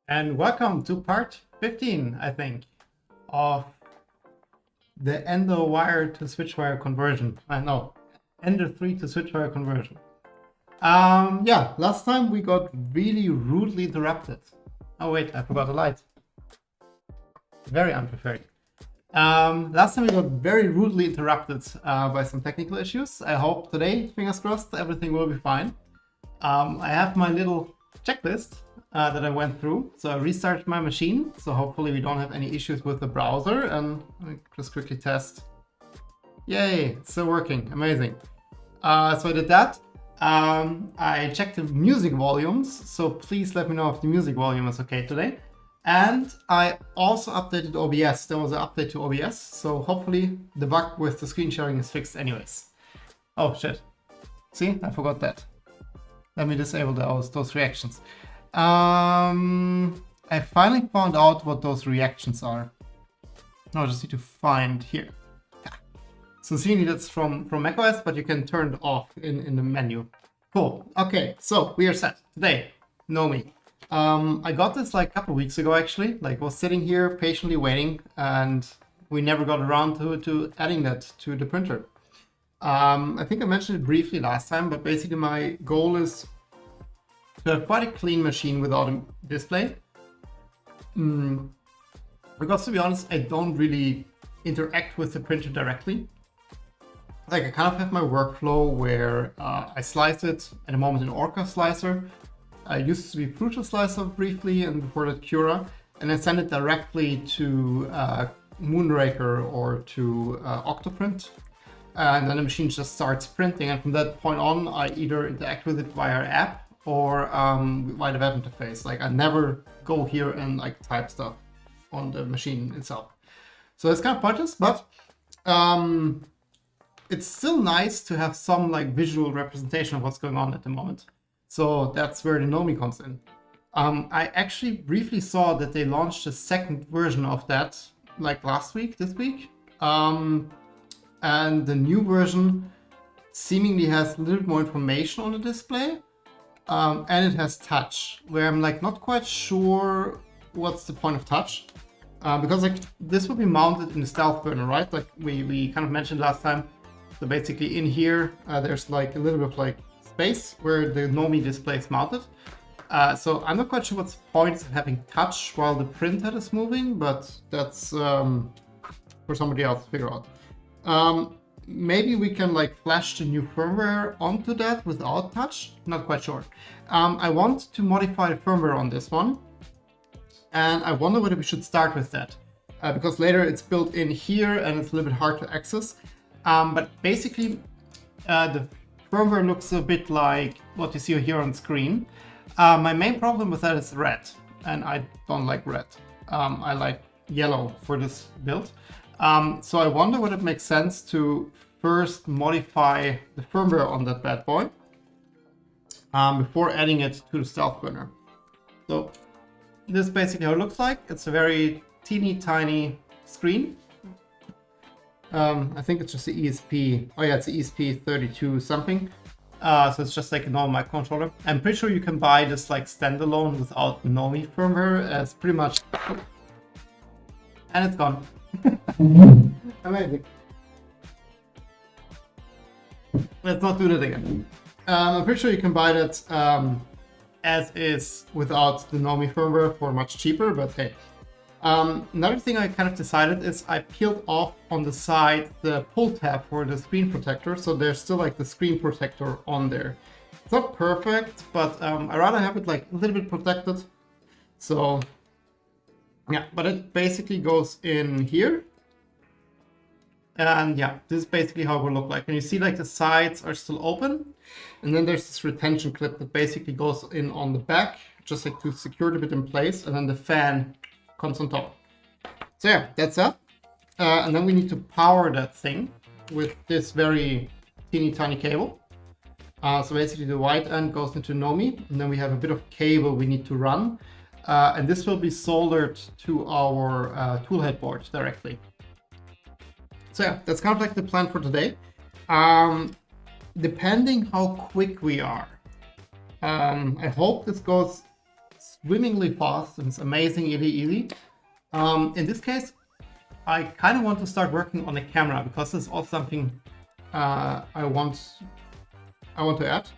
And welcome to part 15, I think, of the Enderwire to Switchwire conversion. I know, Ender 3 to Switchwire conversion. Yeah, last time we got really rudely interrupted. Oh wait, I forgot the light. Very unprepared. Last time we got very rudely interrupted by some technical issues. I hope today, fingers crossed, everything will be fine. I have my little checklist that I went through. So I restarted my machine. So hopefully we don't have any issues with the browser. And let me just quickly test. Yay, it's still working. Amazing. So I did that. I checked the music volumes. So please let me know if the music volume is okay today. And I also updated OBS. There was an update to OBS. So hopefully the bug with the screen sharing is fixed anyways. Oh shit. See, I forgot that. Let me disable those reactions. I finally found out what those reactions are. No, I just need to find here. Yeah. So seeing that's from macOS, but you can turn it off in the menu. Cool. Okay, so we are set. Today, Nomi. I got this like a couple weeks ago actually. Like was sitting here patiently waiting, and we never got around to adding that to the printer. I think I mentioned it briefly last time, but basically my goal is to have quite a clean machine without a display. Because to be honest, I don't really interact with the printer directly. Like I kind of have my workflow where I slice it at the moment in Orca Slicer. I used to be Prusa Slicer briefly, and before that Cura, and I send it directly to Moonraker or to Octoprint. And then the machine just starts printing, and from that point on, I either interact with it via app or via the web interface. Like I never go here and like type stuff on the machine itself. So it's kind of pointless, but it's still nice to have some like visual representation of what's going on at the moment. So that's where the Nomi comes in. I actually briefly saw that they launched a second version of that like this week. And the new version seemingly has a little bit more information on the display. And it has touch, where I'm like not quite sure what's the point of touch. Because like this will be mounted in the stealth burner, right? Like we kind of mentioned last time. So basically in here, there's like a little bit of like space where the Nomi display is mounted. So I'm not quite sure what's the point of having touch while the printhead is moving, but that's for somebody else to figure out. Maybe we can like flash the new firmware onto that without touch. Not quite sure. I want to modify the firmware on this one, and I wonder whether we should start with that because later it's built in here and it's a little bit hard to access. But basically, the firmware looks a bit like what you see here on screen. My main problem with that is red, and I don't like red. I like yellow for this build. So I wonder whether it makes sense to first modify the firmware on that bad boy before adding it to the stealth burner. So this is basically how it looks like. It's a very teeny tiny screen. I think it's just the ESP. Oh yeah, it's the ESP32 something. So it's just like a normal microcontroller. I'm pretty sure you can buy this like standalone without Nomi firmware. It's pretty much, and it's gone. Amazing. Let's not do that again. I'm pretty sure you can buy that as is without the Nomi firmware for much cheaper, but hey. Another thing I kind of decided is I peeled off on the side the pull tab for the screen protector, so there's still like the screen protector on there. It's not perfect, but I rather have it like a little bit protected. So yeah, but it basically goes in here. And yeah, this is basically how it will look like. And you see like the sides are still open. And then there's this retention clip that basically goes in on the back, just like to secure the bit in place. And then the fan comes on top. So yeah, that's that. And then we need to power that thing with this very teeny tiny cable. So basically the white end goes into Nomi. And then we have a bit of cable we need to run. And this will be soldered to our tool head board directly. So yeah, that's kind of like the plan for today. Depending how quick we are, I hope this goes swimmingly fast and it's amazingly easy. In this case, I kind of want to start working on the camera because this is also something I want to add.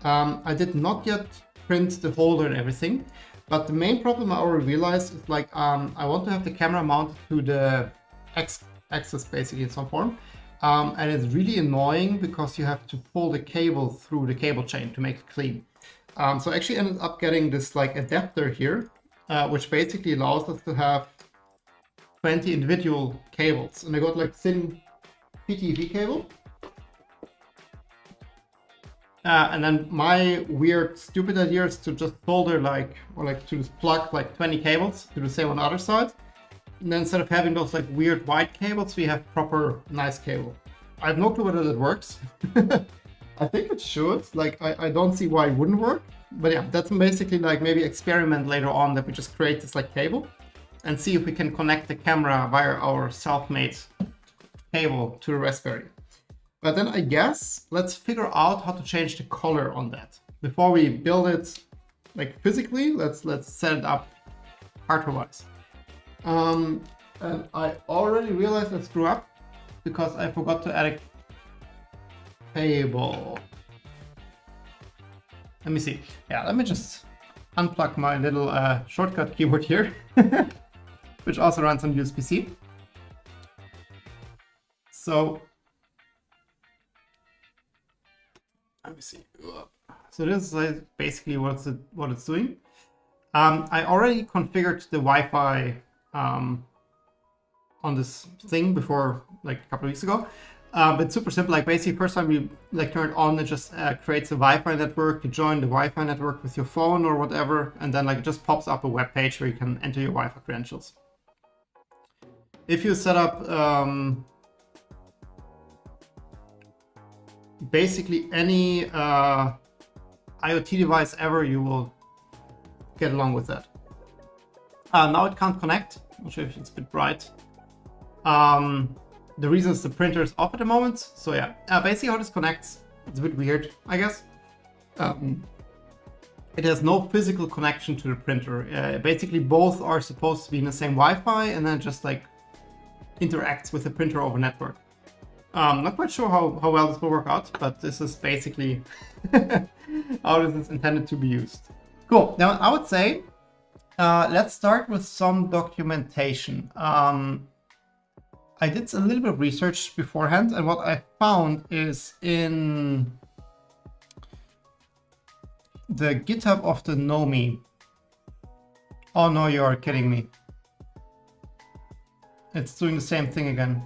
I did not yet print the holder and everything, but the main problem I already realized is like I want to have the camera mounted to the X-axis basically in some form. And it's really annoying because you have to pull the cable through the cable chain to make it clean. So I actually ended up getting this like adapter here, which basically allows us to have 20 individual cables. And I got like thin PTV cable. And then my weird, stupid idea is to just solder to just plug like 20 cables to the same on the other side. And then instead of having those like weird white cables, we have proper nice cable. I have no clue whether that works. I think it should. Like I don't see why it wouldn't work. But yeah, that's basically like maybe experiment later on that we just create this like cable and see if we can connect the camera via our self-made cable to the Raspberry. But then I guess let's figure out how to change the color on that. Before we build it like physically, let's set it up hardware-wise. And I already realized I screwed up because I forgot to add a cable. Let me see. Yeah, let me just unplug my little shortcut keyboard here, which also runs on USB-C. So, let me see. So this is basically what it's doing. I already configured the Wi-Fi on this thing before, like a couple of weeks ago. But it's super simple. Like basically, first time you like turn it on, it just creates a Wi-Fi network. You join the Wi-Fi network with your phone or whatever, and then like it just pops up a web page where you can enter your Wi-Fi credentials. If you set up basically any IoT device ever, you will get along with that. Now it can't connect. I'll show you if it's a bit bright. The reason is the printer is off at the moment. So yeah, basically how this connects, it's a bit weird, I guess. It has no physical connection to the printer. Basically both are supposed to be in the same Wi-Fi and then just like interacts with the printer over network. Not quite sure how well this will work out, but this is basically how this is intended to be used. Cool. Now I would say let's start with some documentation. I did a little bit of research beforehand, and what I found is in the GitHub of the Nomi. Oh no, you are kidding me. It's doing the same thing again.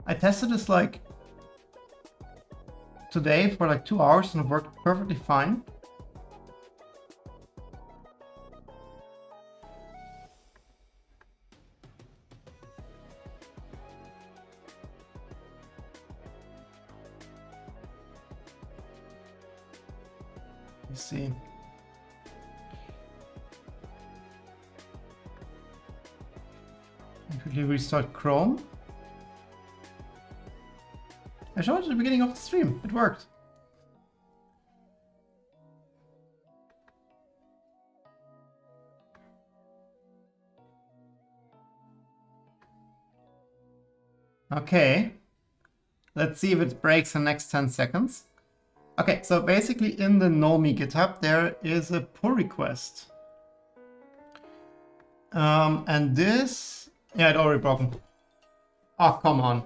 I tested this like today for like 2 hours and it worked perfectly fine. Let's see. Quickly restart Chrome. I showed it at the beginning of the stream. It worked. Okay. Let's see if it breaks in the next 10 seconds. Okay, so basically in the Nomi GitHub, there is a pull request. And this... Yeah, it already broken. Oh, come on.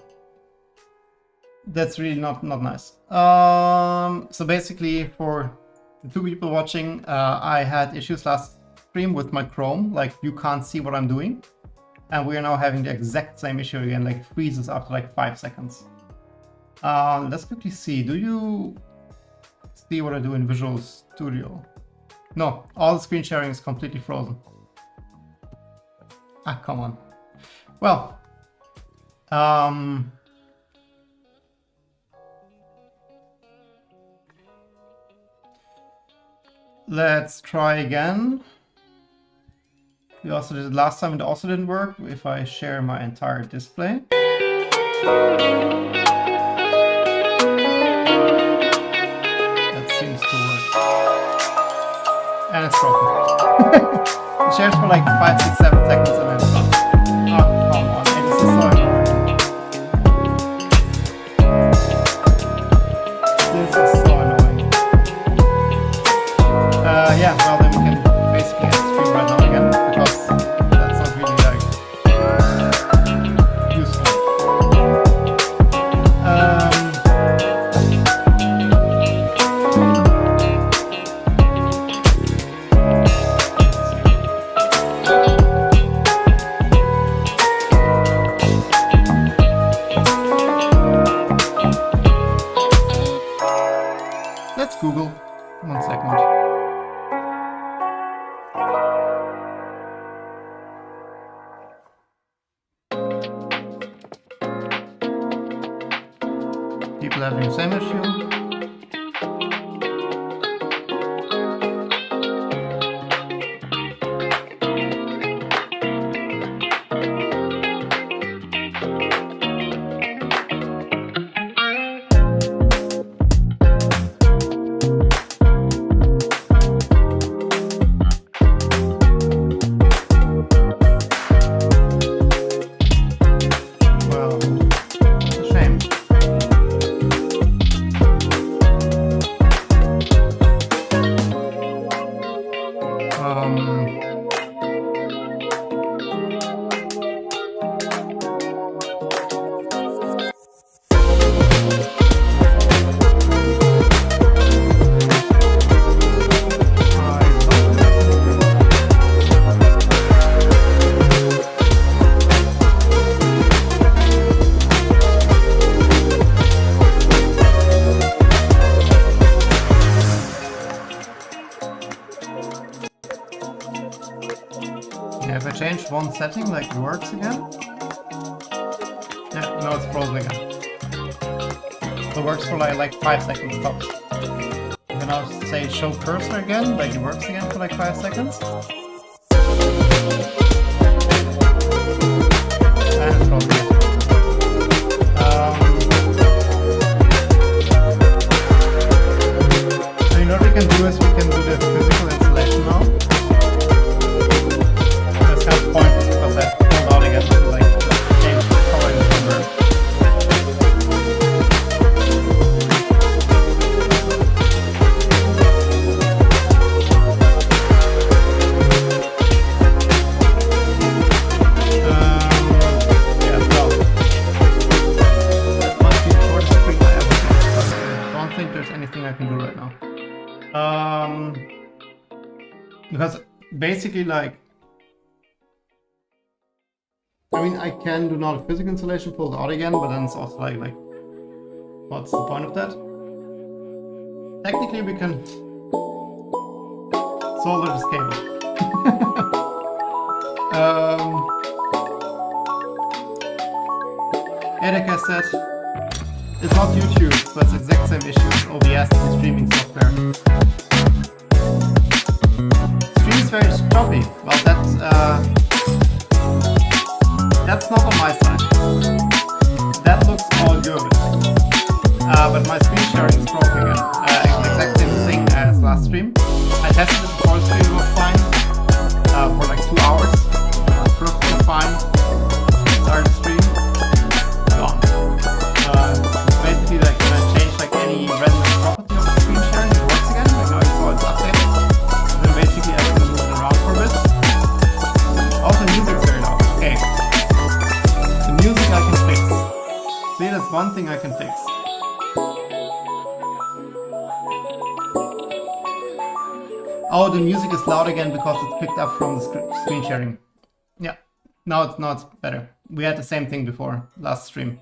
That's really not nice. So basically, for the 2 people watching, I had issues last stream with my Chrome, like you can't see what I'm doing, and we are now having the exact same issue again, like it freezes after like 5 seconds. Let's quickly see. Do you see what I do in Visual Studio? No, all the screen sharing is completely frozen. Ah, come on. Well, let's try again. We also did it last time, it also didn't work if I share my entire display. That seems to work. And it's broken. It shares for like 5, 6, 7 seconds and then it's done. Oh, come on. This is so annoying. This is so annoying. Yeah, well then we can basically end the stream right now again, because that's not really like useful. Let's Google. 1 second. People having the same issue. Well, it's a shame. Yeah, if I change one setting, like it works again. Yeah, no, it's frozen again. So it works for like 5 seconds tops. If I now say show cursor again, like it works again for like 5 seconds. And it's frozen again. So you know what we can do is we can do the physical installation now. That's kind of pointless because I pulled out again to like change the color in the convert. Anything I can do right now. Because basically, like, I mean, I can do now the physical installation, pull it out again, but then it's also like, what's the point of that? Technically, we can solder this cable. Like I said, it's not YouTube, but it's the exact same issue as OBS, the streaming software. Stream is very choppy. Well, that's not on my side. That looks all good. But my screen sharing is broken again. The exact same thing as last stream. I tested it before the stream, it was fine. For like 2 hours. Perfectly fine. Started the stream. Gone. Basically, like when I change like any random property of the screen sharing, it works again. Like now you saw it's updated. And then basically I can move it around for a bit. Also, music's very loud. Okay. The music I can fix. See, that's one thing I can fix. Oh, the music is loud again because it's picked up from the screen sharing. Yeah. Now it's better. We had the same thing before last stream.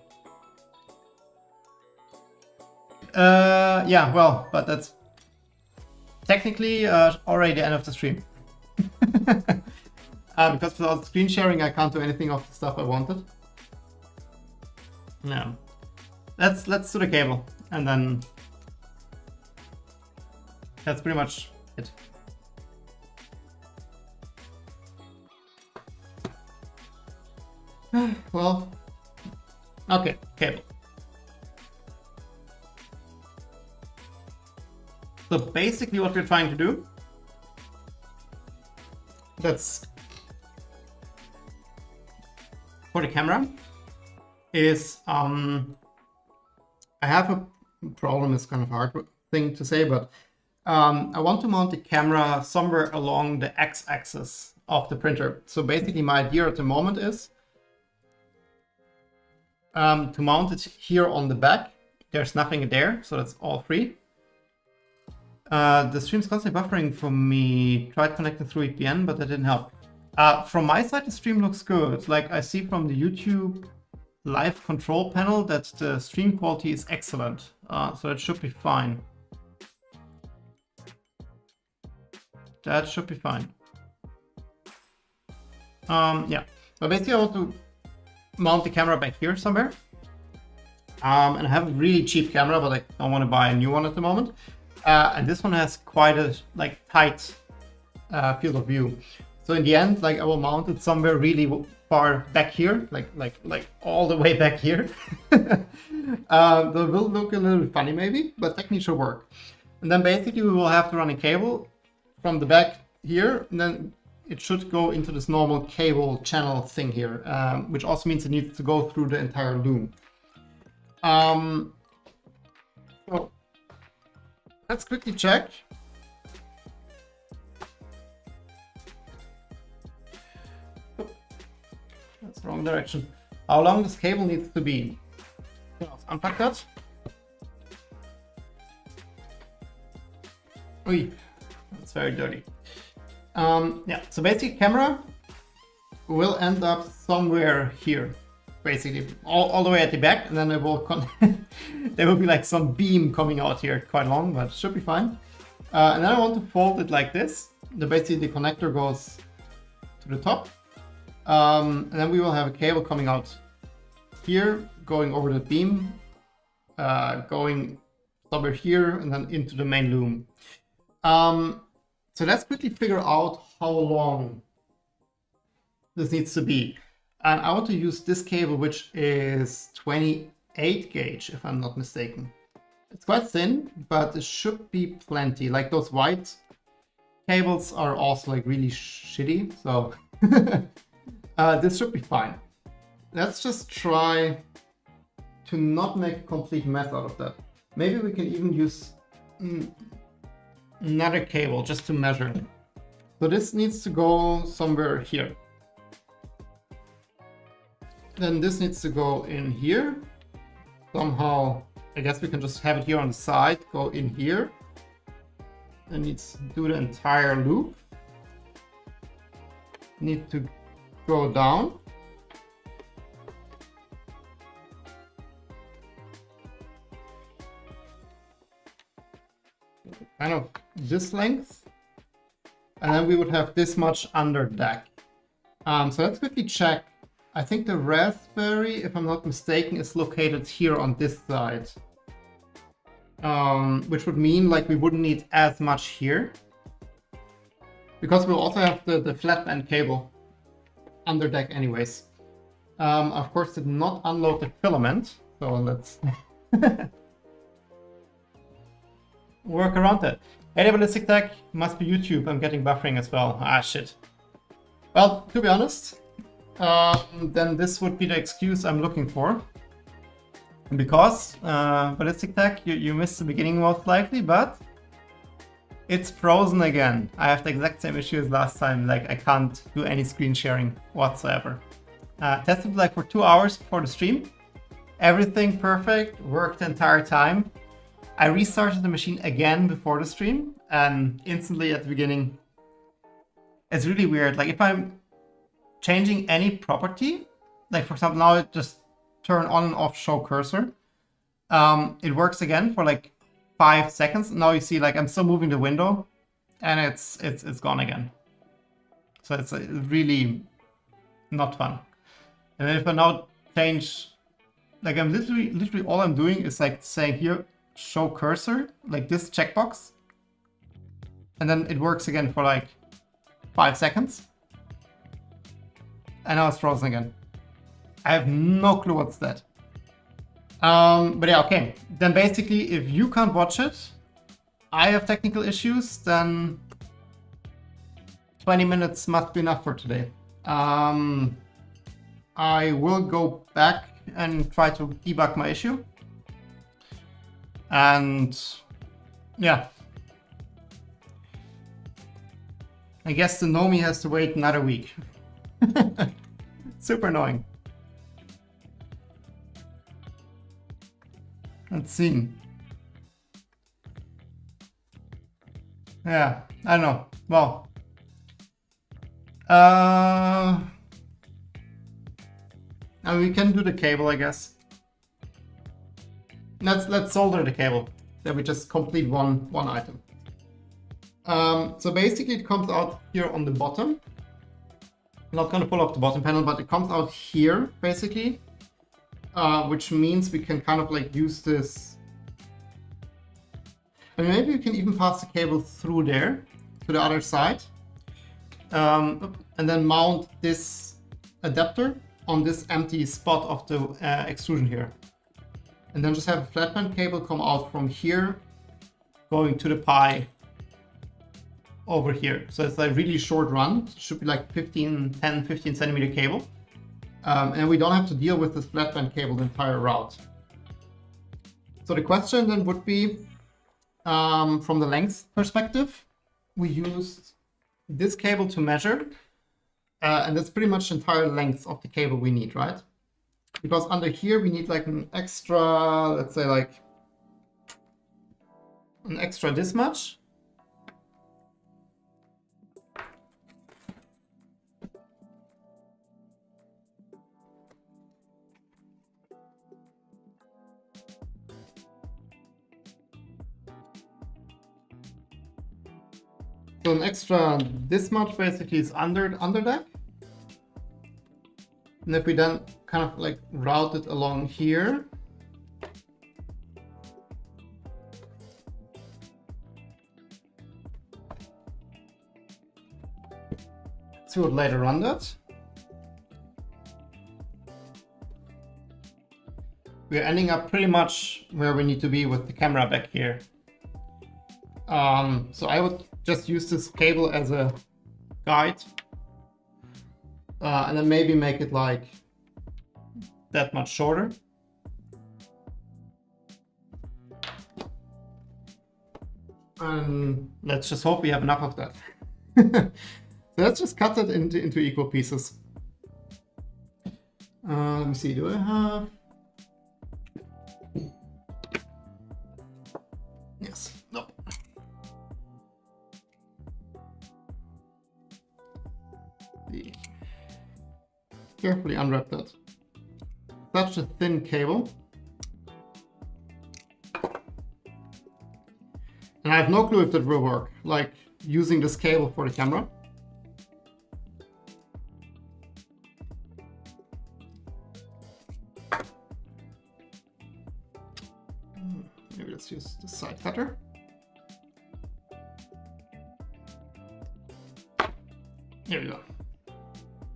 Yeah, well, but that's technically already the end of the stream. Because without screen sharing, I can't do anything of the stuff I wanted. No. Let's do the cable, and then that's pretty much it. Well, Okay, cable. So basically what we're trying to do, that's for the camera, is I have a problem, it's kind of a hard thing to say, but I want to mount the camera somewhere along the x-axis of the printer. So basically my idea at the moment is to mount it here on the back. There's nothing there, so that's all free. The stream's constantly buffering for me. Tried connecting through VPN, but that didn't help. From my side, the stream looks good. Like I see from the YouTube live control panel that the stream quality is excellent. So that should be fine. That should be fine. Yeah. So basically I want to mount the camera back here somewhere. And I have a really cheap camera, but I don't want to buy a new one at the moment. And this one has quite a tight field of view. So in the end, I will mount it somewhere really far back here, like all the way back here. That will look a little funny maybe, but technically should work. And then basically we will have to run a cable from the back here, and then it should go into this normal cable channel thing here, which also means it needs to go through the entire loom. So let's quickly check. That's the wrong direction. How long this cable needs to be. Let's unplug that. Oy, that's very dirty. Yeah, so basically camera will end up somewhere here. Basically all the way at the back, and then it will there will be like some beam coming out here, quite long, but should be fine. And then I want to fold it like this. Basically the connector goes to the top, and then we will have a cable coming out here, going over the beam, going somewhere here, and then into the main loom. So let's quickly figure out how long this needs to be. And I want to use this cable, which is 28 gauge, if I'm not mistaken. It's quite thin, but it should be plenty. Like those white cables are also really shitty, so this should be fine. Let's just try to not make a complete mess out of that. Maybe we can even use another cable just to measure. So this needs to go somewhere here. Then this needs to go in here. Somehow, I guess we can just have it here on the side, go in here. It needs to do the entire loop. Need to go down. Kind of this length. And then we would have this much under deck. So let's quickly check. I think the raspberry, if I'm not mistaken, is located here on this side. Which would mean we wouldn't need as much here. Because we'll also have the flat band cable under deck anyways. Of course, did not unload the filament. So let's work around that. Hey, Ballistic Tech, must be YouTube. I'm getting buffering as well. Ah, shit. Well, to be honest, then this would be the excuse I'm looking for. Because, Ballistic Tech, you missed the beginning most likely, but it's frozen again. I have the exact same issue as last time, I can't do any screen sharing whatsoever. Tested for 2 hours before the stream. Everything perfect, worked the entire time. I restarted the machine again before the stream, and instantly at the beginning, it's really weird. If I'm changing any property, for example, now it just turn on and off show cursor. It works again for 5 seconds. Now you see I'm still moving the window, and it's gone again. So it's really not fun. And then if I now change, I'm literally all I'm doing is saying here, show cursor, this checkbox, and then it works again for 5 seconds, and now it's frozen again. I have no clue what's that. But yeah, okay. Then basically, if you can't watch it, I have technical issues, then 20 minutes must be enough for today. I will go back and try to debug my issue. And yeah. I guess the Nomi has to wait another week. Super annoying. Let's see. Yeah, I don't know. Well, I mean, we can do the cable, I guess. Let's solder the cable. Then we just complete one item. So basically, it comes out here on the bottom. I'm not going to pull off the bottom panel, but it comes out here basically, which means we can kind of like use this. And maybe we can even pass the cable through there to the other side, and then mount this adapter on this empty spot of the extrusion here. And then just have a flat pan cable come out from here, going to the pie over here. So it's like really short run. It should be like 10, 15 centimeter cable. And we don't have to deal with this flat pan cable the entire route. So the question then would be, from the length perspective, we used this cable to measure. And that's pretty much the entire length of the cable we need, right? Because under here we need like an extra, let's say like an extra this much. So an extra this much basically is under that. And if we then kind of like route it along here, see what later on that. We're ending up pretty much where we need to be with the camera back here. So I would just use this cable as a guide. And then maybe make it like that much shorter. And let's just hope we have enough of that. So let's just cut it into equal pieces. Let me see, do I have? Yes, nope. Carefully unwrap that. Such a thin cable. And I have no clue if that will work, like using this cable for the camera. Maybe let's use the side cutter. There we go.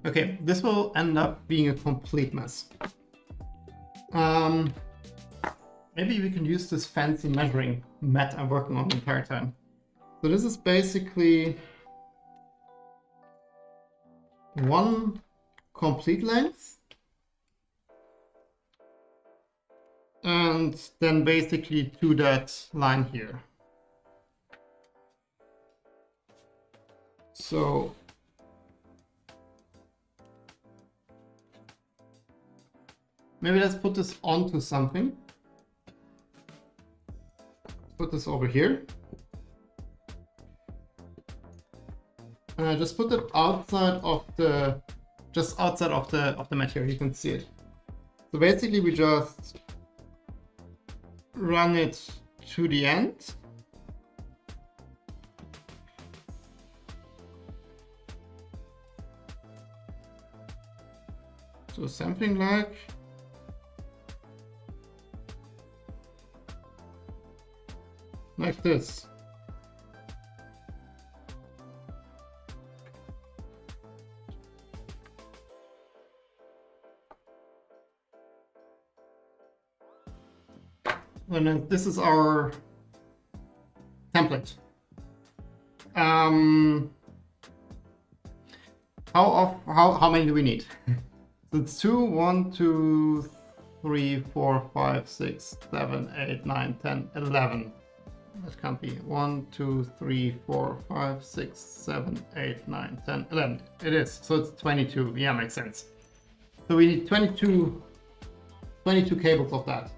Okay, this will end up being a complete mess. Maybe we can use this fancy measuring mat I'm working on the entire time. So this is basically one complete length. And then basically to that line here. So maybe let's put this onto something. Put this over here. And I just put it outside of the, just outside of the material. You can see it. So basically we just run it to the end. So something like this. when this is our template. How many do we need? So it's 2, 1, 2, 3, 4, 5, 6, 7, 8, 9, 10, 11. That can't be 1, 2, 3, 4, 5, 6, 7, 8, 9, 10, 11. It is. So it's 22. Yeah, makes sense. So we need 22 cables of that.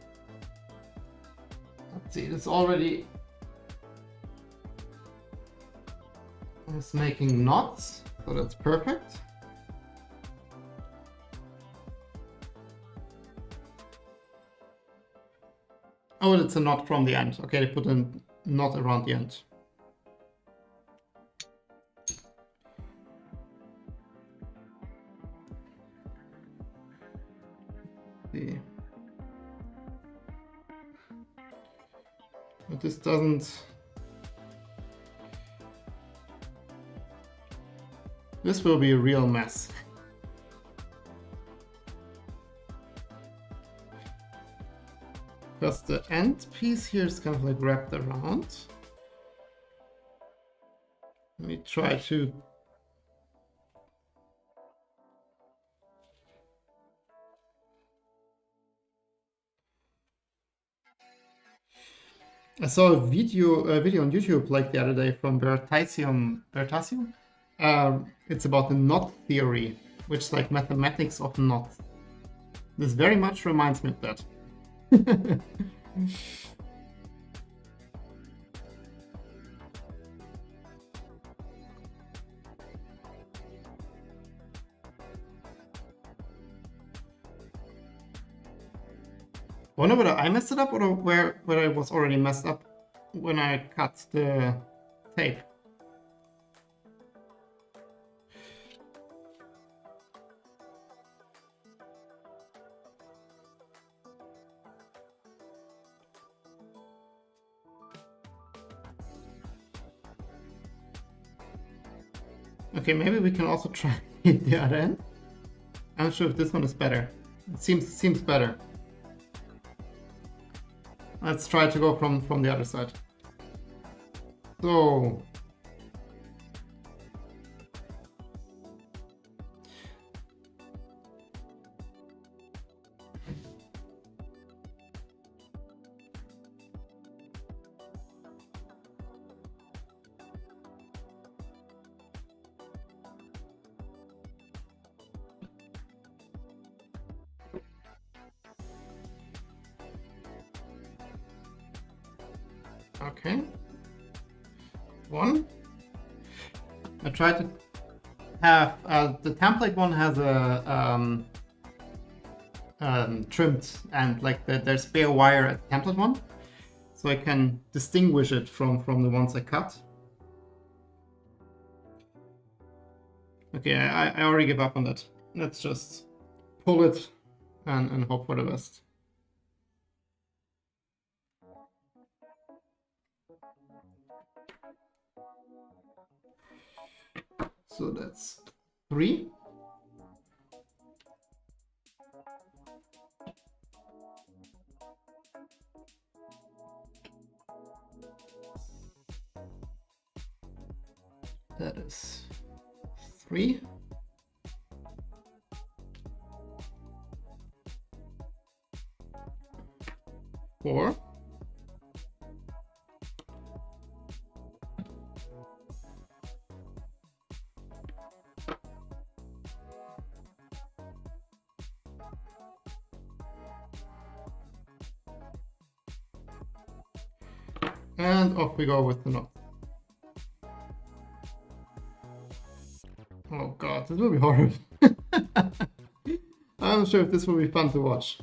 Let's see, it's already making knots, so that's perfect. Oh, it's a knot from the end. Okay, they put a knot around the end. See. But this doesn't. This will be a real mess. Because the end piece here is kind of like wrapped around. Let me try to. I saw a video on YouTube like the other day from BLTouch. It's about the knot theory, which is like mathematics of knots. This very much reminds me of that. Wonder whether I messed it up or where it was already messed up when I cut the tape. Okay, maybe we can also try the other end. I'm not sure if this one is better. It seems better. Let's try to go from the other side. So okay, one. I tried to have the template one has a trimmed and like there's bare wire at the template one, so I can distinguish it from the ones I cut. Okay, I already give up on that. Let's just pull it and hope for the best. So that's 3. That is 3. 4. And off we go with the knot. Oh god, this will be horrible. I'm not sure if this will be fun to watch.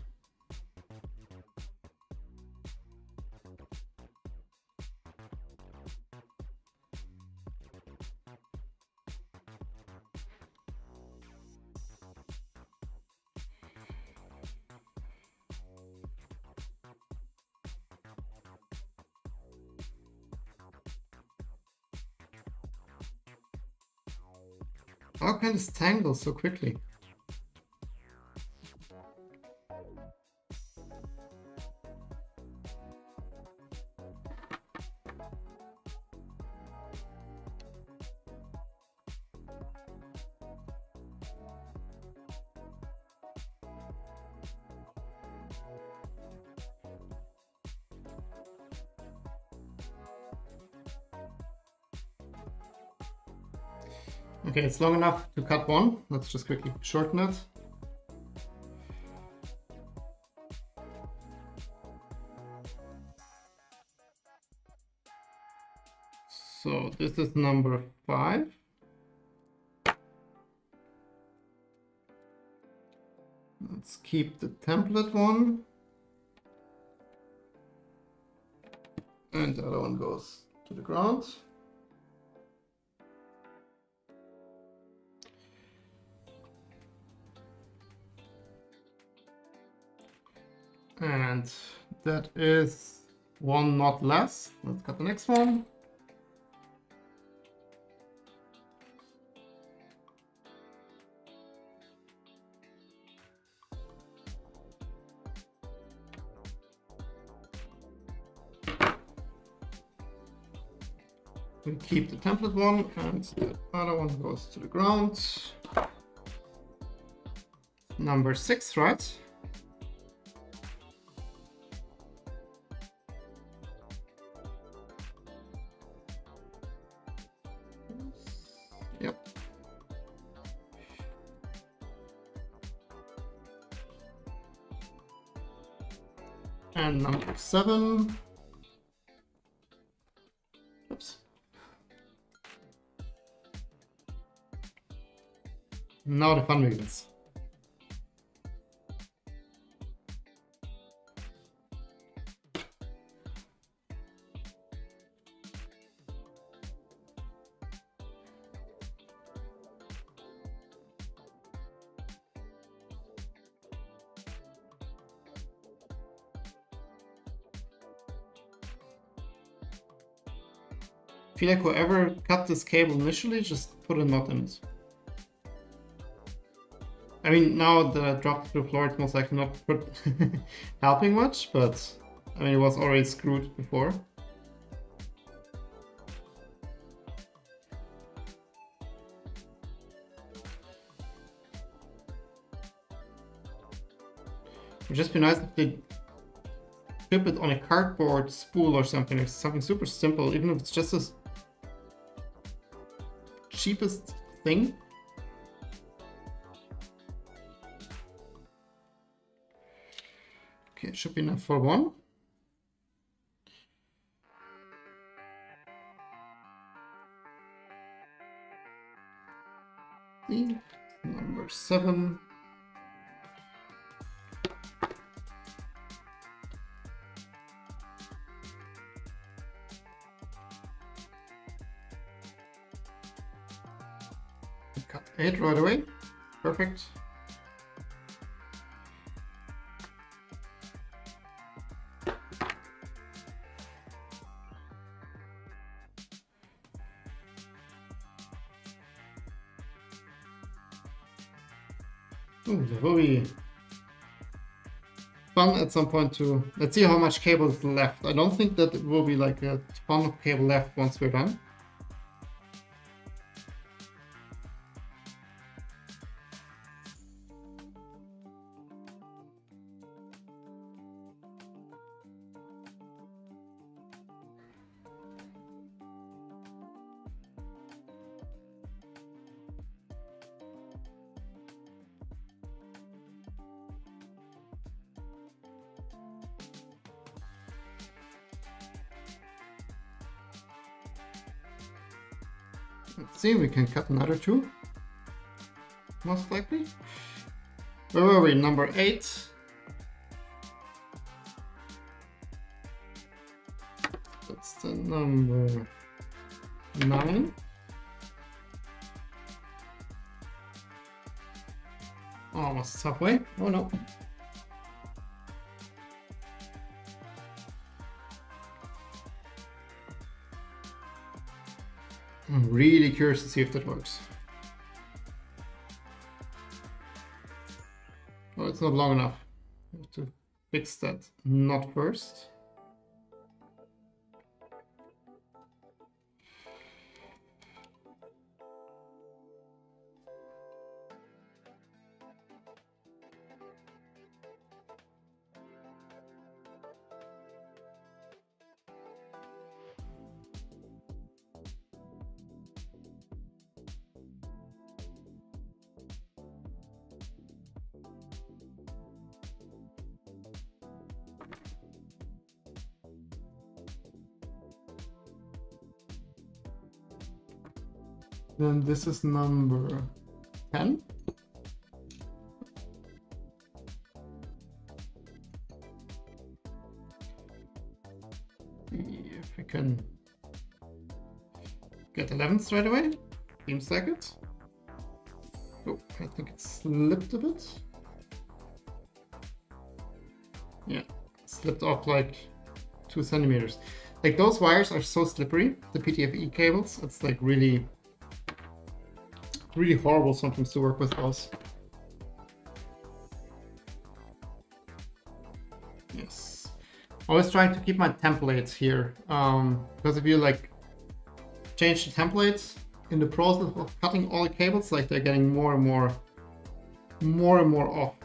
How can this tangle so quickly? Okay, it's long enough to cut one. Let's just quickly shorten it. So this is number 5. Let's keep the template one. And the other one goes to the ground. And that is one knot less. Let's cut the next one. We keep the template one, and the other one goes to the ground. Number 6, right? Yep. And number 7. Oops. Now the fun begins. I feel like whoever cut this cable initially just put a knot in it. I mean, now that I dropped through the floor, it's most likely not helping much, but I mean, it was already screwed before. It would just be nice if they strip it on a cardboard spool or something. It's something super simple, even if it's just the cheapest thing. Okay, it should be enough for one. Number 7. Cut 8 right away. Perfect. Ooh, that will be fun at some point to... Let's see how much cable is left. I don't think that it will be like a ton of cable left once we're done. Let's see, we can cut another 2, most likely. Where were we? Number 8. That's the number 9. Almost halfway. Oh no. I'm really curious to see if that works. Oh, it's not long enough. I have to fix that knot first. Then this is number 10. If we can get 11 straight away, seems like it. Oh, I think it slipped a bit. Yeah, slipped off like 2 centimeters. Like those wires are so slippery, the PTFE cables. It's like really horrible sometimes to work with those. Yes. Always trying to keep my templates here, because if you like change the templates in the process of cutting all the cables, like they're getting more and more off.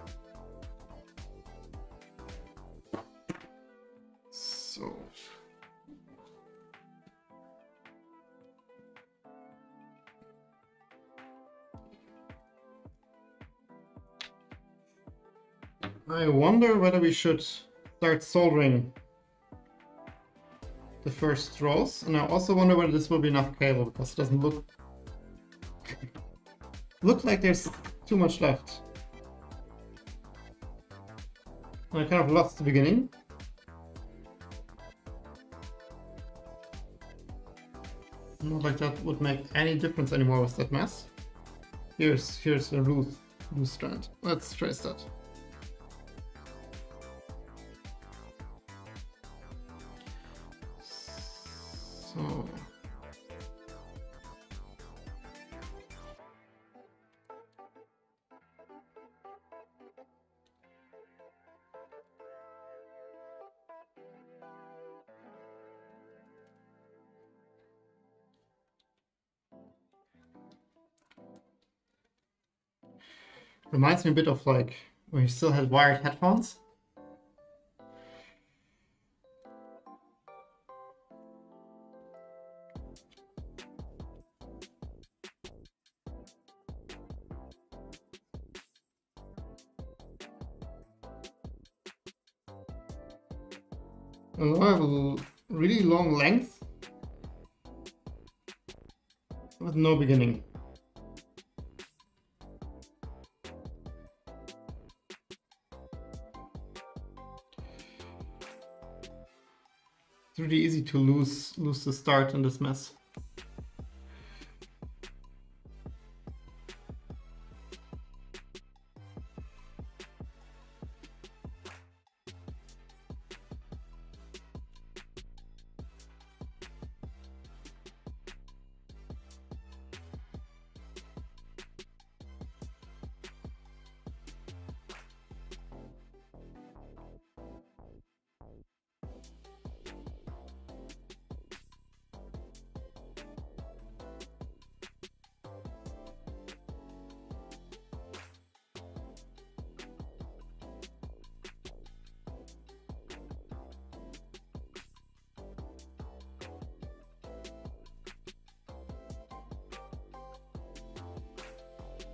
So I wonder whether we should start soldering the first rows, and I also wonder whether this will be enough cable, because it doesn't look like there's too much left. And I kind of lost the beginning. Not like that would make any difference anymore with that mess. Here's a loose strand. Let's trace that. So reminds me a bit of like when you still had wired headphones. And I have a really long length with no beginning. It's really easy to lose the start in this mess.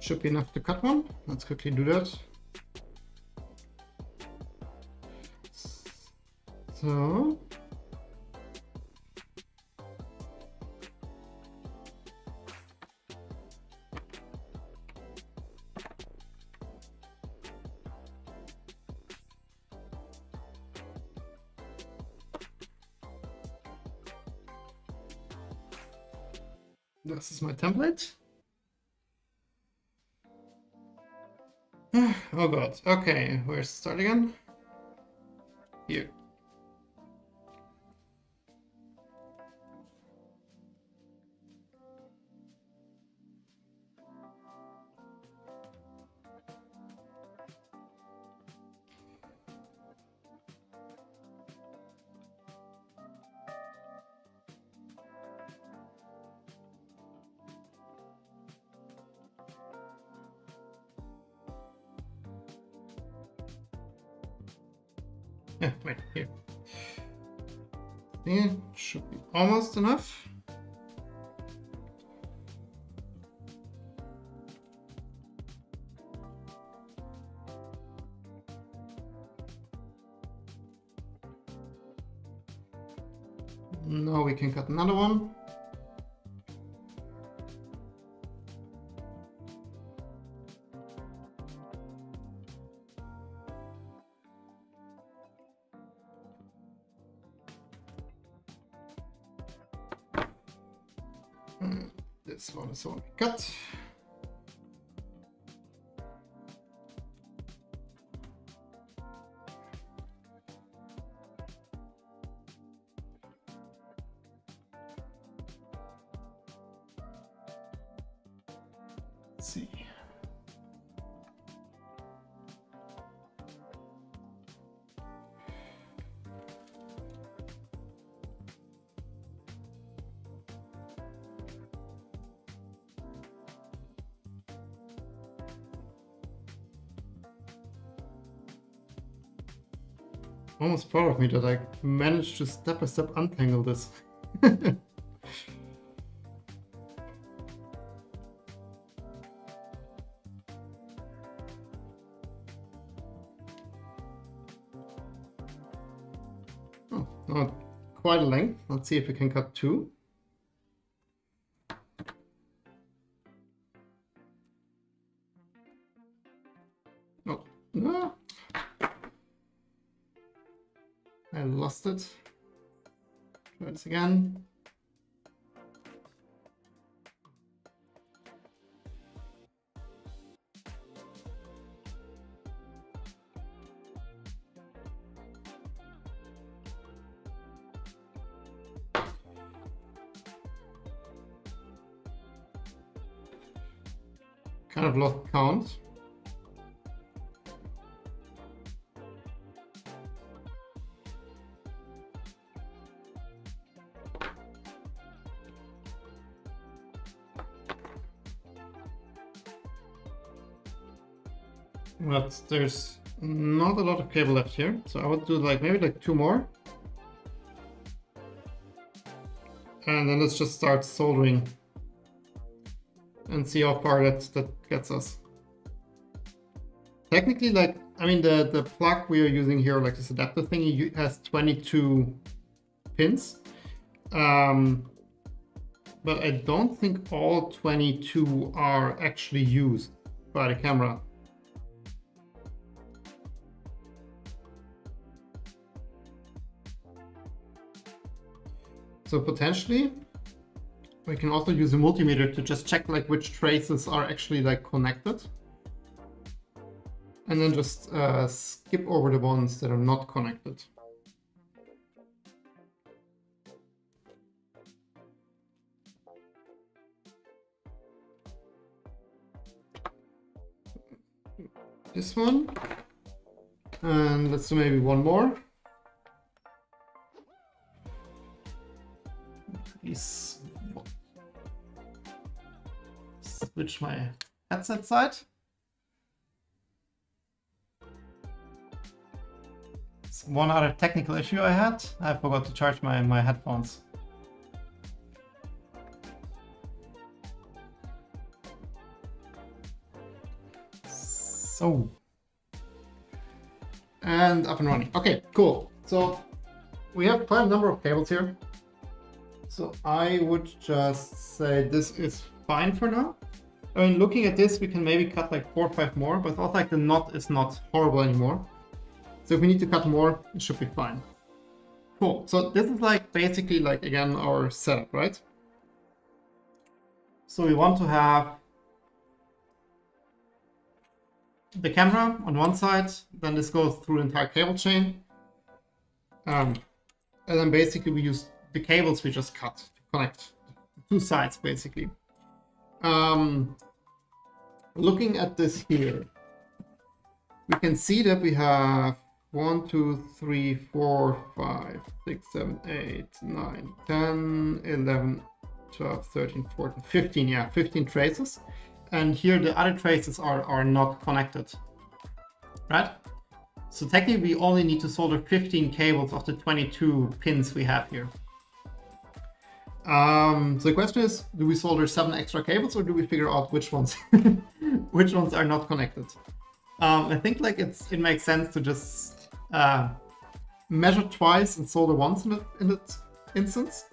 Should be enough to cut one. Let's quickly do that. So this is my template. Oh god, okay, where's the start again? Here. Yeah, wait, here. Yeah, should be almost enough. Now we can cut another one. this one is already cut. Let's see. Almost proud of me that I managed to step-by-step untangle this. Oh, not quite a length. Let's see if we can cut 2. Oh, no. I lost it. Try this again. Kind of lost count. But there's not a lot of cable left here, so I would do like maybe like 2 more. And then let's just start soldering and see how far that gets us. Technically, like, I mean, the plug we are using here, like this adapter thingy, has 22 pins. But I don't think all 22 are actually used by the camera. So potentially we can also use a multimeter to just check like which traces are actually like connected. And then just skip over the ones that are not connected. This one. And let's do maybe 1 more. Please switch my headset side. It's one other technical issue I had. I forgot to charge my headphones. So, and up and running. Okay, cool. So we have quite a number of cables here. So I would just say this is fine for now. I mean, looking at this, we can maybe cut like 4 or 5 more, but also like the knot is not horrible anymore. So if we need to cut more, it should be fine. Cool. So this is like basically like, again, our setup, right? So we want to have the camera on one side, then this goes through the entire cable chain. And then basically we use the cables we just cut to connect the 2 sides, basically. Looking at this here, we can see that we have 1, 2, 3, 4, 5, 6, 7, 8, 9, 10, 11, 12, 13, 14, 15, yeah, 15 traces. And here the other traces are not connected, right? So technically we only need to solder 15 cables of the 22 pins we have here. So the question is, do we solder 7 extra cables or do we figure out which ones which ones are not connected? I think like it makes sense to just measure twice and solder once in that instance.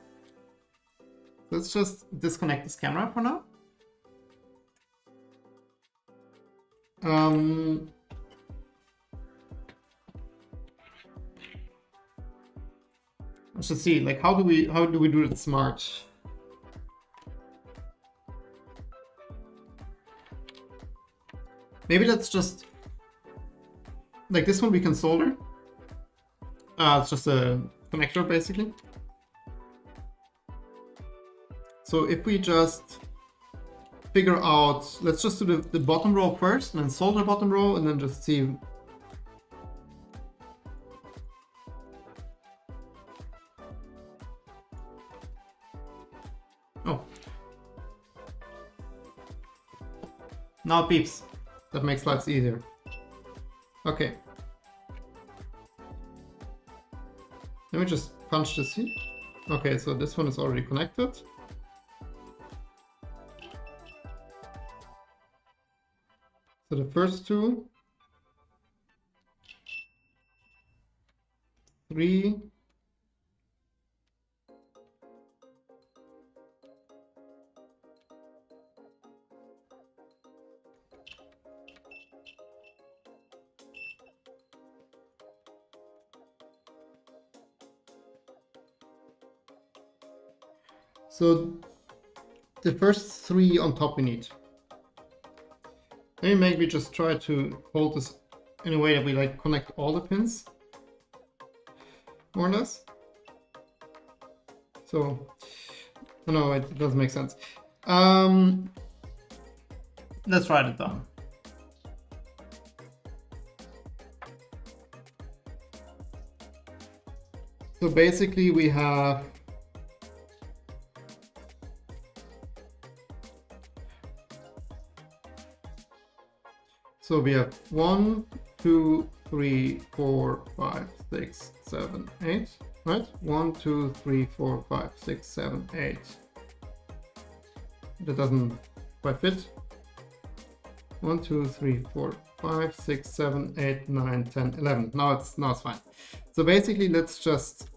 Let's just disconnect this camera for now. Let's just see, like, how do we do it smart? Maybe let's just, like this one we can solder. It's just a connector basically. So if we just figure out, let's just do the bottom row first and then solder bottom row and then just see. Oh. Now it beeps. That makes life easier. Okay. Let me just punch this here. Okay, so this one is already connected. So the first two, 3, so the first 3 on top we need. Maybe just try to hold this in a way that we like connect all the pins, more or less. So, no, it doesn't make sense. Let's write it down. So basically we have So we have 1, 2, 3, 4, 5, 6, 7, 8, right? 1, 2, 3, 4, 5, 6, 7, 8. That doesn't quite fit. 1, 2, 3, 4, 5, 6, 7, 8, 9, 10, 11. Now it's fine. So basically, let's just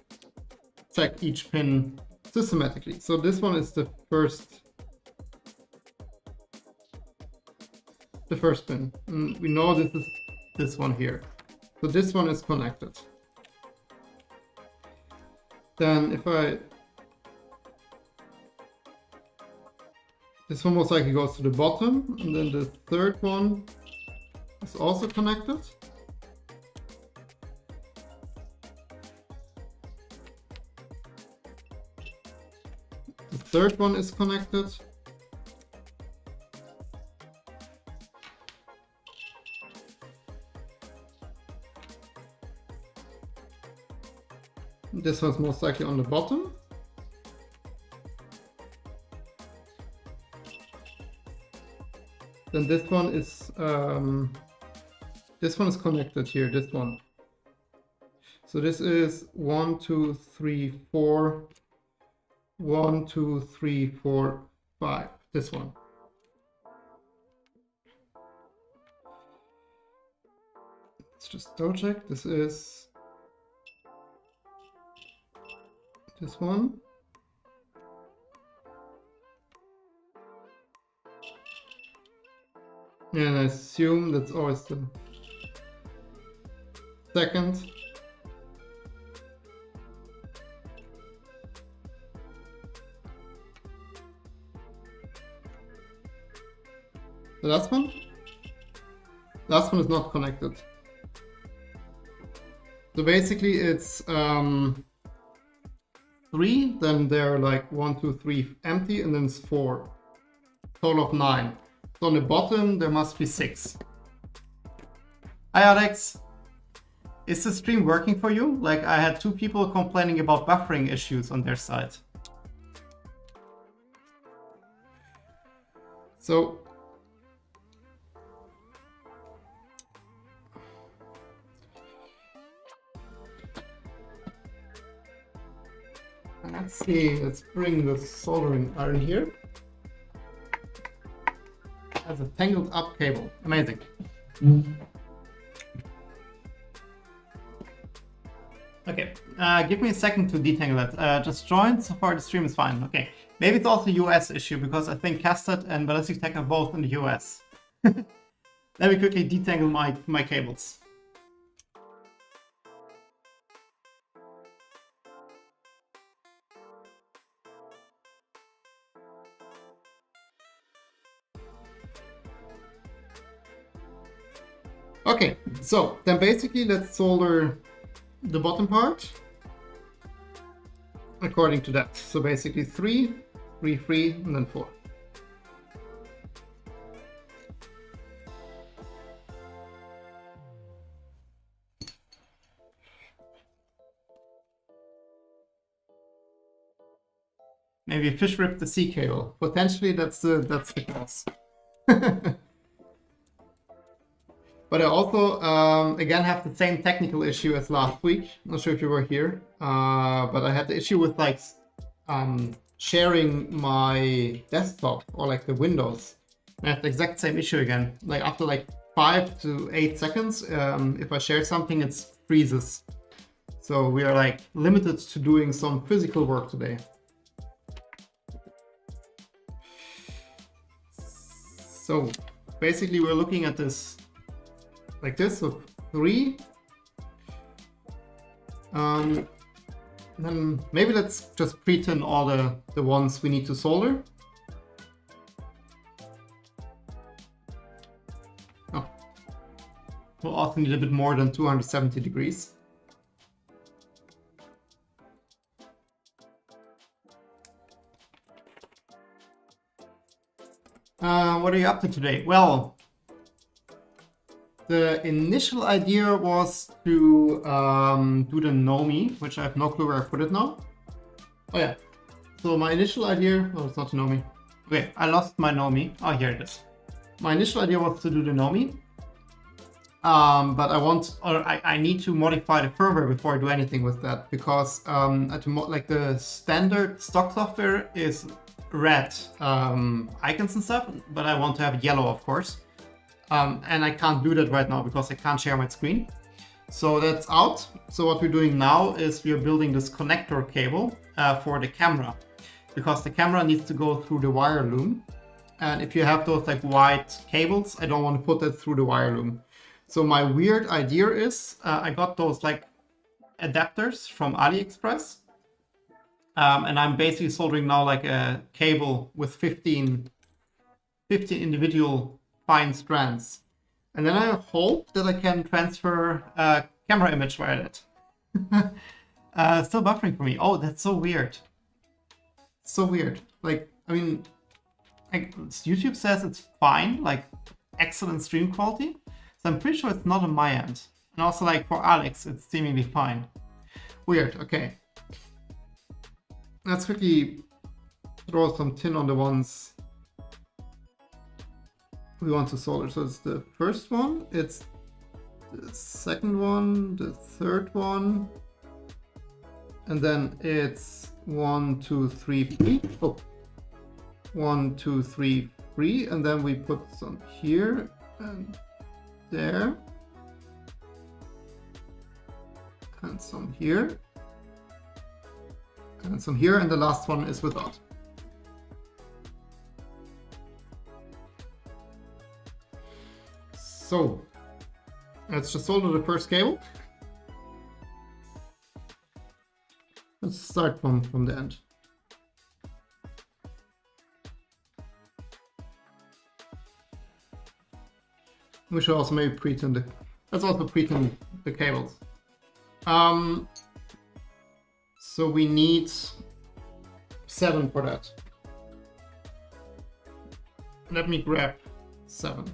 check each pin systematically. So this one is the first pin. And we know this is this one here. So this one is connected. Then if this one most likely goes to the bottom, and then the third one is also connected. The third one is connected. This one's most likely on the bottom. Then this one is connected here, this one. So this is 1, 2, 3, 4, 1, 2, 3, 4, 5, this one. Let's just double check. This is this one. And I assume that's always the second. The last one? Last one is not connected. So basically it's 3, then they're like 1, 2, 3 empty, and then it's 4. Total of 9. So on the bottom there must be 6. Hi Alex! Is the stream working for you? Like I had 2 people complaining about buffering issues on their side. So let's see, let's bring the soldering iron here. Has a tangled up cable. Amazing. Okay, give me a second to detangle that. Just joined, so far the stream is fine. Okay, maybe it's also a US issue because I think Casted and Ballistic Tech are both in the US. Let me quickly detangle my cables. Okay, so then basically let's solder the bottom part according to that. So basically 3, 3, 3, and then 4. Maybe a fish ripped the sea cable. Potentially that's the cause. But I also, again, have the same technical issue as last week. Not sure if you were here, but I had the issue with like sharing my desktop or like the windows. I have the exact same issue again. Like after like 5 to 8 seconds, if I share something, it freezes. So we are like limited to doing some physical work today. So basically we're looking at this like this, so 3. Then maybe let's just pre-tin all the ones we need to solder. Oh. We'll also need a bit more than 270 degrees. What are you up to today? Well, the initial idea was to do the Nomi, which I have no clue where I put it now. Oh yeah, so my initial idea, oh, it's not the Nomi. Okay, I lost my Nomi. Oh, here it is. My initial idea was to do the Nomi, but I need to modify the firmware before I do anything with that, because like the standard stock software is red icons and stuff, but I want to have yellow, of course. And I can't do that right now because I can't share my screen. So that's out. So what we're doing now is we are building this connector cable for the camera, because the camera needs to go through the wire loom. And if you have those like white cables, I don't want to put that through the wire loom. So my weird idea is I got those like adapters from AliExpress. And I'm basically soldering now like a cable with 15 individual fine strands. And then I hope that I can transfer a camera image via that. Still buffering for me. Oh, that's so weird. So weird. Like, I mean, YouTube says it's fine, like excellent stream quality. So I'm pretty sure it's not on my end. And also like for Alex, it's seemingly fine. Weird, okay. Let's quickly throw some tin on the ones we want to solder. So it's the first one, it's the second one, the third one, and then it's 1, 2, 3, 3. Oh, 1, 2, 3, 3, and then we put some here and there, and some here, and some here, and the last one is without. So let's just solder the first cable. Let's start from the end. We should also maybe pre-tin the. Let's also pre-tin the cables. So we need 7 for that. Let me grab 7.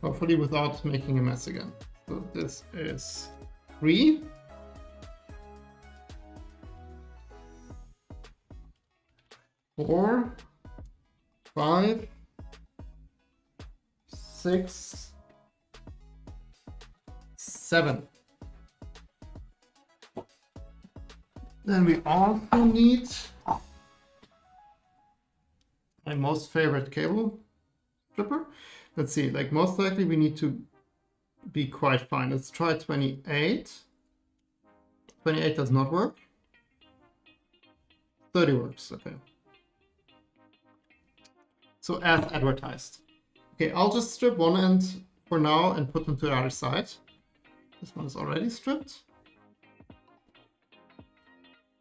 Hopefully without making a mess again. So this is 3. 4, 5, 6, 7. Then we also need my most favorite cable stripper. Let's see, like most likely we need to be quite fine. Let's try 28. 28 does not work. 30 works, okay. So as advertised. Okay, I'll just strip one end for now and put them to the other side. This one is already stripped.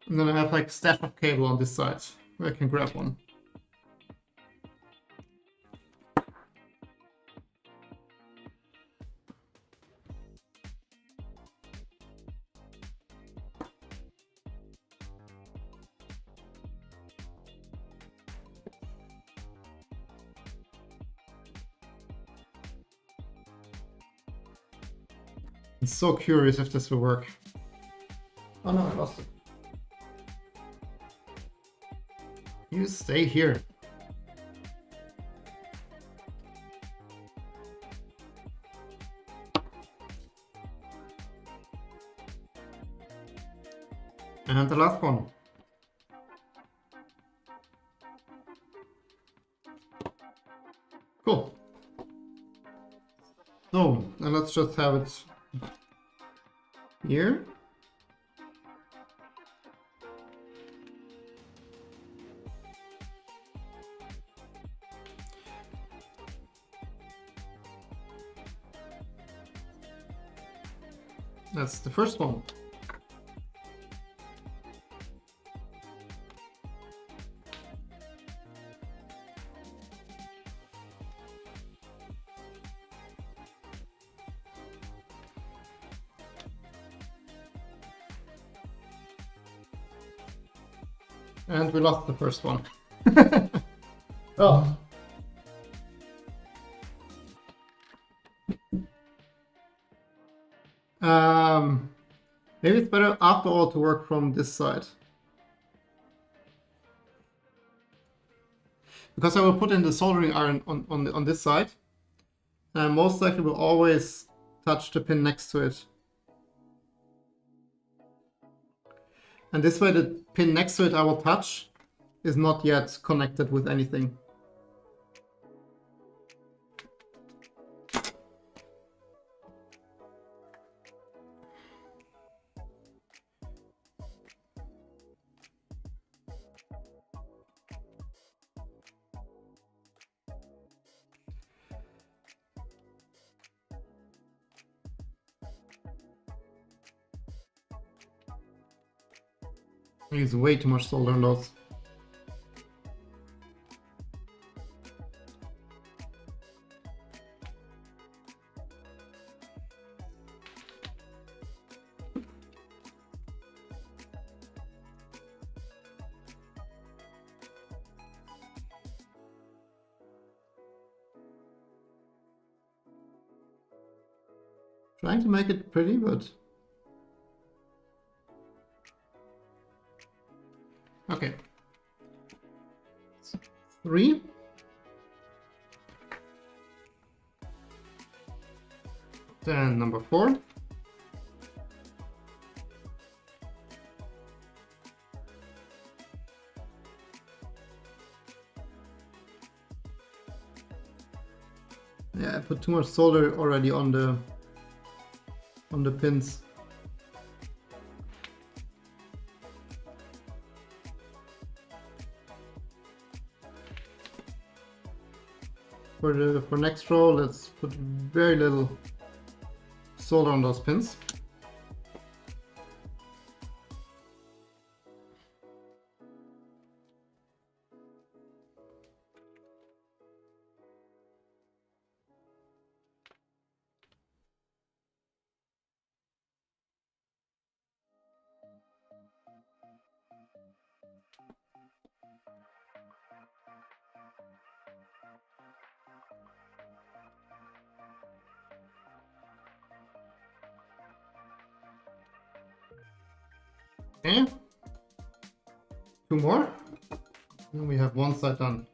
And then I have like stash of cable on this side where I can grab one. I'm so curious if this will work. Oh no, I lost it. You stay here. And the last one. Cool. So, and let's just have it here. That's the first one. And we lost the first one. Oh. Maybe it's better after all to work from this side. Because I will put in the soldering iron on this side. And most likely will always touch the pin next to it. And this way the pin next to it I will touch is not yet connected with anything. There's way too much solder on those. Trying to make it pretty, but okay. 3. Then number 4. Yeah, I put too much solder already on the pins. For next row, let's put very little solder on those pins. Okay. 2 more. And we have one side done.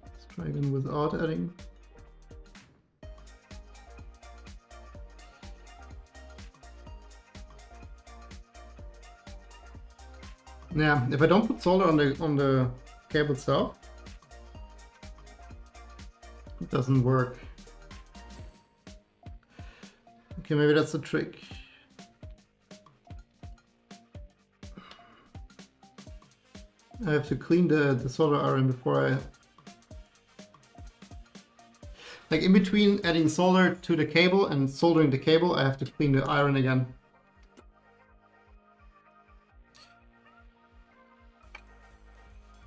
Let's try again without adding. Yeah, if I don't put solder on the cable itself, it doesn't work. Okay, maybe that's a trick. I have to clean the solder iron before I... Like in between adding solder to the cable and soldering the cable, I have to clean the iron again.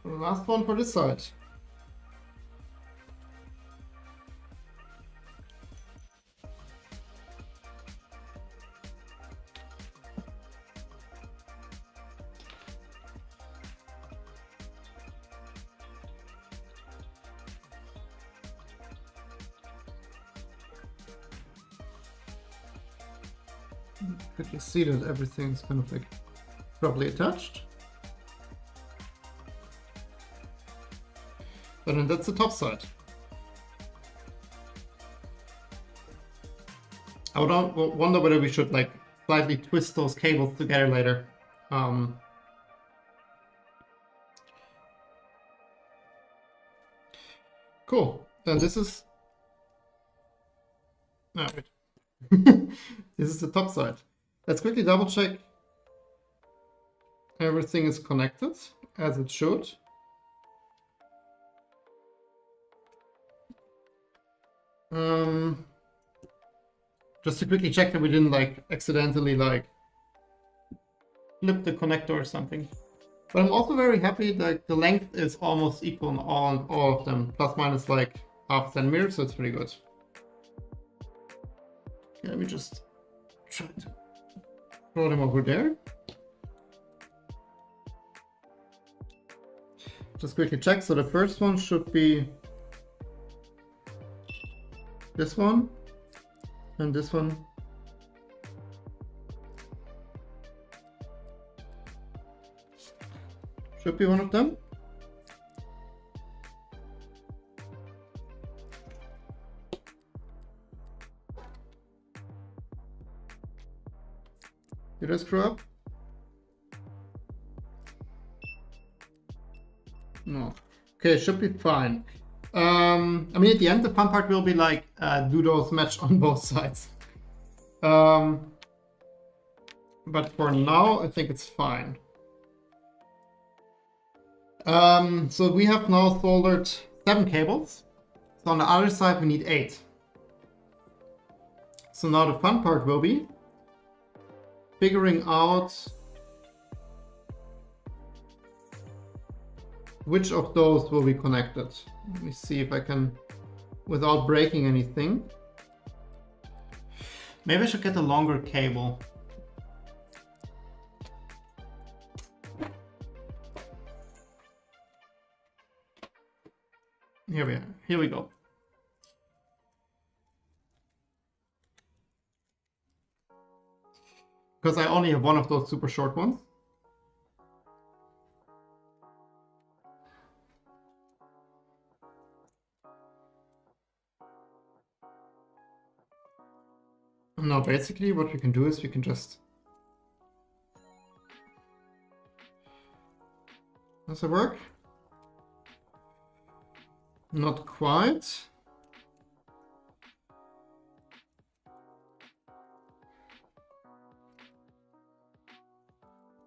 The last one for this side. Quickly see that everything's kind of like properly attached. And then that's the top side. I would wonder whether we should like slightly twist those cables together later. Cool. Then this is... Oh, wait. This is the top side. Let's quickly double check everything is connected as it should. Just to quickly check that we didn't like accidentally like flip the connector or something. But I'm also very happy that the length is almost equal on all of them, plus minus like half centimeter, so it's pretty good. Okay, let me just try to throw them over there. Just quickly check. So the first one should be this one, and this one. Should be one of them. Did I screw up? No. Okay, should be fine. I mean, at the end, the fun part will be like, do those match on both sides? But for now, I think it's fine. So we have now soldered 7 cables. So on the other side, we need 8. So now the fun part will be figuring out which of those will be connected. Let me see if I can, without breaking anything. Maybe I should get a longer cable. Here we are. Here we go. Because I only have one of those super short ones. Now basically what we can do is we can just... Does it work? Not quite.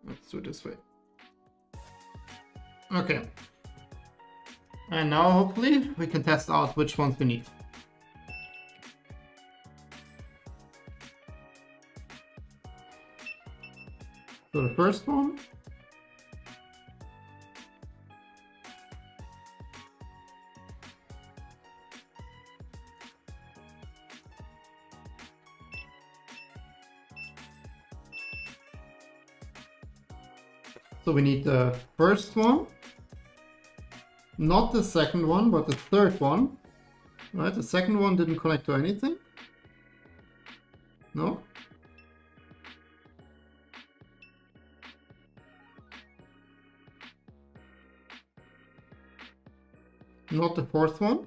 Let's do it this way. Okay. And now hopefully we can test out which ones we need. So the first one. So we need the first one, not the second one, but the third one. Right, the second one didn't connect to anything. No. Not the fourth one.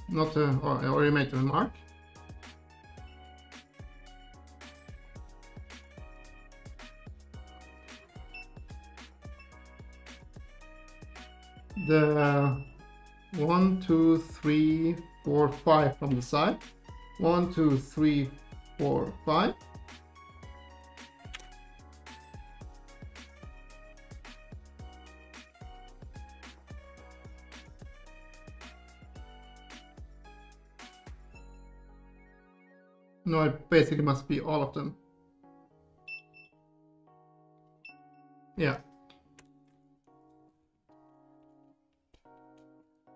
Not the, oh, I already made the remark. The 1, 2, 3, 4, 5 from the side. 1, 2, 3, 4, 5. No, it basically must be all of them. Yeah.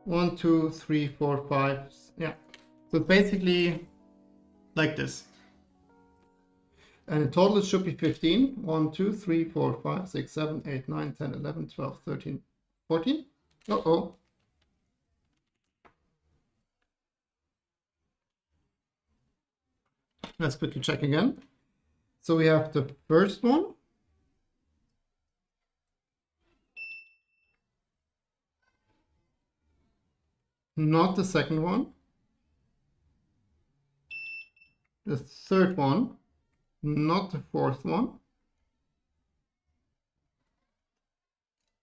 1, 2, 3, 4, 5. Yeah. So it's basically like this. And in total it should be 15. 1, 2, 3, 4, 5, 6, 7, 8, 9, 10, 11, 12, 13, 14. Uh-oh. Let's quickly check again. So we have the first one. Not the second one. The third one. Not the fourth one.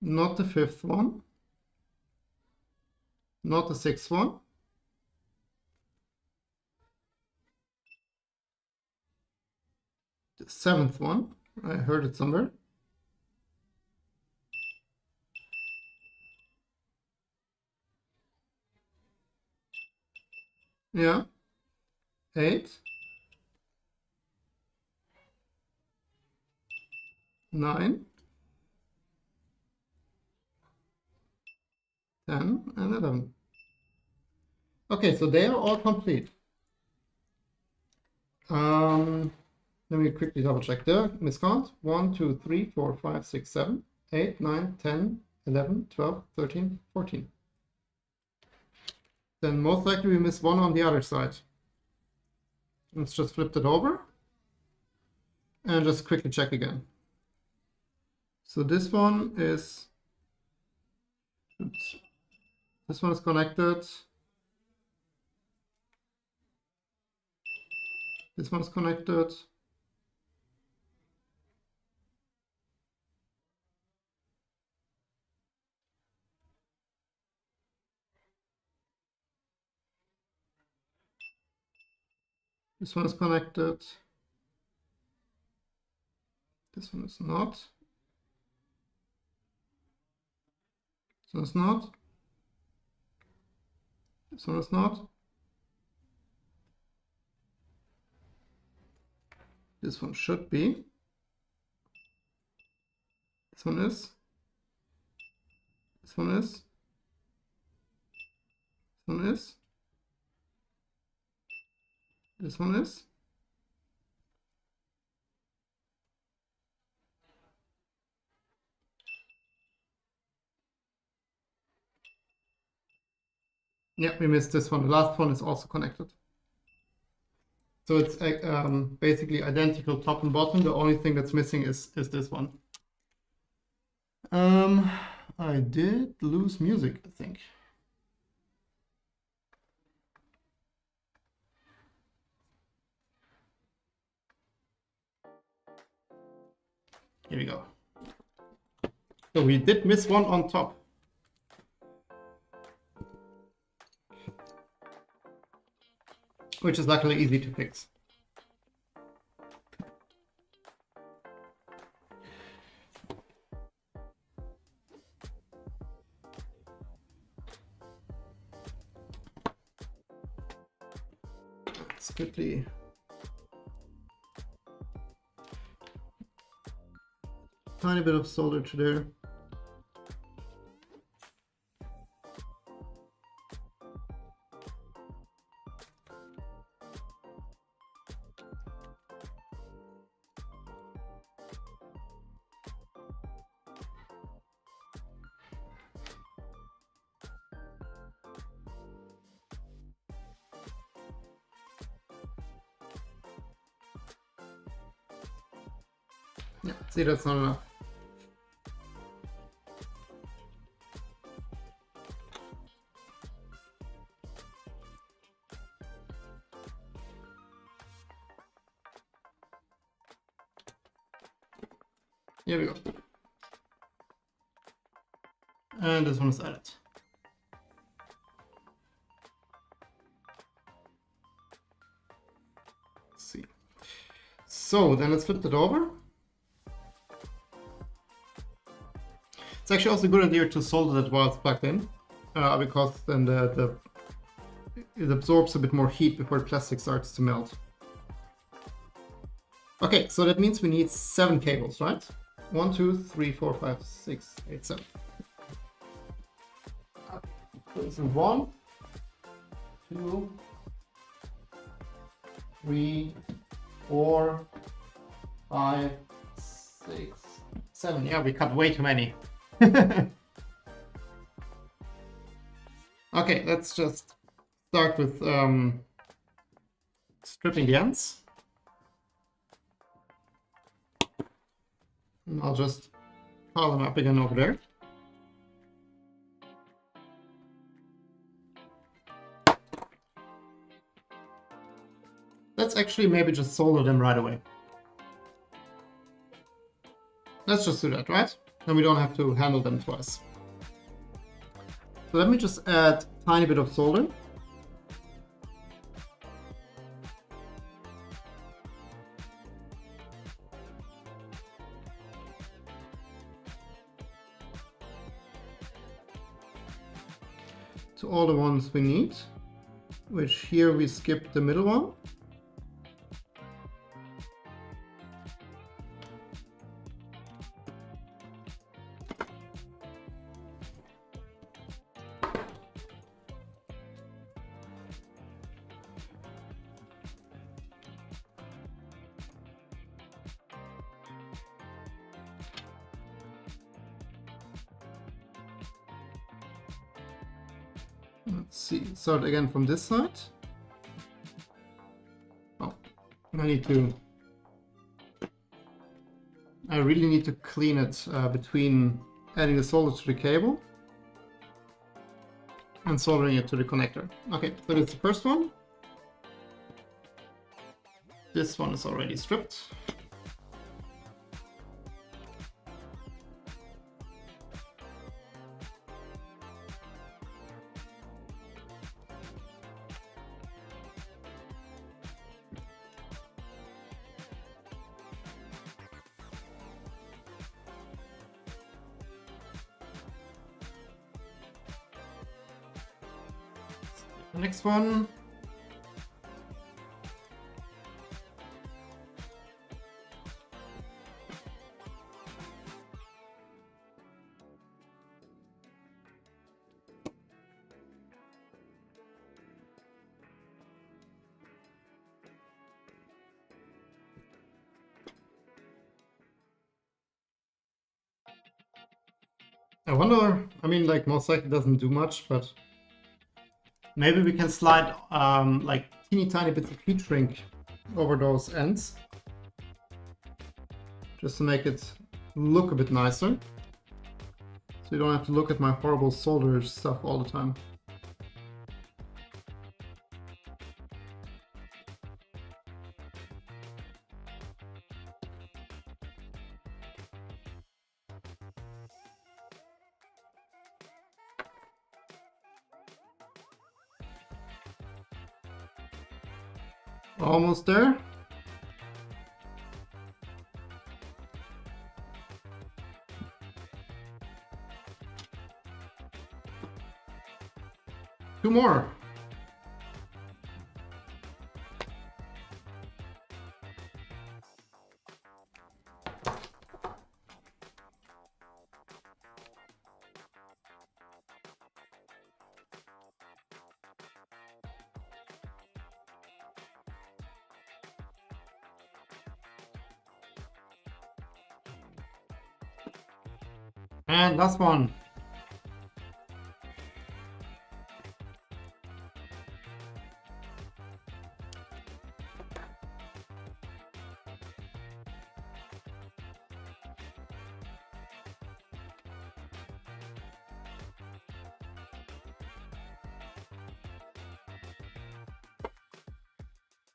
Not the fifth one. Not the sixth one. The seventh one. I heard it somewhere. Yeah. 8. 9. 10 and 11. Okay, so they are all complete. Let me quickly double check the miscount. 1, 2, 3, 4, 5, 6, 7, 8, 9, 10, 11, 12, 13, 14. Then most likely we miss one on the other side. Let's just flip it over and just quickly check again. So this one is, oops, this one is connected. This one is connected. This one is connected. This one is not. This one is not. This one is not. This one should be. This one is. This one is. This one is. This one is. Yeah, we missed this one. The last one is also connected. So it's basically identical top and bottom. The only thing that's missing is this one. I did lose music, I think. Here we go. So we did miss one on top. Which is luckily easy to fix. Let's quickly tiny bit of solder to there. Yeah, see, that's not enough. Here we go. And this one is added. Let's see. So then let's flip it over. It's actually also a good idea to solder that while it's plugged in, because then it absorbs a bit more heat before the plastic starts to melt. Okay, so that means we need 7 cables, right? 1, 2, 3, 4, 5, 6, 8, 7. So 1, 2, 3, 4, 5, 6, 7. Yeah, we cut way too many. Okay, let's just start with stripping the ends. And I'll just pile them up again over there. Let's actually maybe just solder them right away. Let's just do that, right? Then we don't have to handle them twice. So let me just add a tiny bit of solder. To all the ones we need, which here we skip the middle one. Let's see, start again from this side. Oh, I really need to clean it between adding the solder to the cable and soldering it to the connector. Okay, so that's the first one. This one is already stripped. The next one. I wonder, I mean, like most likely doesn't do much, but maybe we can slide like teeny tiny bits of heat shrink over those ends, just to make it look a bit nicer. So you don't have to look at my horrible solder stuff all the time. Almost there. Two more. And last one.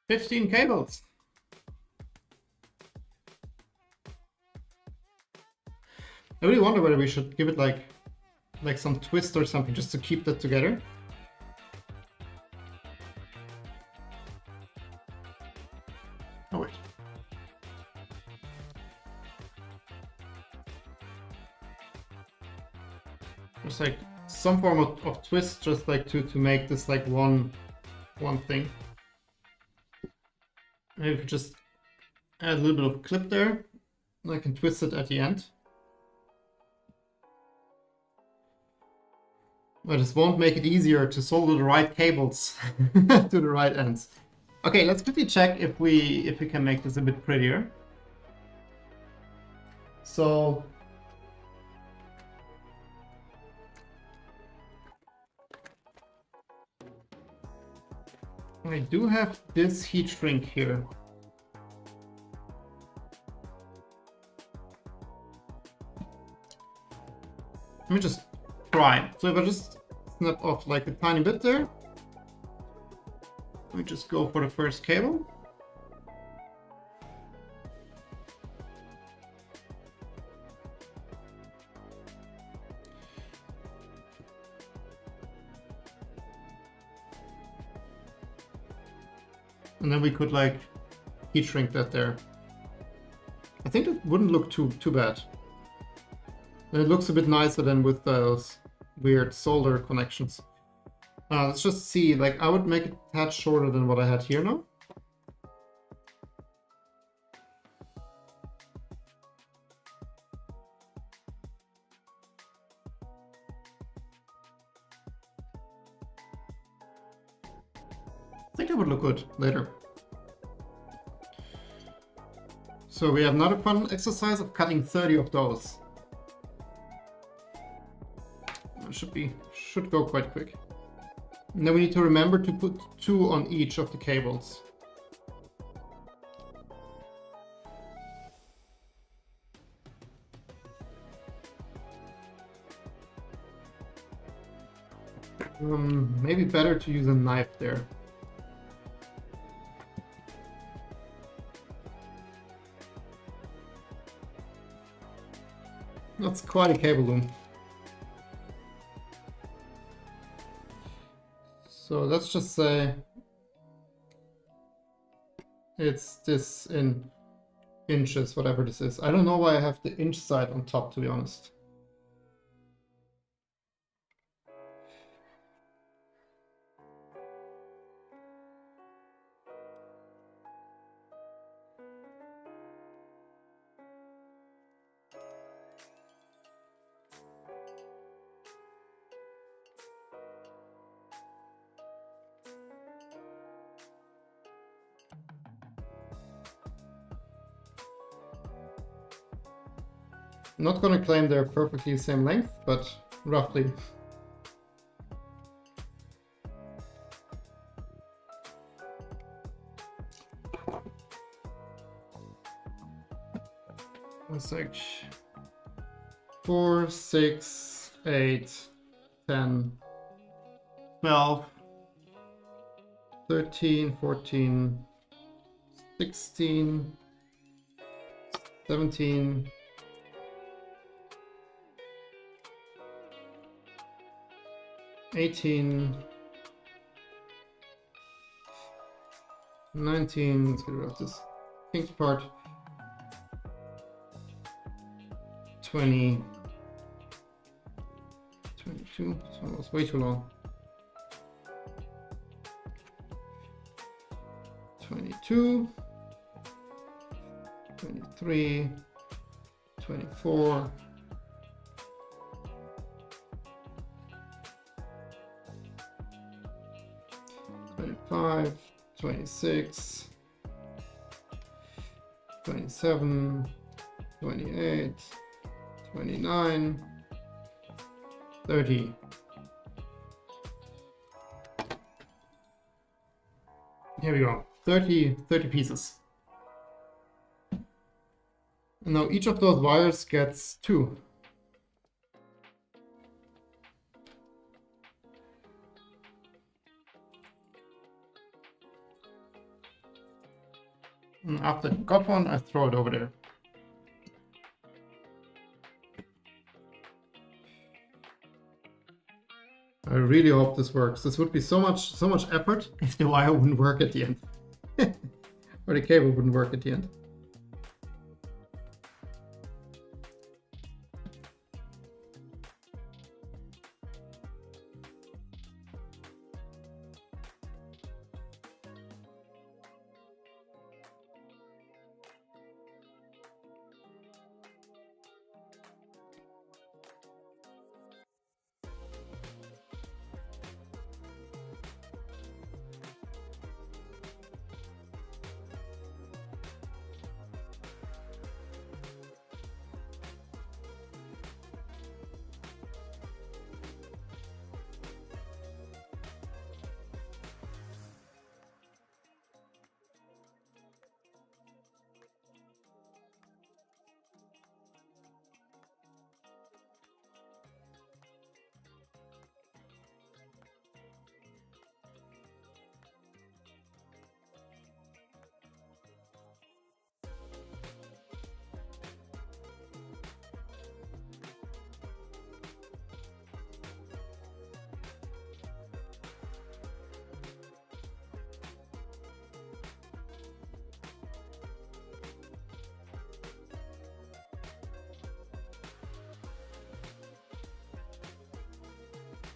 $15 cables. I really wonder whether we should give it like some twist or something just to keep that together. Oh wait. Just like some form of twist, just like to make this like one thing. Maybe if we just add a little bit of clip there, and I can twist it at the end. But this won't make it easier to solder the right cables to the right ends. Okay, let's quickly check if we can make this a bit prettier. So I do have this heat shrink here. Let me just try. So if I just snap off like a tiny bit there, let me just go for the first cable. And then we could like heat shrink that there. I think it wouldn't look too bad. And it looks a bit nicer than with those weird solder connections. Let's just see, like I would make it a tad shorter than what I had here now. I think it would look good later. So we have another fun exercise of cutting 30 of those. It should go quite quick. And then we need to remember to put 2 on each of the cables. Maybe better to use a knife there. That's quite a cable loom. So let's just say it's this in inches, whatever this is. I don't know why I have the inch side on top, to be honest. I'm not going to claim they're perfectly the same length, but roughly. It's like 4, 6, 8, 10, 12, 13, 14, 16, 17, 18, 19, let's get rid of this pink part, 20, 22, so that was way too long, 22, 23, 24, 25, 26, 27, 28, 29, 30. Here we go, 30 pieces. And now each of those wires gets 2. And after I got one, I throw it over there. I really hope this works. This would be so much effort if the wire wouldn't work at the end. Or the cable wouldn't work at the end.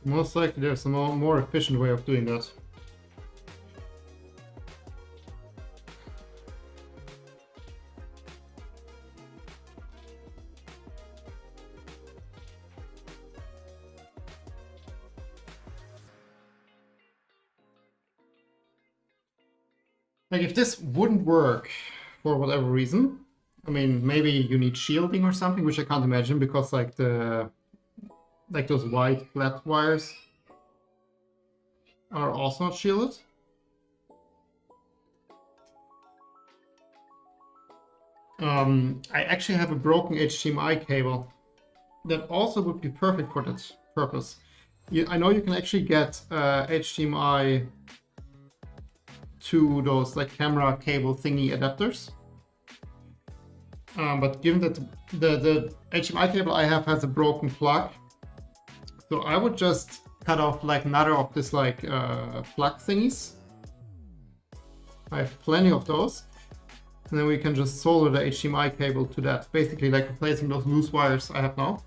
Most likely there's a more efficient way of doing that. Like if this wouldn't work for whatever reason, I mean, maybe you need shielding or something, which I can't imagine because like those white flat wires are also not shielded. I actually have a broken HDMI cable that also would be perfect for that purpose. I know you can actually get HDMI to those like camera cable thingy adapters. But given that the HDMI cable I have has a broken plug, so I would just cut off like another of this like plug thingies. I have plenty of those. And then we can just solder the HDMI cable to that, basically like replacing those loose wires I have now.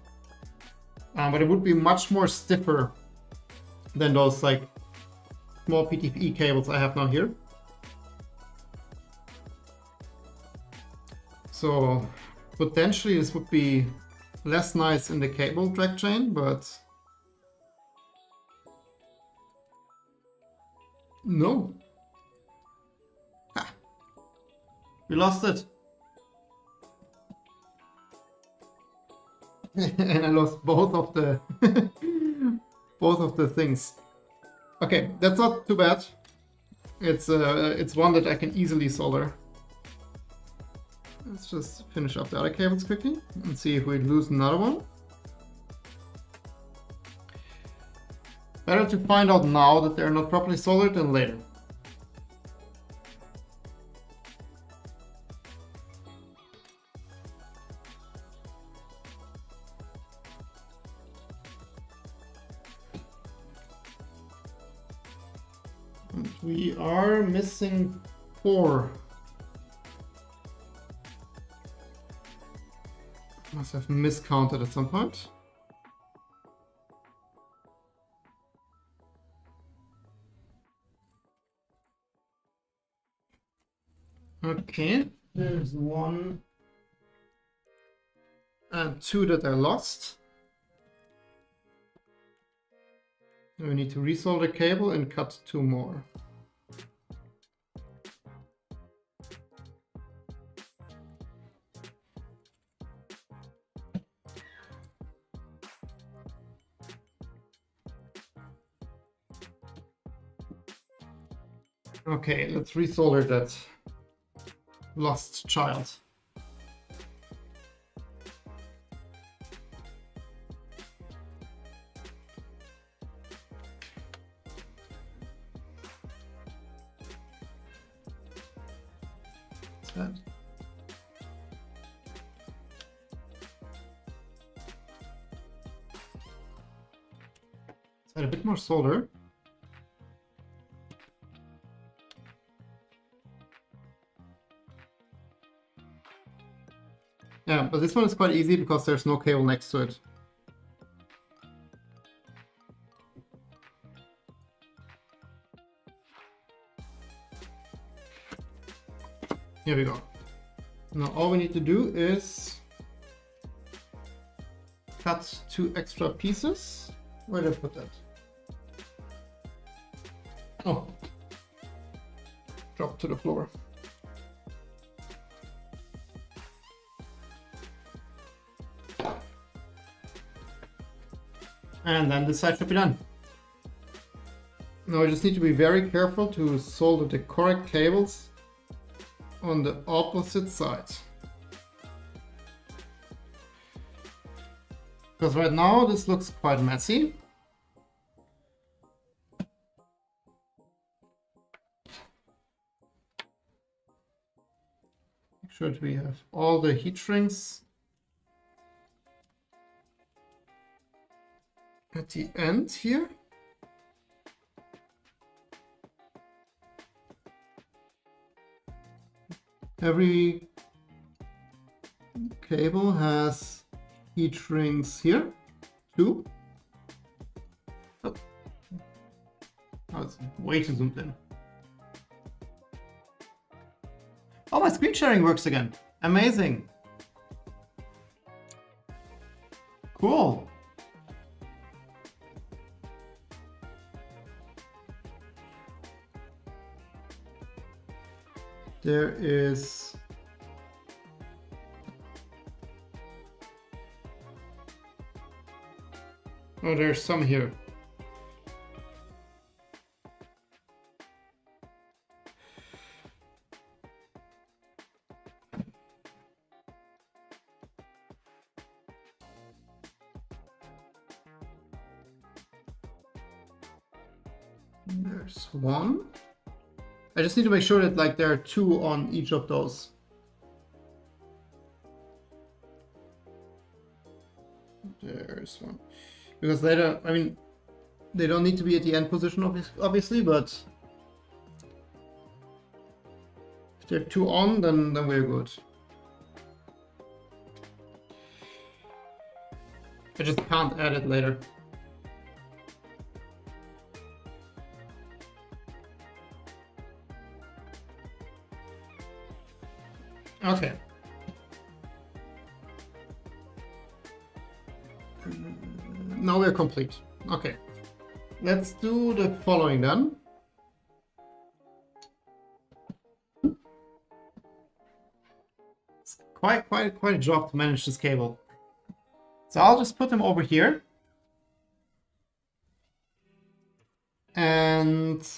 But it would be much more stiffer than those like small PTFE cables I have now here. So potentially this would be less nice in the cable drag chain, but no. Ha. We lost it. And I lost both of the both of the things. Okay, that's not too bad. It's one that I can easily solder. Let's just finish up the other cables quickly and see if we lose another one. Better to find out now that they're not properly soldered than later. And we are missing 4. Must have miscounted at some point. Okay, there's 1 and 2 that I lost. We need to resolder the cable and cut 2 more. Okay, let's resolder that lost child. What's that? Let's add a bit more solder. Yeah, but this one is quite easy because there's no cable next to it. Here we go. Now all we need to do is cut 2 extra pieces. Where did I put that? Oh, drop to the floor. And then this side should be done. Now I just need to be very careful to solder the correct cables on the opposite side. Because right now this looks quite messy. Make sure that we have all the heat shrinks at the end here. Every cable has heat shrinks here, 2. Oh, oh it's way too zoomed in. Oh, my screen sharing works again. Amazing. Cool. There is... Oh, there's some here. There's one. I just need to make sure that like there are two on each of those. There's one. Because later, I mean, they don't need to be at the end position obviously, but if there are two on, then we're good. I just can't add it later. Okay. Now we're complete. Okay. Let's do the following then. It's quite a job to manage this cable. So I'll just put them over here. And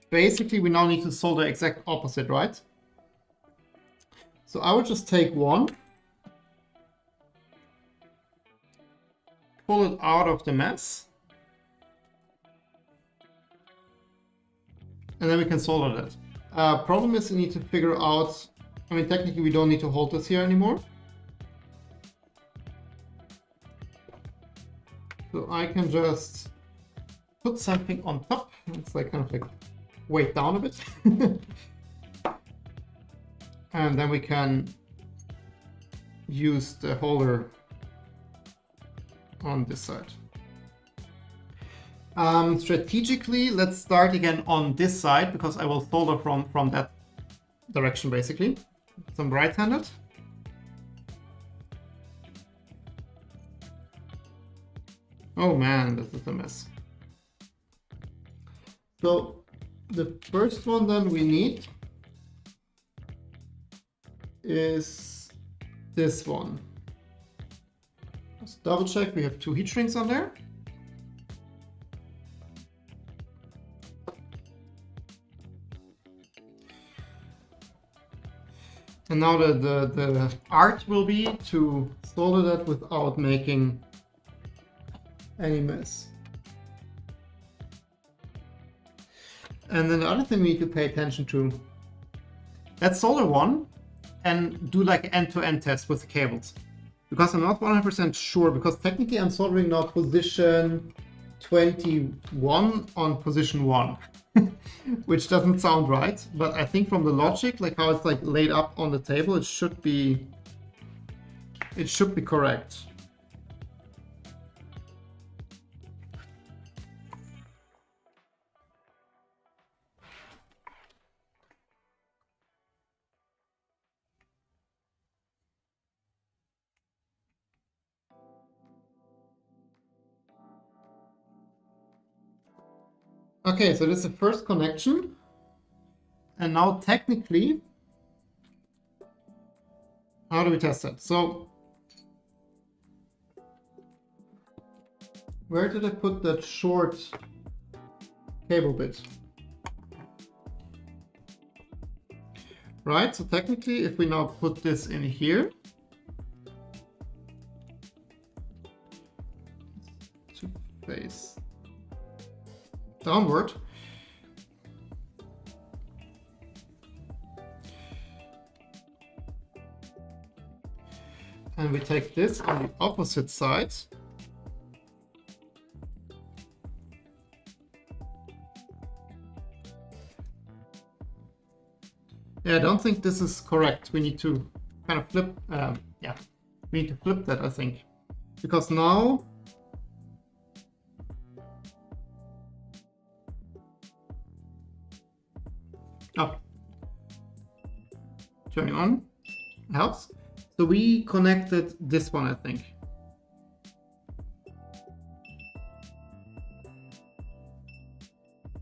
basically we now need to solder exact opposite, right? So I would just take one, pull it out of the mess, and then we can solder that. Problem is we need to figure out, I mean technically we don't need to hold this here anymore. So I can just put something on top. It's like kind of like weight down a bit. And then we can use the holder on this side. Strategically, let's start again on this side because I will solder from that direction basically. Some right-handed. Oh man, this is a mess. So the first one then we need is this one. Let's double check, we have two heat shrinks on there. And now the art will be to solder that without making any mess. And then the other thing we need to pay attention to, let's solder one and do like an end-to-end test with the cables. Because I'm not 100% sure, because technically I'm soldering now position 21 on position 1, which doesn't sound right, but I think from the logic, like how it's like laid up on the table, it should be correct. Okay, so this is the first connection. And now technically, how do we test that? So, where did I put that short cable bit? Right, so technically, if we now put this in here, to face downward, and we take this on the opposite side, yeah, I don't think this is correct. We need to kind of flip, yeah, we need to flip that, I think, because now Oh, turning on helps. So we connected this one, I think.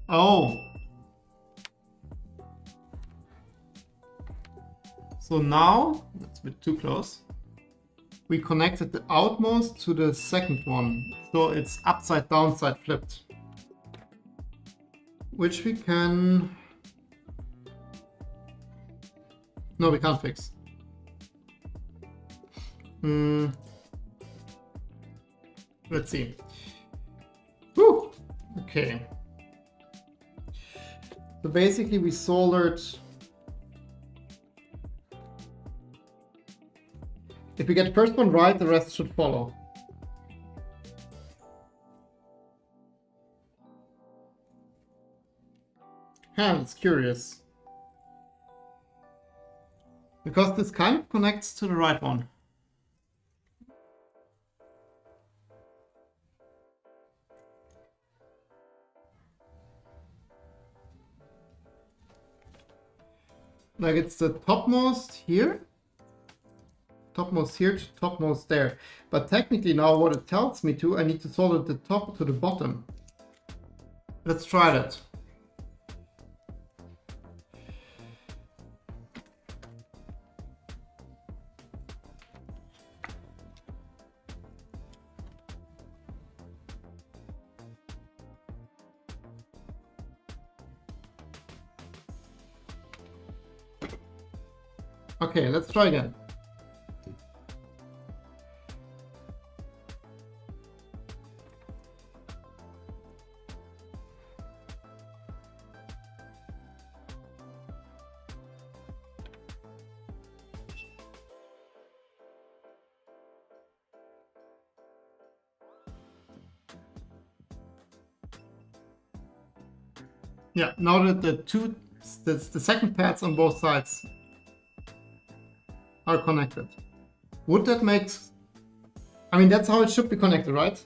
Oh. So now, that's a bit too close. We connected the outmost to the second one. So it's upside down side flipped. Which we can... No, we can't fix. Let's see. Whew. Okay. So basically we soldered... If we get the first one right, the rest should follow. It's curious. Because this kind of connects to the right one. Like it's the topmost here. Topmost here to topmost there. But technically now what it tells me to, I need to solder the top to the bottom. Let's try that. Okay, let's try again. Yeah, now that the second pads on both sides are connected. Would that make... I mean, that's how it should be connected, right?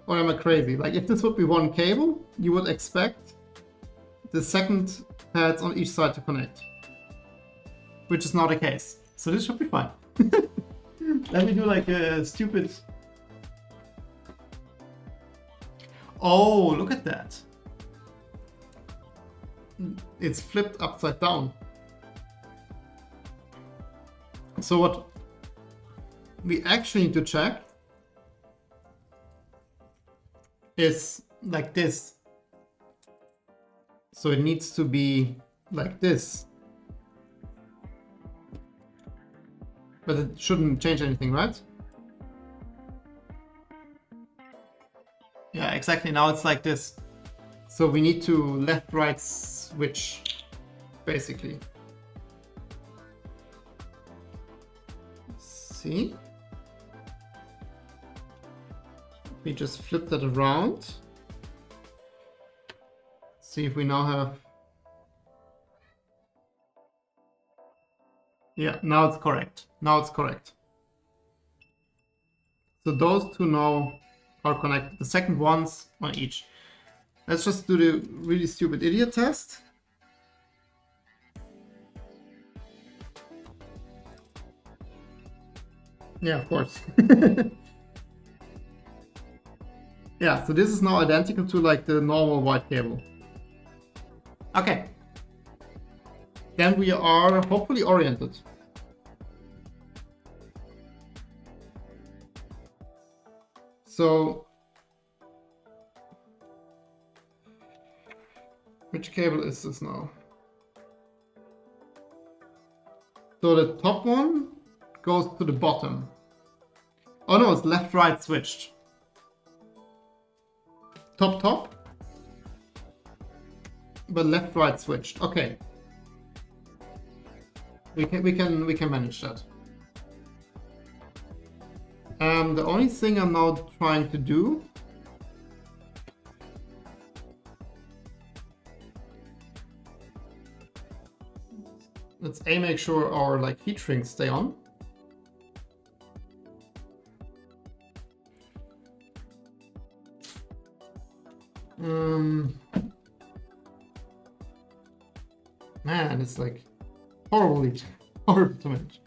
Or am I crazy? Like, if this would be one cable, you would expect the second pads on each side to connect. Which is not the case. So this should be fine. Let me do like a stupid... Oh, look at that. It's flipped upside down. So what we actually need to check is like this. So it needs to be like this. But it shouldn't change anything, right? Yeah, exactly. Now it's like this. So we need to left-right switch, basically. See? We just flip that around. See if we now have... Yeah, now it's correct. Now it's correct. So those two now are connected. The second ones on each. Let's just do the really stupid idiot test. Yeah, of course. Yeah, so this is now identical to like the normal white cable. Okay. Then we are hopefully oriented. So, which cable is this now? So the top one goes to the bottom. Oh no, it's left-right switched. Top, but left-right switched. Okay, we can manage that. The only thing I'm now trying to do let's make sure our like heat shrink stay on. Man, it's like horrible to manage.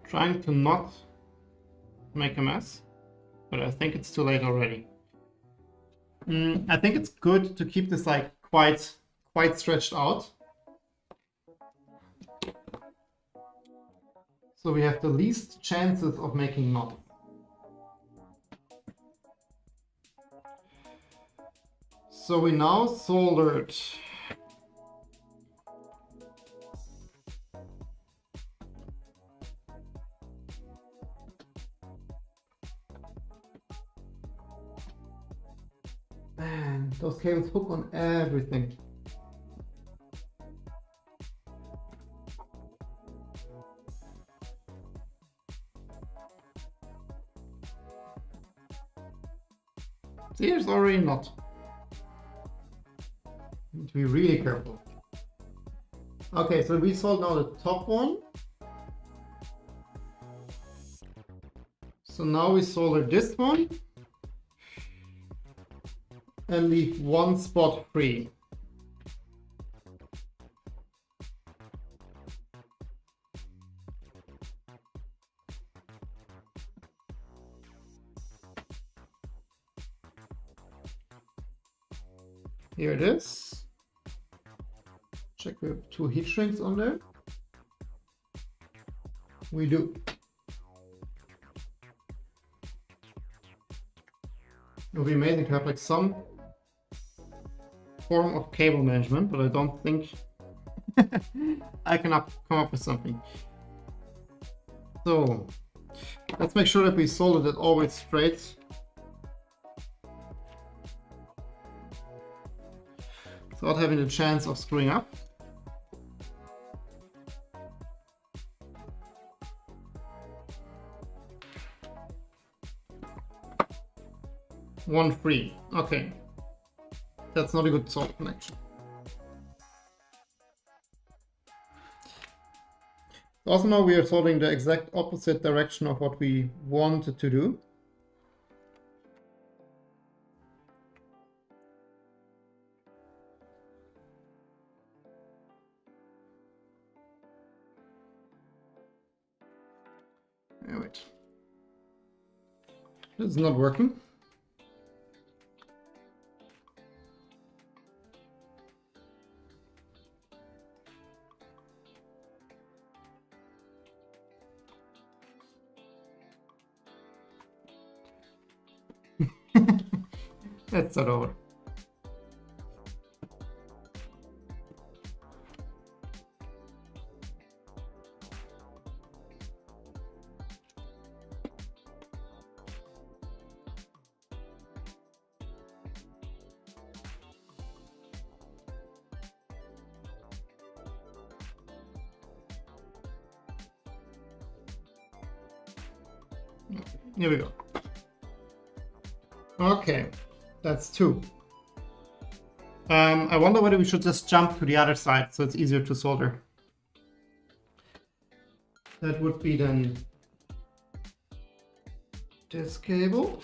Trying to not make a mess, but I think it's too late already. I think it's good to keep this like quite stretched out, so we have the least chances of making knots. So we now soldered Man, those cables hook on everything. See, there's already not. Need to be really careful. Okay, so we soldered now the top one. So now we solder this one and leave one spot free. Here it is. Check we have 2 heat shrinks on there. We do. It would be amazing to have like some form of cable management, but I don't think I can come up with something. So let's make sure that we solder it always straight. Without having the chance of screwing up. One free. Okay. That's not a good solder connection. Also now we are soldering the exact opposite direction of what we wanted to do. Wait. This is not working. Let's start over. Here we go. Okay, that's 2. I wonder whether we should just jump to the other side so it's easier to solder. That would be then this cable.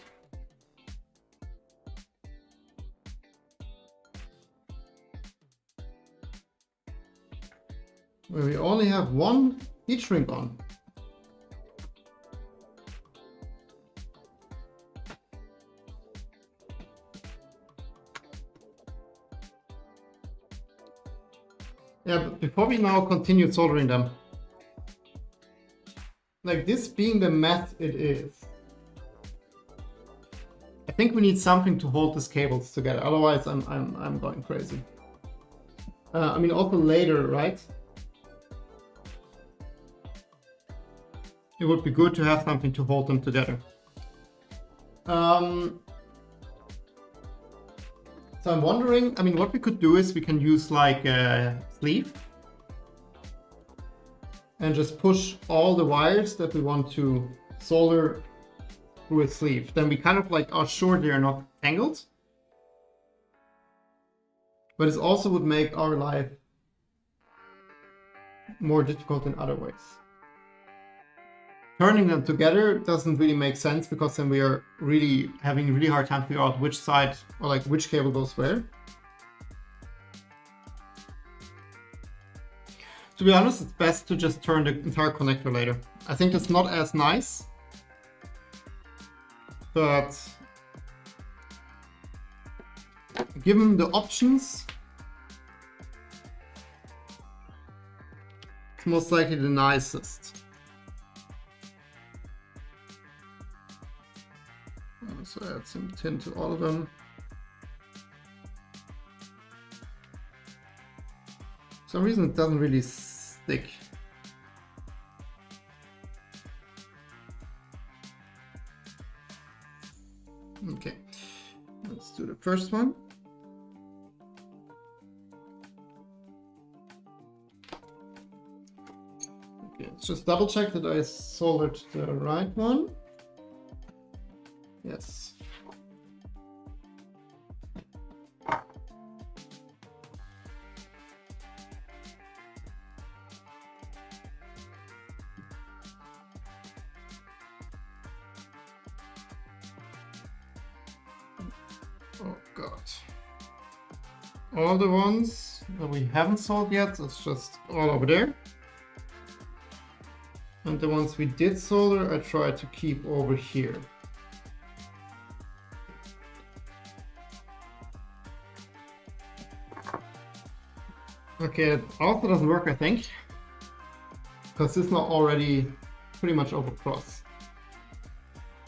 Where we only have one heat shrink on. Yeah, but before we now continue soldering them, like this being the mess it is, I think we need something to hold these cables together. Otherwise, I'm going crazy. I mean, also later, right? It would be good to have something to hold them together. So I'm wondering, I mean, what we could do is we can use like a sleeve and just push all the wires that we want to solder through a sleeve, then we kind of like are sure they are not tangled. But it also would make our life more difficult in other ways. Turning them together doesn't really make sense because then we are really having a really hard time to figure out which side or like which cable goes where. To be honest, it's best to just turn the entire connector later. I think it's not as nice, but given the options, it's most likely the nicest. So add some tin to all of them. For some reason it doesn't really stick. Okay, let's do the first one. Okay, let's just double check that I soldered the right one. Yes. Oh God. All the ones that we haven't soldered yet, it's just all over there. And the ones we did solder, I tried to keep over here. Okay, it also doesn't work, I think, because this is now already pretty much over cross.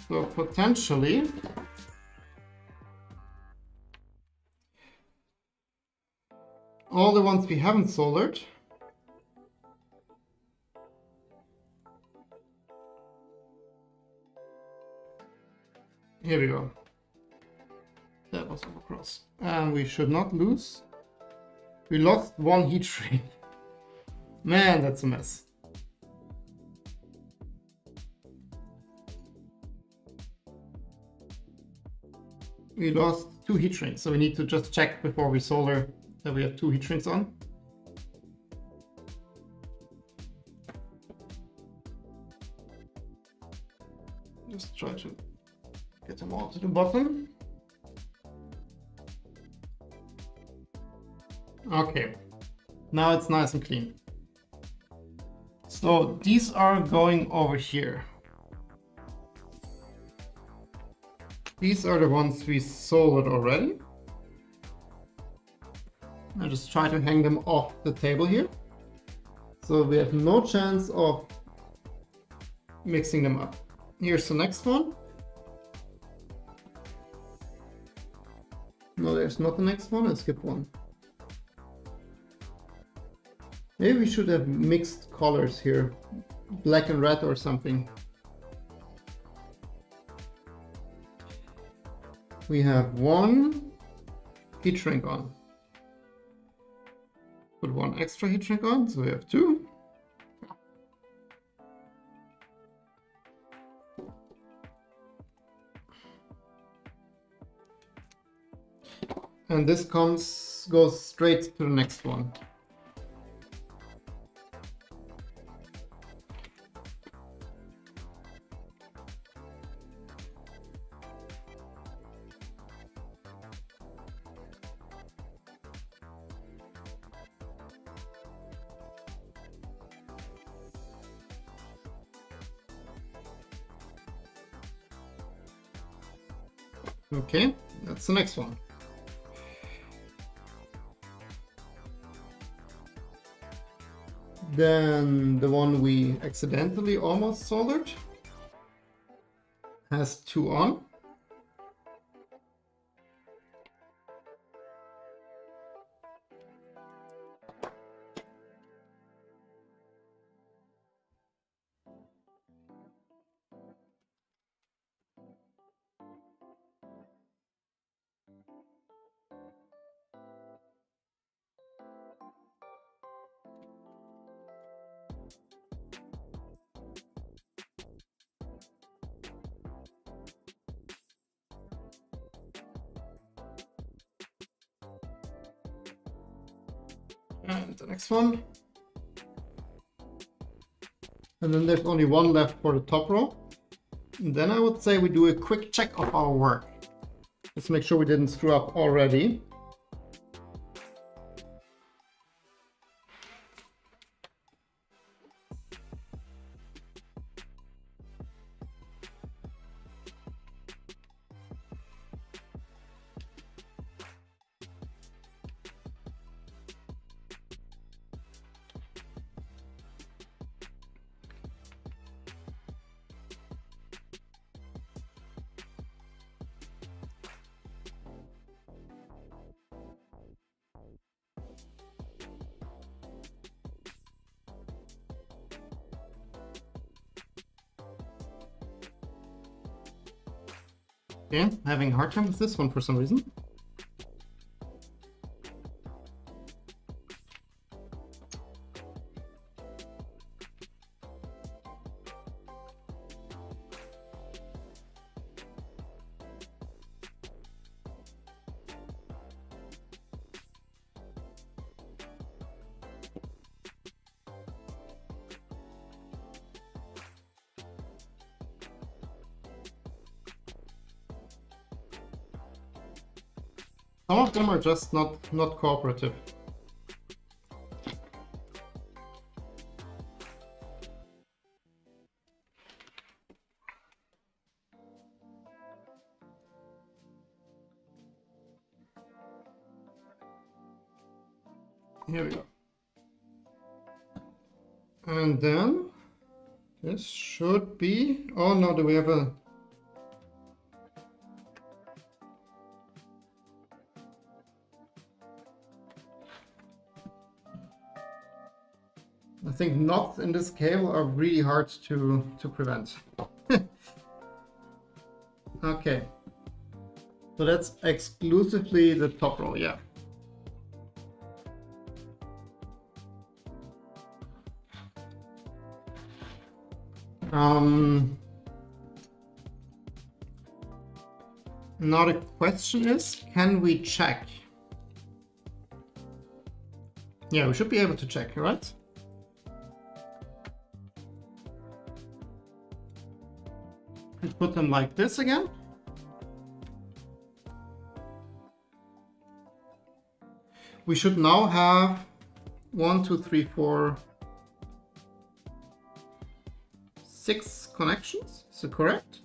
So potentially, all the ones we haven't soldered, here we go. That was over cross. And we should not lose. We lost one heat shrink. Man, that's a mess. We lost 2 heat shrinks, so we need to just check before we solder that we have 2 heat shrinks on. Just try to get them all to the bottom. Okay, now it's nice and clean. So these are going over here. These are the ones we soldered already. I just try to hang them off the table here. So we have no chance of mixing them up. Here's the next one. No, there's not the next one. I skipped one. Maybe we should have mixed colors here, black and red or something. We have 1 heat shrink on. Put 1 extra heat shrink on, so we have 2. And this goes straight to the next one. Okay, that's the next one. Then the one we accidentally almost soldered has 2 on. And the next one. And then there's only one left for the top row. And then I would say we do a quick check of our work. Let's make sure we didn't screw up already. Okay, having a hard time with this one for some reason. Some of them are just not cooperative. Here we go. And then this should be, oh no, do we have a, I think knots in this cable are really hard to prevent. Okay, so that's exclusively the top row, yeah. Now the question is, can we check? Yeah, we should be able to check, right? Let's put them like this again. We should now have 1, 2, 3, 4, 6 connections. Is it correct?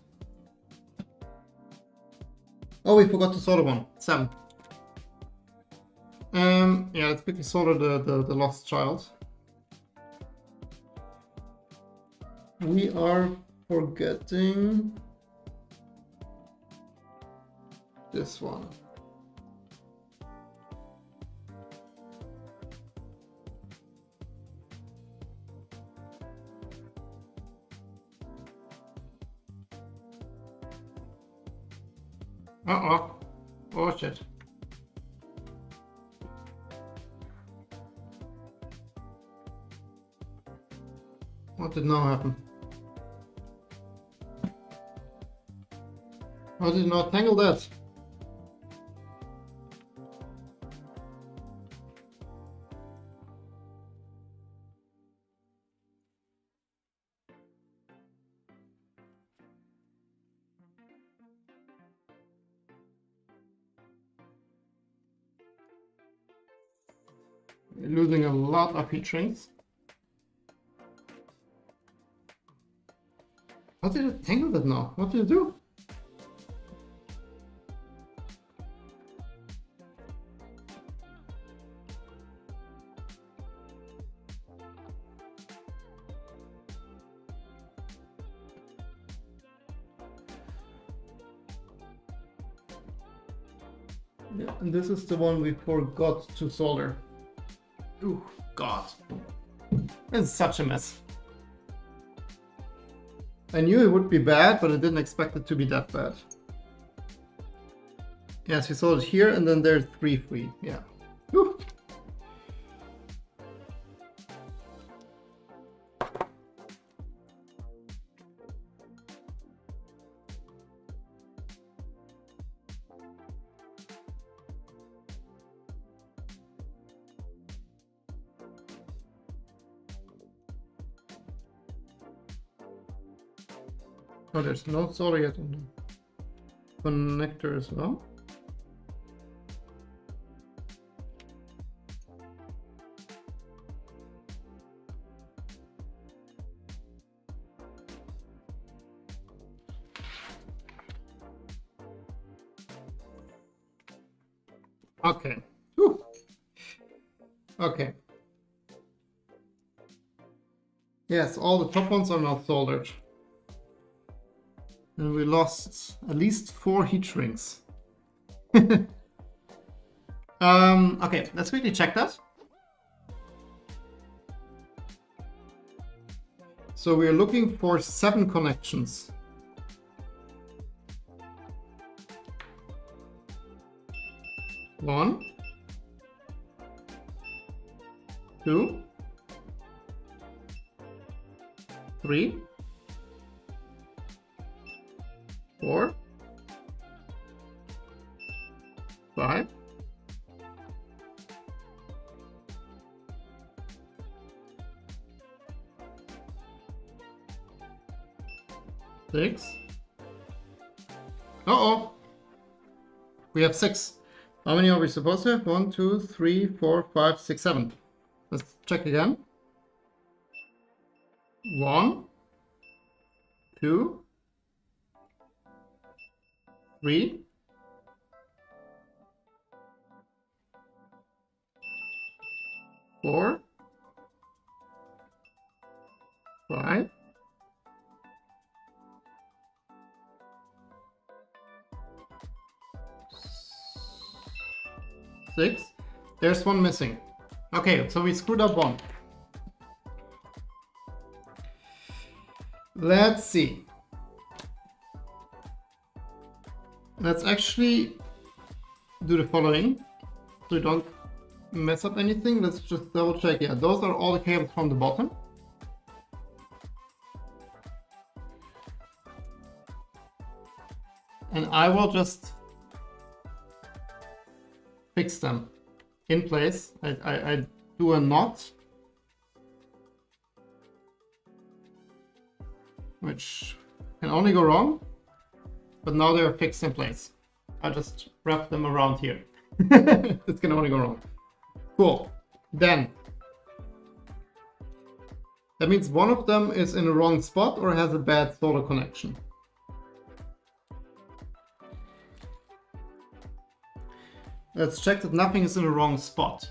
Oh, we forgot to solder one. 7. Yeah, let's quickly solder the lost child. We are forgetting this one. Uh-oh. Oh shit. What did now happen? How did it not tangle that? We're losing a lot of heat sinks. How did it tangle that now? What did it do? Yeah, and this is the one we forgot to solder. Oh God, it's such a mess. I knew it would be bad, but I didn't expect it to be that bad. Yes, we soldered here, and then there's 3 free. Yeah. Whew. Oh, there's no solder yet on the connector as well. Okay. Whew. Okay. Yes, all the top ones are not soldered. And we lost at least 4 heat shrinks. Okay, let's quickly check that. So we are looking for 7 connections. One, 2, 3, 4, 5, 6. Uh-oh. We have 6. How many are we supposed to have? 1, 2, 3, 4, 5, 6, 7. Let's check again. 1, 2, 3, 4, 5, 6. There's one missing. Okay, so we screwed up one. Let's see. Let's actually do the following so we don't mess up anything. Let's just double check. Yeah, those are all the cables from the bottom. And I will just fix them in place. I do a knot, which can only go wrong, but now they're fixed in place. I just wrap them around here. This can only go wrong. Cool. Then that means one of them is in the wrong spot or has a bad solder connection. Let's check that nothing is in the wrong spot.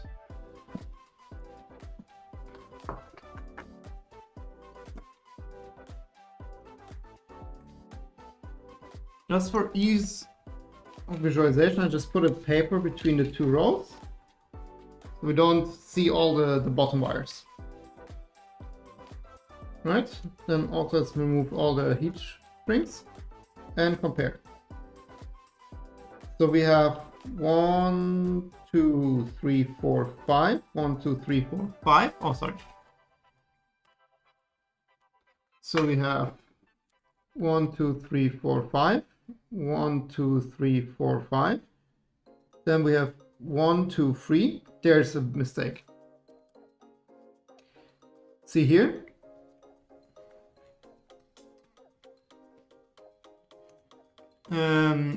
Just for ease of visualization, I just put a paper between the 2 rows so we don't see all the bottom wires. Right, then also let's remove all the heat shrinks and compare. So we have 1, 2, 3, 4, 5. 1, 2, 3, 4, 5. Oh, sorry. So we have 1, 2, 3, 4, 5. 1, 2, 3, 4, 5. Then we have 1, 2, 3. There's a mistake. See here?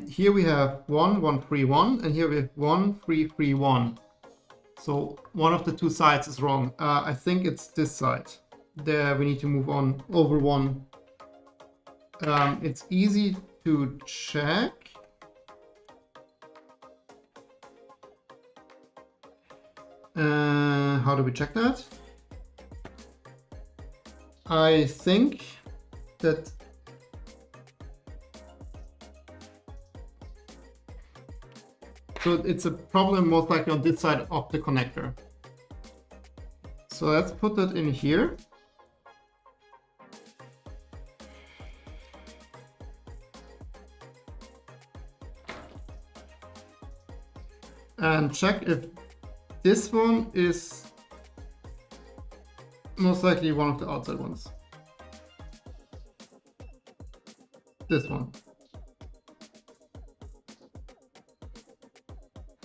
Here we have 1, 1, 3, 1, and here we have 1, 3, 3, 1. So one of the 2 sides is wrong. I think it's this side. There we need to move on over 1. It's easy to check. How do we check that? I think that so it's a problem most likely on this side of the connector. So let's put that in here. And check if this one is most likely one of the outside ones. This one.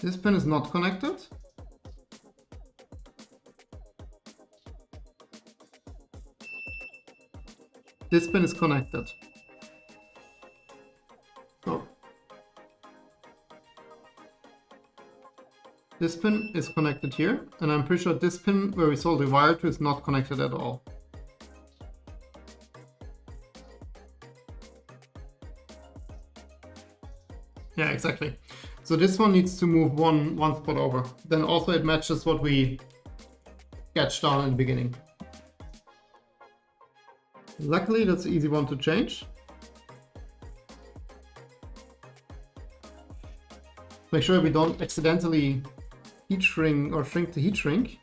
This pin is not connected. This pin is connected. This pin is connected here, and I'm pretty sure this pin where we solder the wire to is not connected at all. Yeah, exactly. So this one needs to move one spot over. Then also it matches what we sketched down in the beginning. Luckily, that's an easy one to change. Make sure we don't accidentally heat shrink or shrink the heat shrink.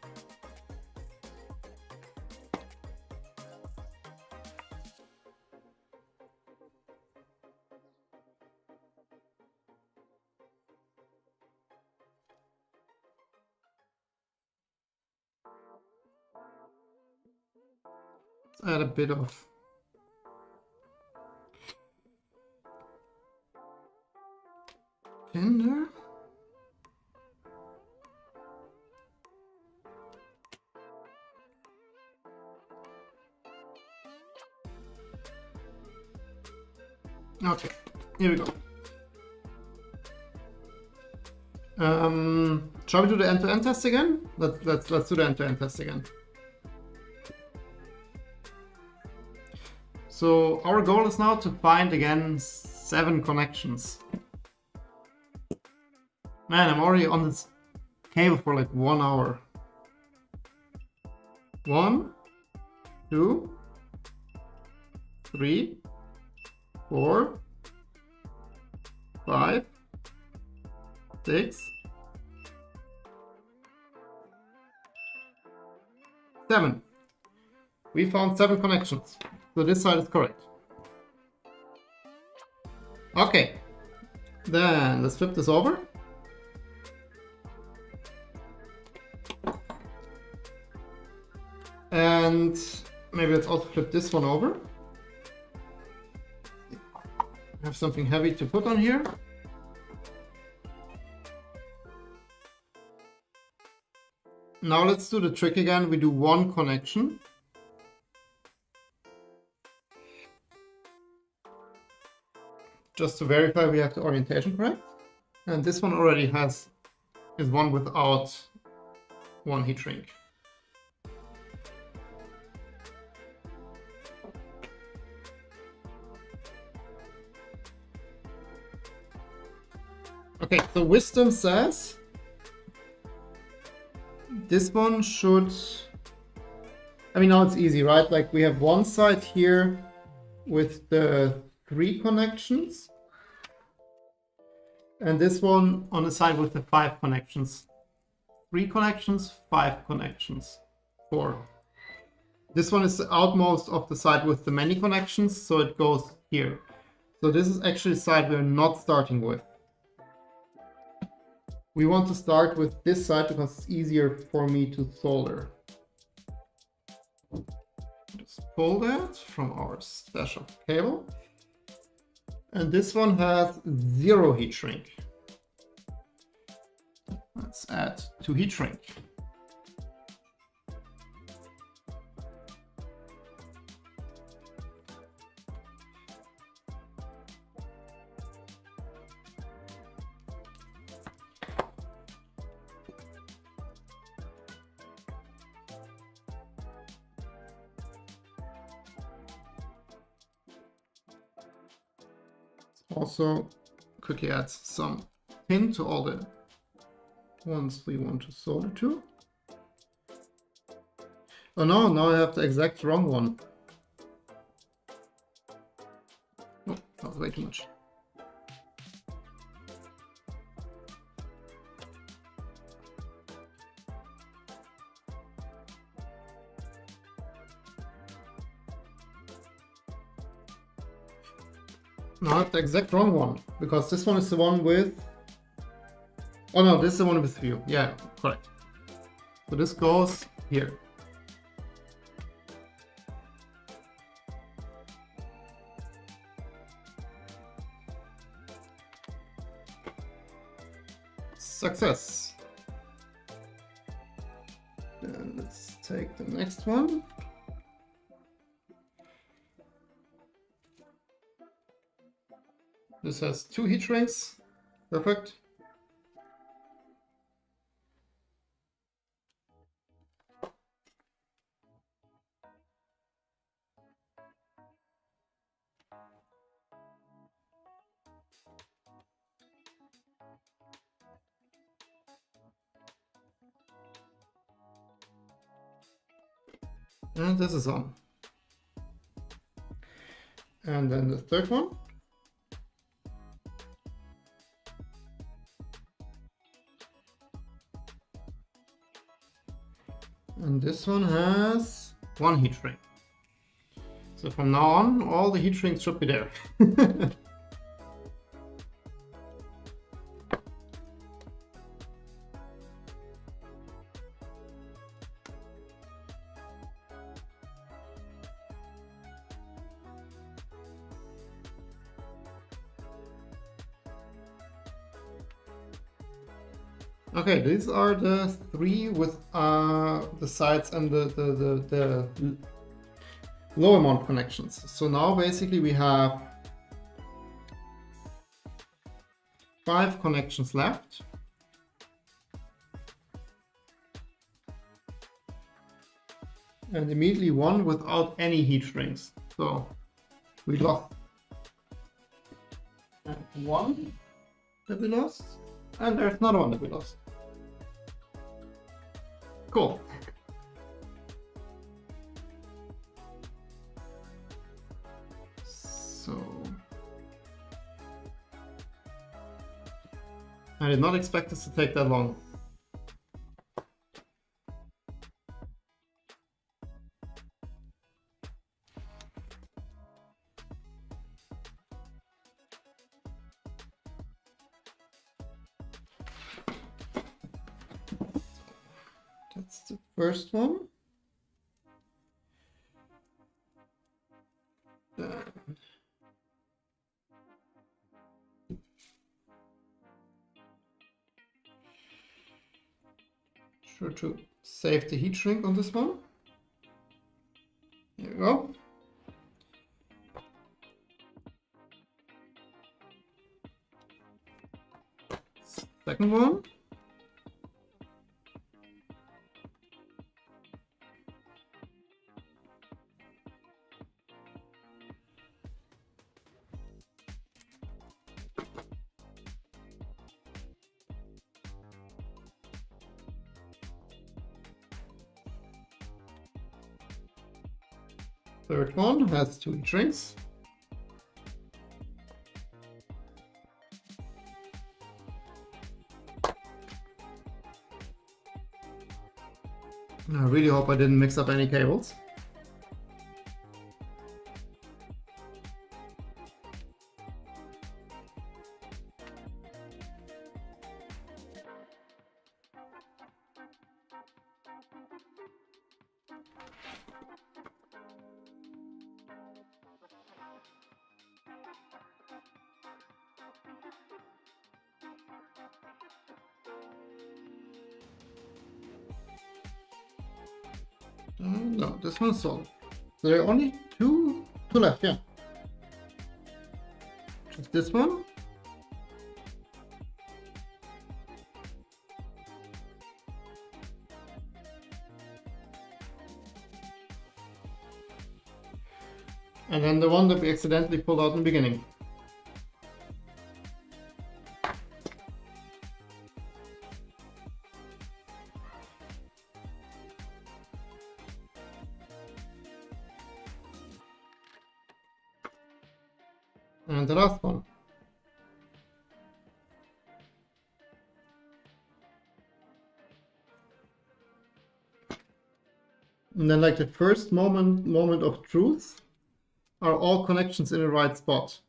Let's add a bit of in there. Okay, here we go. Shall we do the end-to-end test again? Let's do the end-to-end test again. So our goal is now to find again 7 connections. Man, I'm already on this cable for like 1 hour. 1, 2, 3, 4, 5, 6, 7. We found 7 connections. So this side is correct. Okay. Then let's flip this over. And maybe let's also flip this one over. I have something heavy to put on here. Now let's do the trick again. We do 1 connection. Just to verify we have the orientation correct. And this one already is one without 1 heat shrink. Okay, so wisdom says this one should, I mean, now it's easy, right? Like we have one side here with the 3 connections, and this one on the side with the 5 connections. 3 connections, 5 connections, 4. This one is the outmost of the side with the many connections, so it goes here. So this is actually the side we're not starting with. We want to start with this side because it's easier for me to solder. Just pull that from our stash of cable. And this one has 0 heat shrink. Let's add 2 heat shrink. Also quickly add some pin to all the ones we want to solder to. Oh no, now I have the exact wrong one. Oh, that was way too much. No, I have the exact wrong one, because this one is the one with... Oh no, this is the one with view. Yeah, correct. So this goes here. Success. Then let's take the next one. This has 2 heat shrinks. Perfect. And this is on. And then the third one. And this one has one heat shrink. So from now on, all the heat shrinks should be there. Okay, these are the three with the sides and the lower mount connections. So now basically we have 5 connections left. And immediately one without any heat shrinks. So we lost one that we lost, and there's another one that we lost. Cool. So I did not expect this to take that long. That's the first one. Sure to save the heat shrink on this one. Here we go. Second one. Third one has 2 heat shrinks. I really hope I didn't mix up any cables. No, this one's solid. So there are only two left, yeah. Just this one. And then the one that we accidentally pulled out in the beginning. And the last one. And then like the first moment of truth are all connections in the right spot.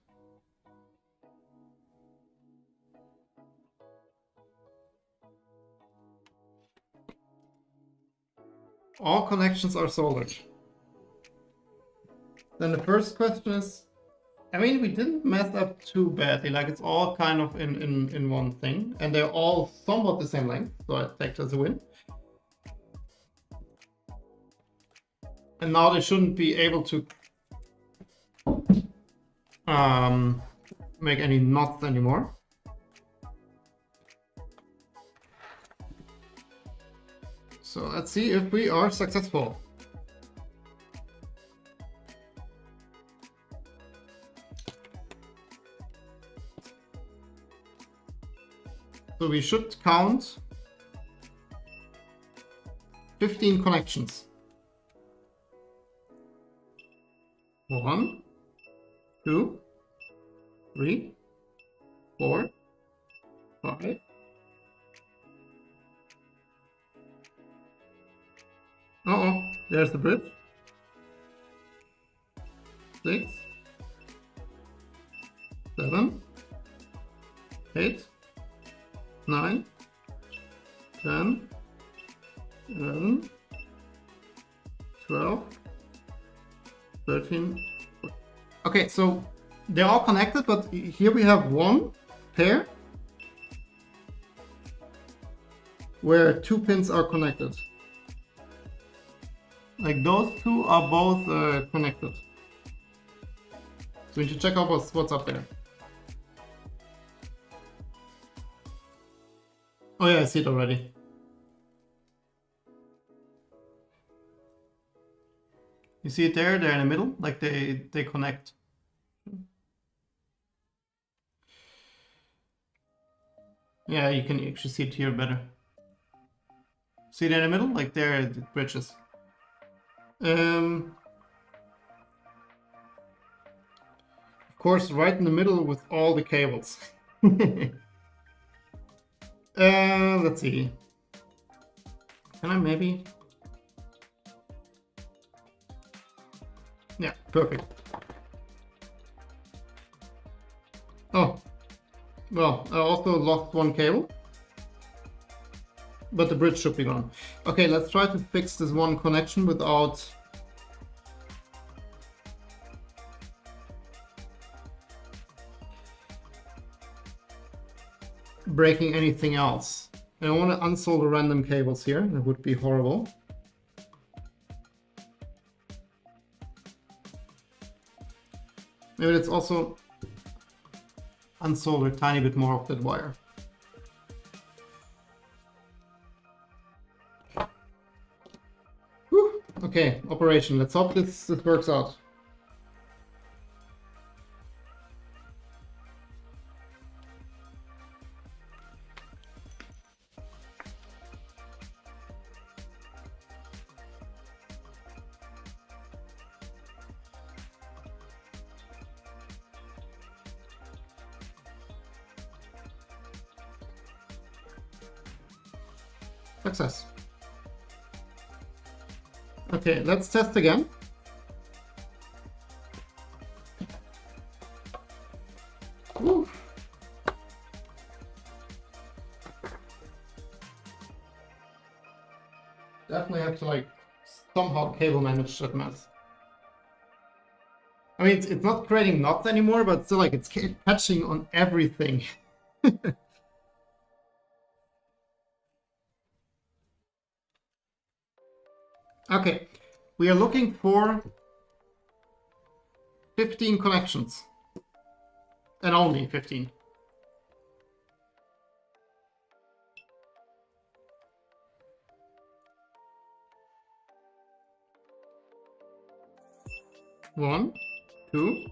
All connections are soldered. Then the first question is, I mean, we didn't mess up too badly, like it's all kind of in one thing, and they're all somewhat the same length, so I take that as a win. And now they shouldn't be able to make any knots anymore. So let's see if we are successful. So we should count 15 connections. 1, 2, 3, 4, 5. Uh-oh, there's the bridge. 6, 7, 8, 9, 10, 11, 12, 13. Okay, so they're all connected, but here we have one pair where 2 pins are connected. Like those 2 are both connected. So we need to check out what's up there. Oh yeah, I see it already. You see it there? They're in the middle, like they connect. Yeah, you can actually see it here better. See it in the middle? Like there, the bridges. Of course, right in the middle with all the cables. Let's see. Can I maybe? Yeah, perfect. Oh, well, I also lost one cable, but the bridge should be gone. Okay, let's try to fix this one connection without breaking anything else. I don't want to unsolder random cables here, that would be horrible. Maybe let's also unsolder a tiny bit more of that wire. Whew. Okay, operation. Let's hope this works out. Success. Okay, let's test again. Woo. Definitely have to like somehow cable manage that mess. I mean, it's not creating knots anymore, but still like it's catching on everything. Okay, we are looking for 15 connections. And only 15. One, 2,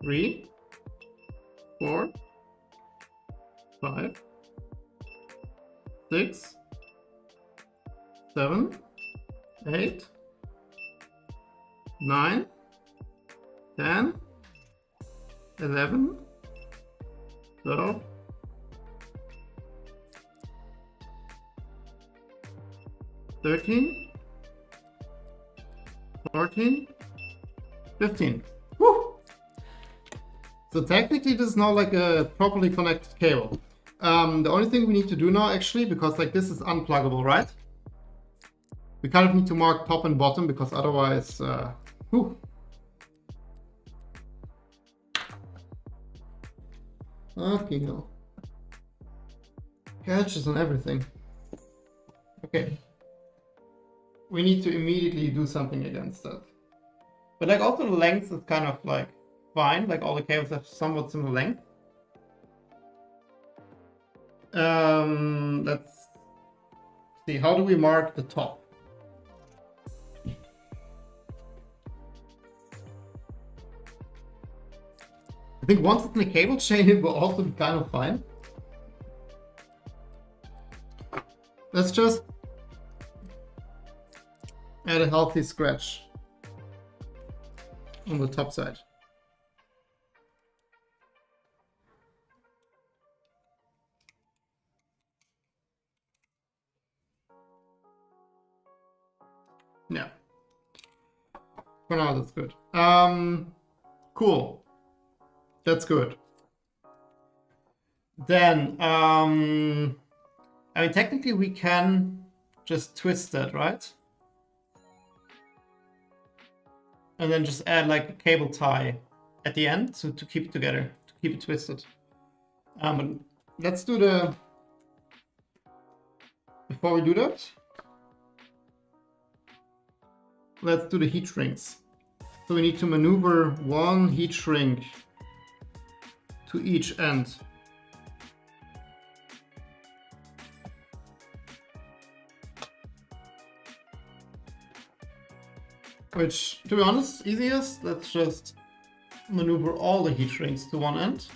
3, 4, 5, 6, 7, 8, 9, 10, 11, 12, 13, 14, 15. Woo! So technically this is now like a properly connected cable. The only thing we need to do now actually, because like this is unpluggable, right? We kind of need to mark top and bottom because otherwise, whew. Okay, no. Catches and everything. Okay. We need to immediately do something against that. But like also the length is kind of like fine, like all the cables have somewhat similar length. Let's see, how do we mark the top? I think once it's in a cable chain, it will also be kind of fine. Let's just add a healthy scratch. on the top side. Yeah. For now, that's good. Cool. That's good. Then, I mean, technically we can just twist that, right? And then just add like a cable tie at the end to keep it together, to keep it twisted. But let's do the... Before we do that, let's do the heat shrinks. So we need to maneuver one heat shrink to each end. Which, to be honest, easiest. Let's just maneuver all the heat shrinks to one end.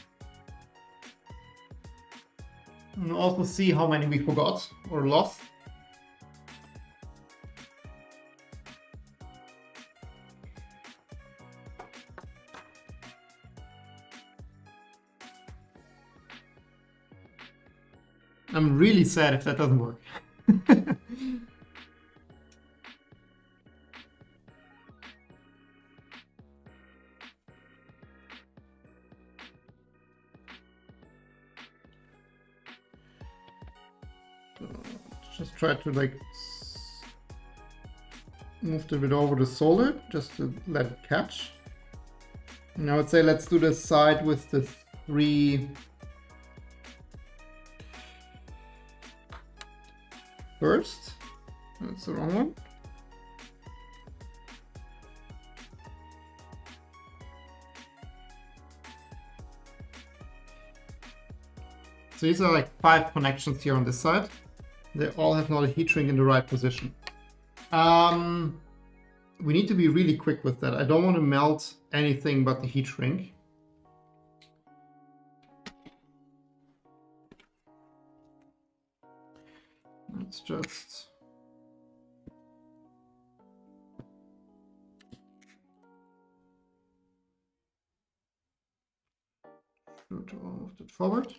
And also see how many we forgot or lost. I'm really sad if that doesn't work. Just try to like move a bit over the solid just to let it catch. And I would say let's do the side with the 3 first. That's the wrong one. So these are like 5 connections here on this side. They all have now a heat shrink in the right position. We need to be really quick with that. I don't want to melt anything but the heat shrink. Let's just... move it forward.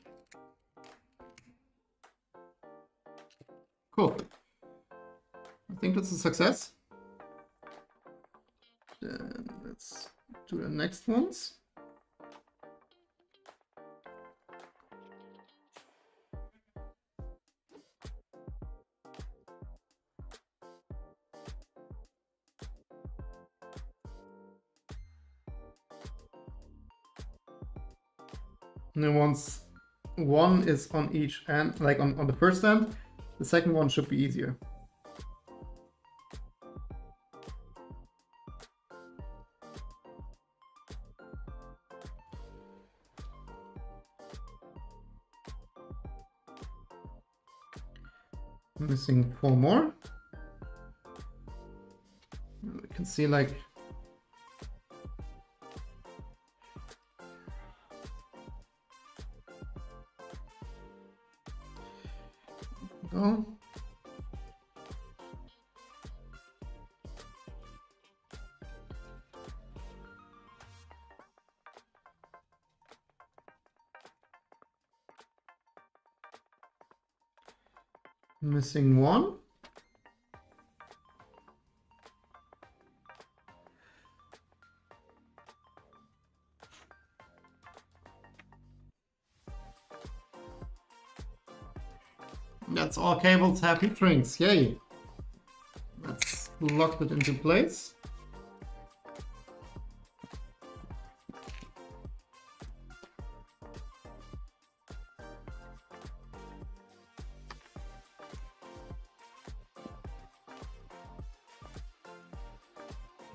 Cool. I think that's a success. Then let's do the next ones. And then once one is on each end, like on the first end, the second one should be easier. Missing 4 more. You can see like go. Missing 1. That's all cables have heat shrinks, yay! Let's lock it into place.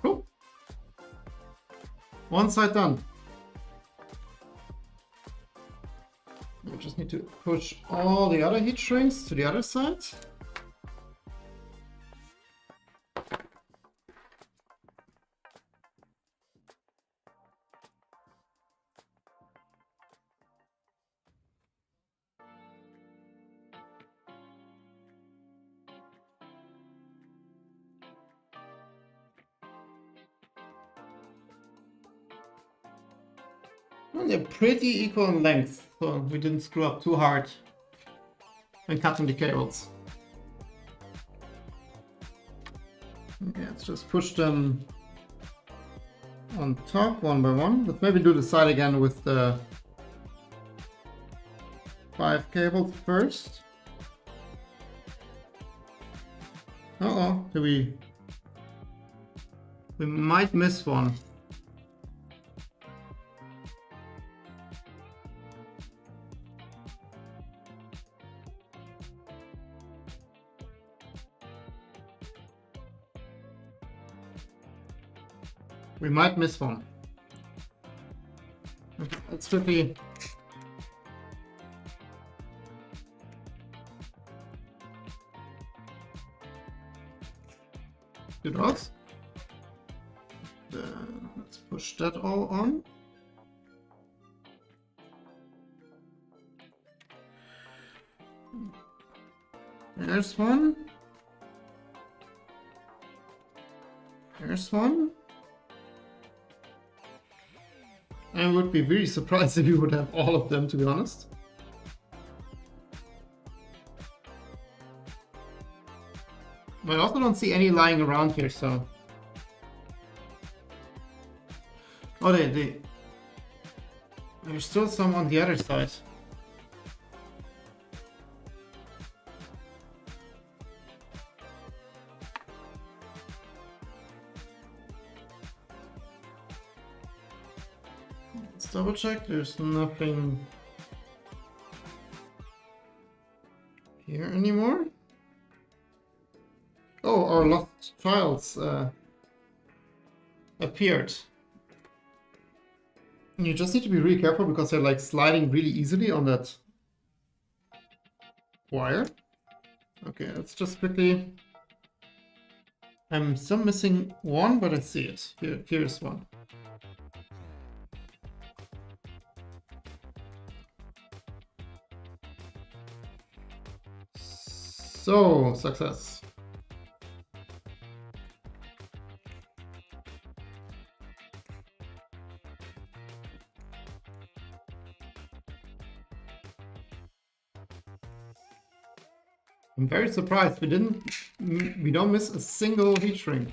Cool. One side done. We just need to push all the other heat shrinks to the other side. Well, they're pretty equal in length, so we didn't screw up too hard when cutting the cables. Okay, let's just push them on top one by one. Let's maybe do the side again with the 5 cables first. Uh-oh, we might miss one. We might miss one. Okay, let's quickly do those. Let's push that all on. There's one. There's one. I would be very surprised if you would have all of them, to be honest. But I also don't see any lying around here, so... Oh, there's still some on the other side. Let's double check, there's nothing here anymore. Oh, our lost files appeared. You just need to be really careful because they're like sliding really easily on that wire. Okay, let's just quickly... I'm still missing one, but I see it. Here's one. So, success. I'm very surprised we don't miss a single heat shrink.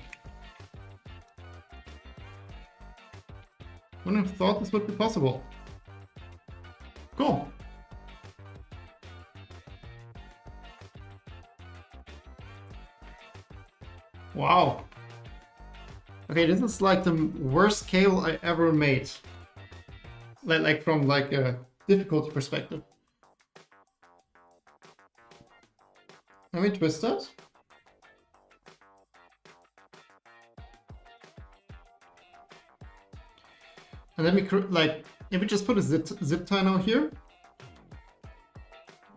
Wouldn't have thought this would be possible. Cool. Wow. Okay, this is like the worst cable I ever made. Like from like a difficulty perspective. Let me twist that. And let me like, if we just put a zip tie now here,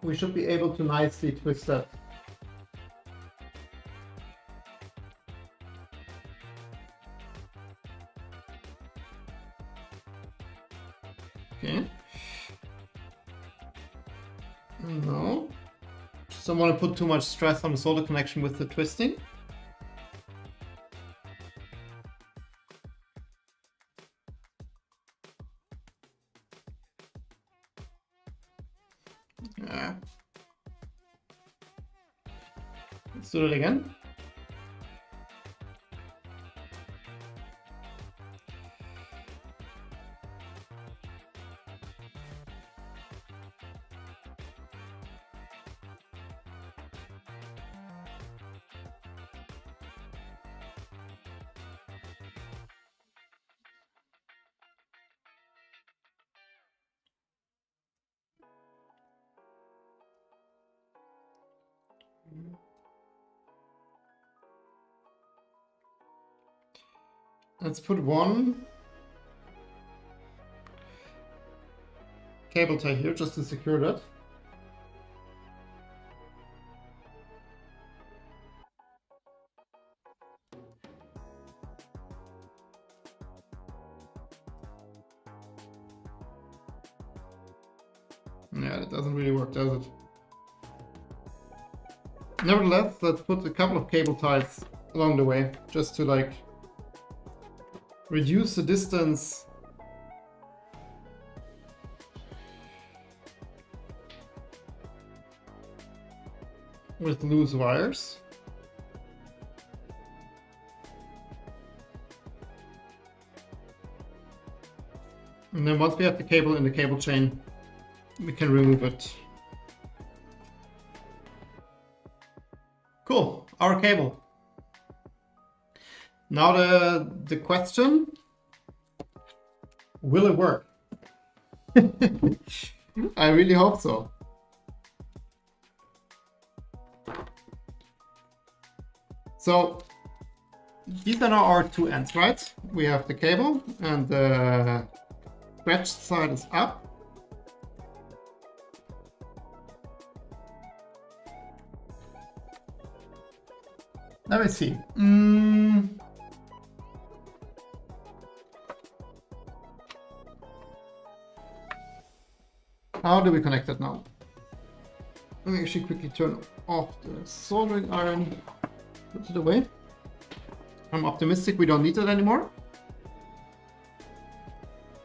we should be able to nicely twist that. Okay. No. Don't want to put too much stress on the solder connection with the twisting. Let's do it again. Let's put one cable tie here just to secure that. Yeah, that doesn't really work, does it? Nevertheless, let's put a couple of cable ties along the way, just to like reduce the distance with loose wires. And then once we have the cable in the cable chain, we can remove it. Cool, our cable. Now the question, will it work? I really hope so. So these are now our two ends, right? We have the cable and the stretched side is up. Let me see. How do we connect it now? Let me actually quickly turn off the soldering iron. Put it away. I'm optimistic we don't need it anymore.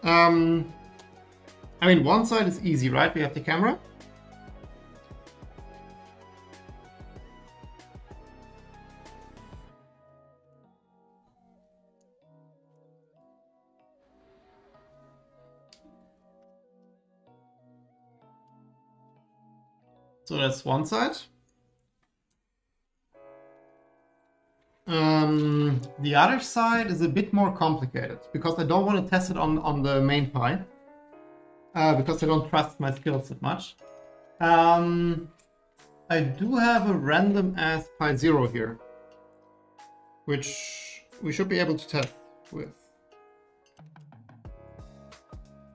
I mean, one side is easy, right? We have the camera. So that's one side. The other side is a bit more complicated because I don't want to test it on the main Pi because I don't trust my skills that much. I do have a random ass Pi 0 here, which we should be able to test with.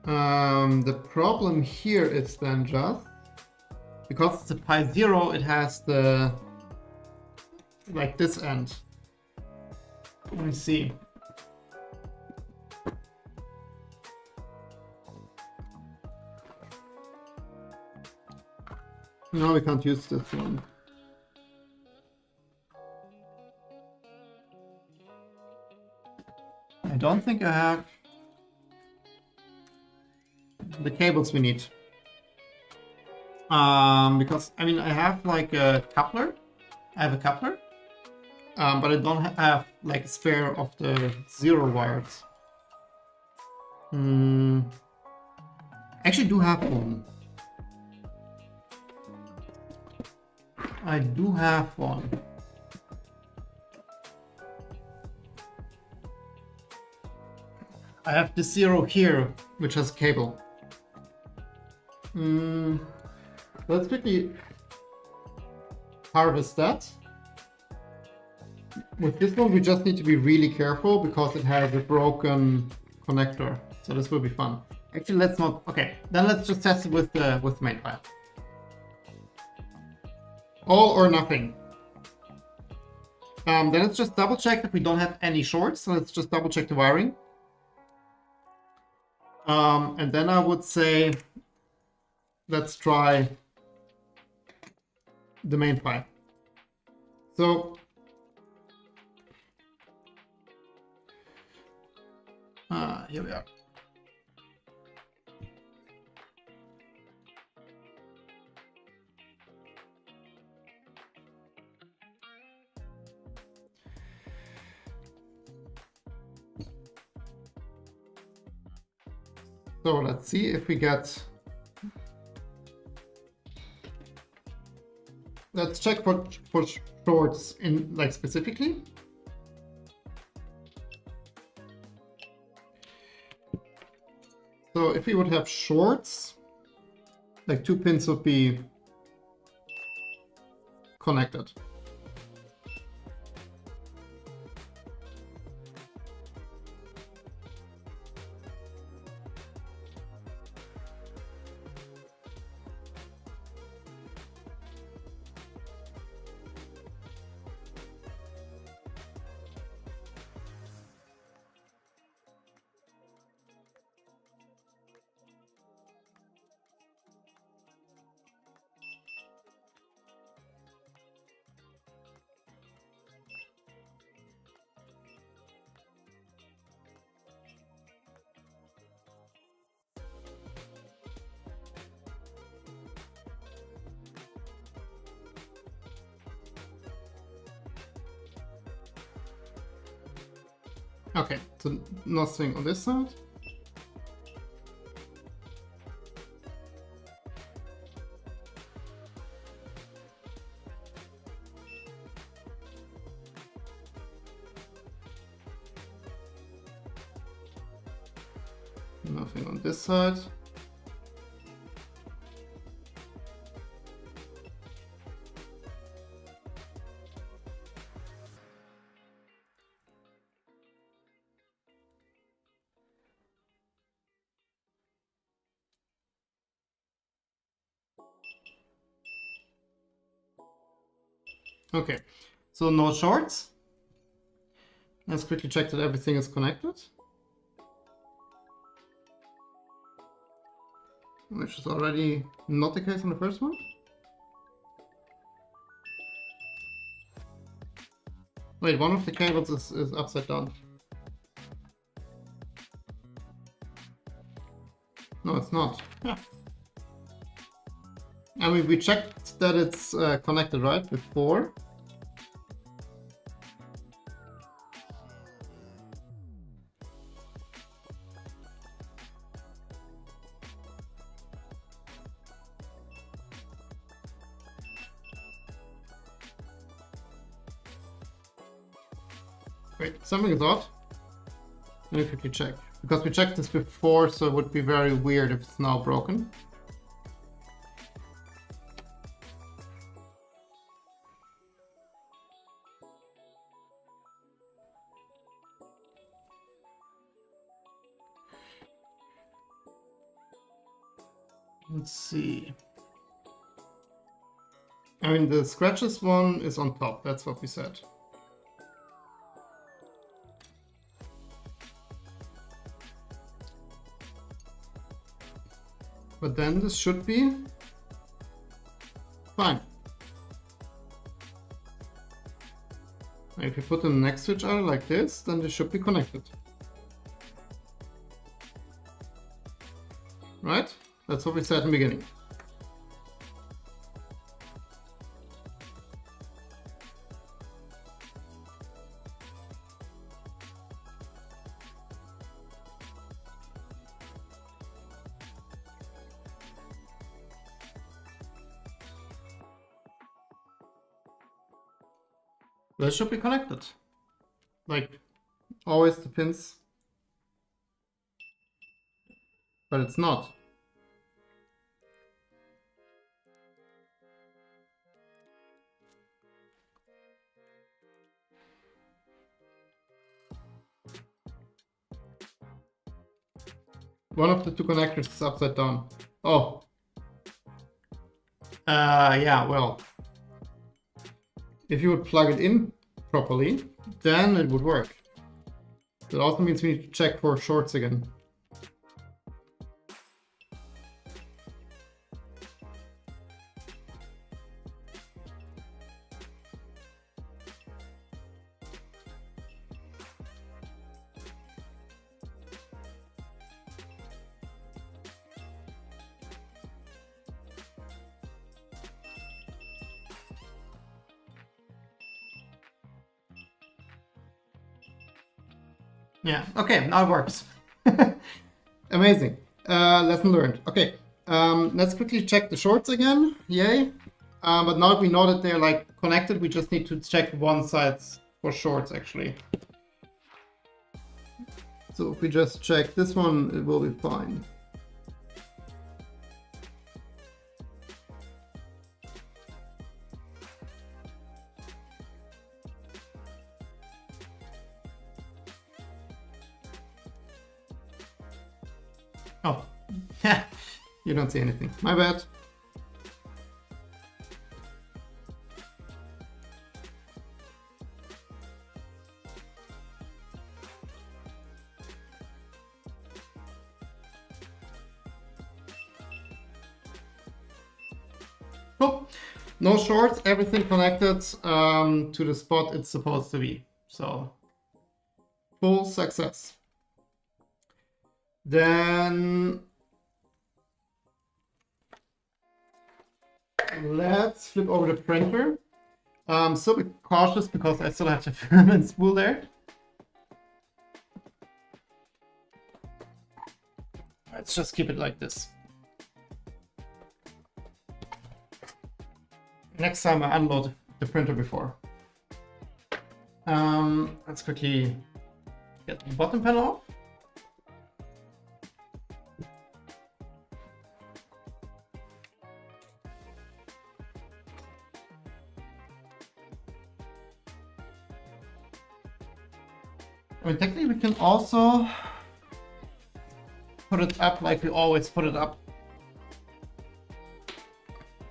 The problem here is then just because it's a Pi 0, it has the like this end. Let me see. No, we can't use this one. I don't think I have the cables we need. Because, I mean, I have like a coupler. I have a coupler. But I don't have like a spare of the 0 wires. I actually do have one. I do have one. I have the 0 here, which has a cable. Let's quickly harvest that. With this one, we just need to be really careful because it has a broken connector. So this will be fun. Actually, let's not. Okay, then let's just test it with the main Pi. All or nothing. Then let's just double check that we don't have any shorts. So let's just double check the wiring. And then I would say, let's try the main Pi. So here we are. So let's see if we get. Let's check for shorts in like specifically. So if we would have shorts, like 2 pins would be connected. Okay, so nothing on this side. Nothing on this side. Okay, so no shorts. Let's quickly check that everything is connected. Which is already not the case on the first one. Wait, one of the cables is upside down. No, it's not. Yeah. I mean, we checked that it's connected, right, before. Wait, something is odd. Let me quickly check. Because we checked this before, so it would be very weird if it's now broken. Let's see. I mean, the scratches one is on top. That's what we said. But then this should be fine. If you put the next switch out like this, then this should be connected. Right? That's what we said in the beginning. That should be connected. Like always the pins. But it's not. One of the two connectors is upside down. Oh. Yeah, well. If you would plug it in properly, then it would work. That also means we need to check for shorts again. Yeah, okay, now it works. Amazing. Lesson learned. Okay, let's quickly check the shorts again. Yay. But now that we know that they're like connected, we just need to check one side for shorts actually. So if we just check this one, it will be fine. Oh, you don't see anything. My bad. Cool. No shorts, everything connected to the spot it's supposed to be. So, full success. Then let's flip over the printer. Still be cautious because I still have the filament spool there. Let's just keep it like this. Next time I unload the printer before. Let's quickly get the bottom panel off. I mean, technically we can also put it up like we always put it up.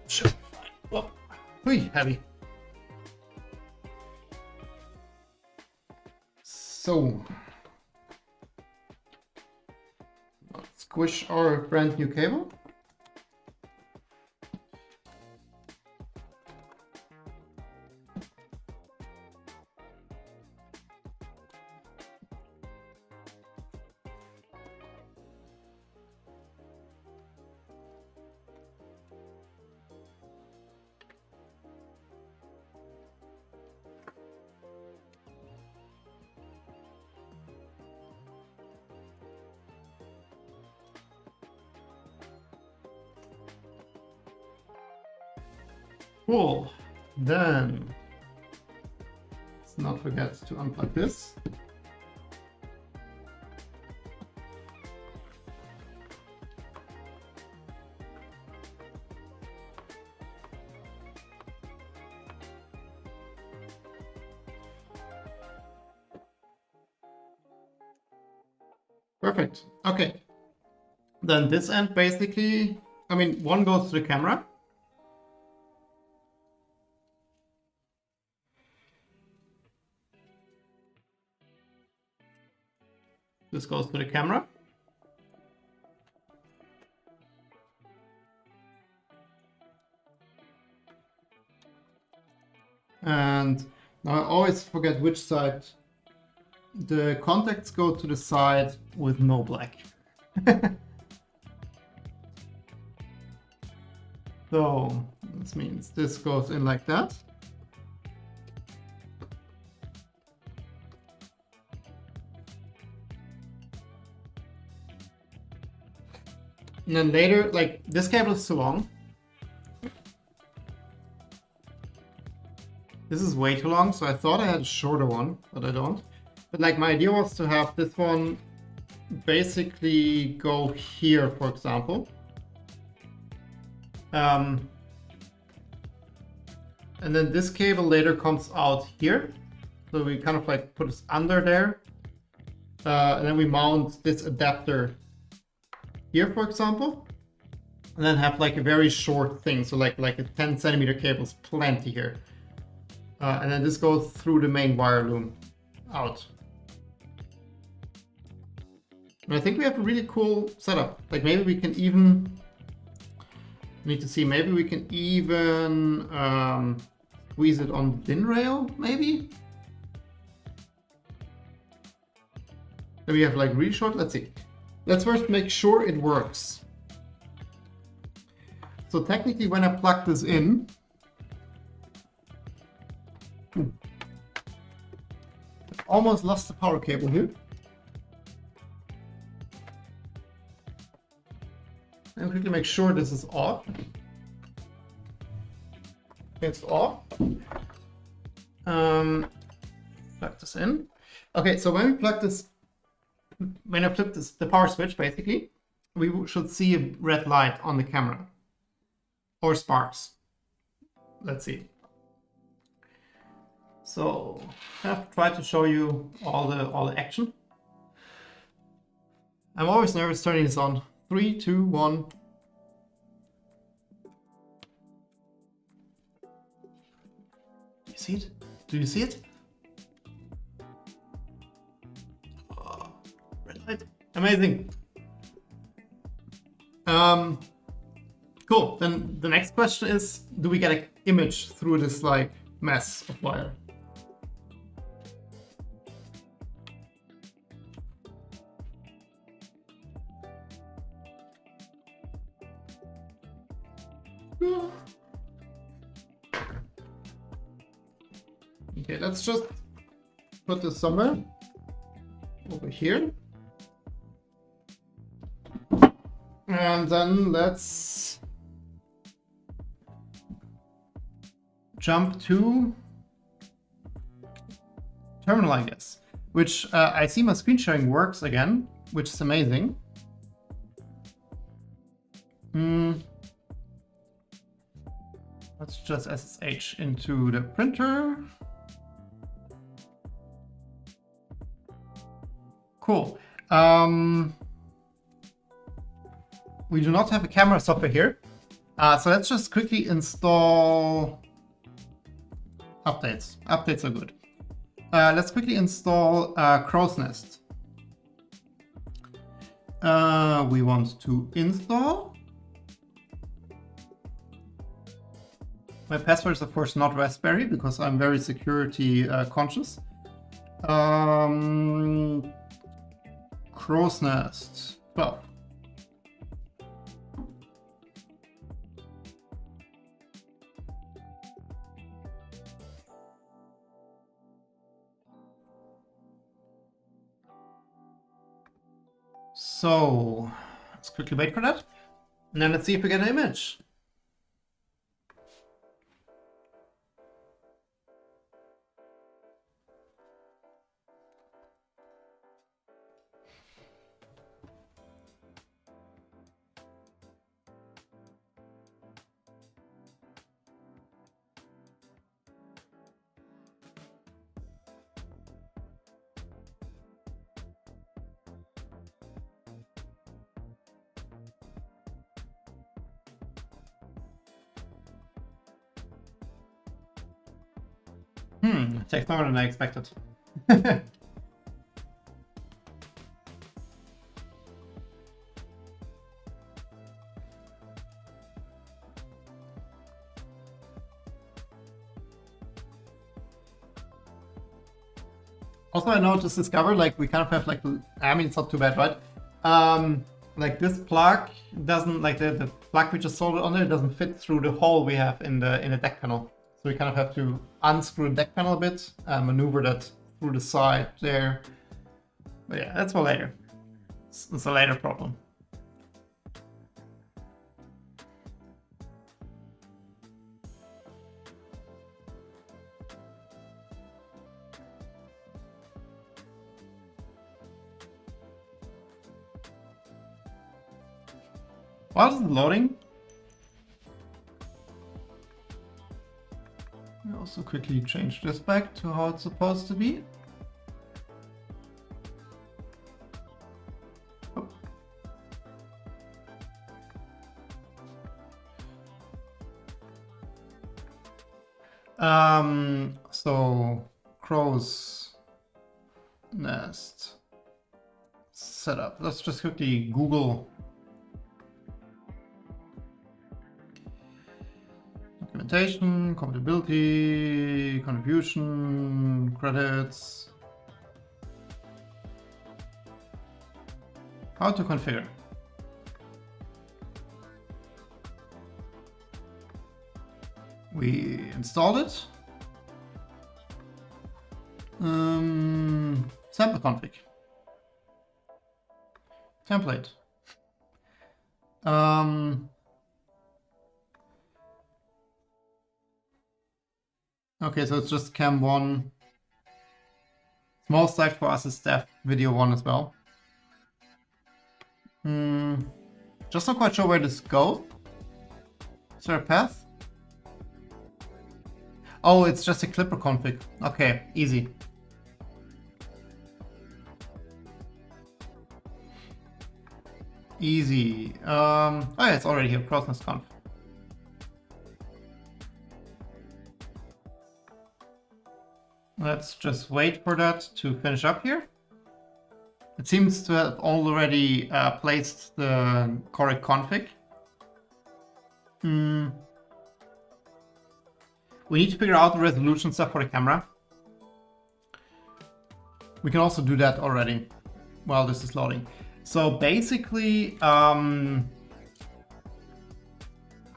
Should be fine. Whoa. Hui, heavy. So, let's squish our brand new cable. Cool. Then let's not forget to unplug this. Perfect. Okay. Then this end basically, I mean, one goes to the camera. This goes to the camera. And now I always forget which side. The contacts go to the side with no black. So this means this goes in like that. And then later, like, this cable is too long. This is way too long, so I thought I had a shorter one, but I don't. But like, my idea was to have this one basically go here, for example. And then this cable later comes out here. So we kind of like put this under there. And then we mount this adapter here, for example, and then have like a very short thing. So like a 10 centimeter cable is plenty here. And then this goes through the main wire loom out. And I think we have a really cool setup. Like maybe we can even, need to see, maybe we can even squeeze it on the DIN rail, maybe? Then we have like really short, let's see. Let's first make sure it works. So technically when I plug this in, almost lost the power cable here. And quickly make sure this is off. It's off. Plug this in. Okay, so when we plug this, when I flip this, the power switch, basically, we should see a red light on the camera. Or sparks. Let's see. So I have tried to show you all the action. I'm always nervous turning this on. 3, 2, 1. Do you see it? Do you see it? Oh, red light. Amazing. Cool. Then the next question is, do we get an image through this like mess of wire? Okay, let's just put this somewhere over here. And then let's jump to terminal, I guess, which I see my screen sharing works again, which is amazing. Let's just SSH into the printer. Cool. We do not have a camera software here. So let's just quickly install updates. Updates are good. Let's quickly install Crow's Nest. We want to install. My password is of course not Raspberry because I'm very security conscious. Crow's Nest 12. So let's quickly wait for that. And then let's see if we get an image. It takes longer than I expected. Also, I just discovered, like, we kind of have, like, I mean, it's not too bad, right? Like, this plug doesn't, like, the plug we just soldered on there doesn't fit through the hole we have in the deck panel. So we kind of have to unscrew the deck panel a bit and maneuver that through the side there. But yeah, that's for later. It's a later problem. While it's loading, we also quickly change this back to how it's supposed to be. So Crow's Nest setup. Let's just quickly Google documentation, compatibility, contribution, credits. How to configure. We installed it. Sample config. Template. Okay, so it's just cam 1. Small site for us is dev video 1 as well. Just not quite sure where this goes. Is there a path? Oh, it's just a clipper config. Okay, easy. Easy. Oh yeah, it's already here. Crow's Nest conf. Let's just wait for that to finish up here. It seems to have already placed the correct config. We need to figure out the resolution stuff for the camera. We can also do that already while this is loading. So basically,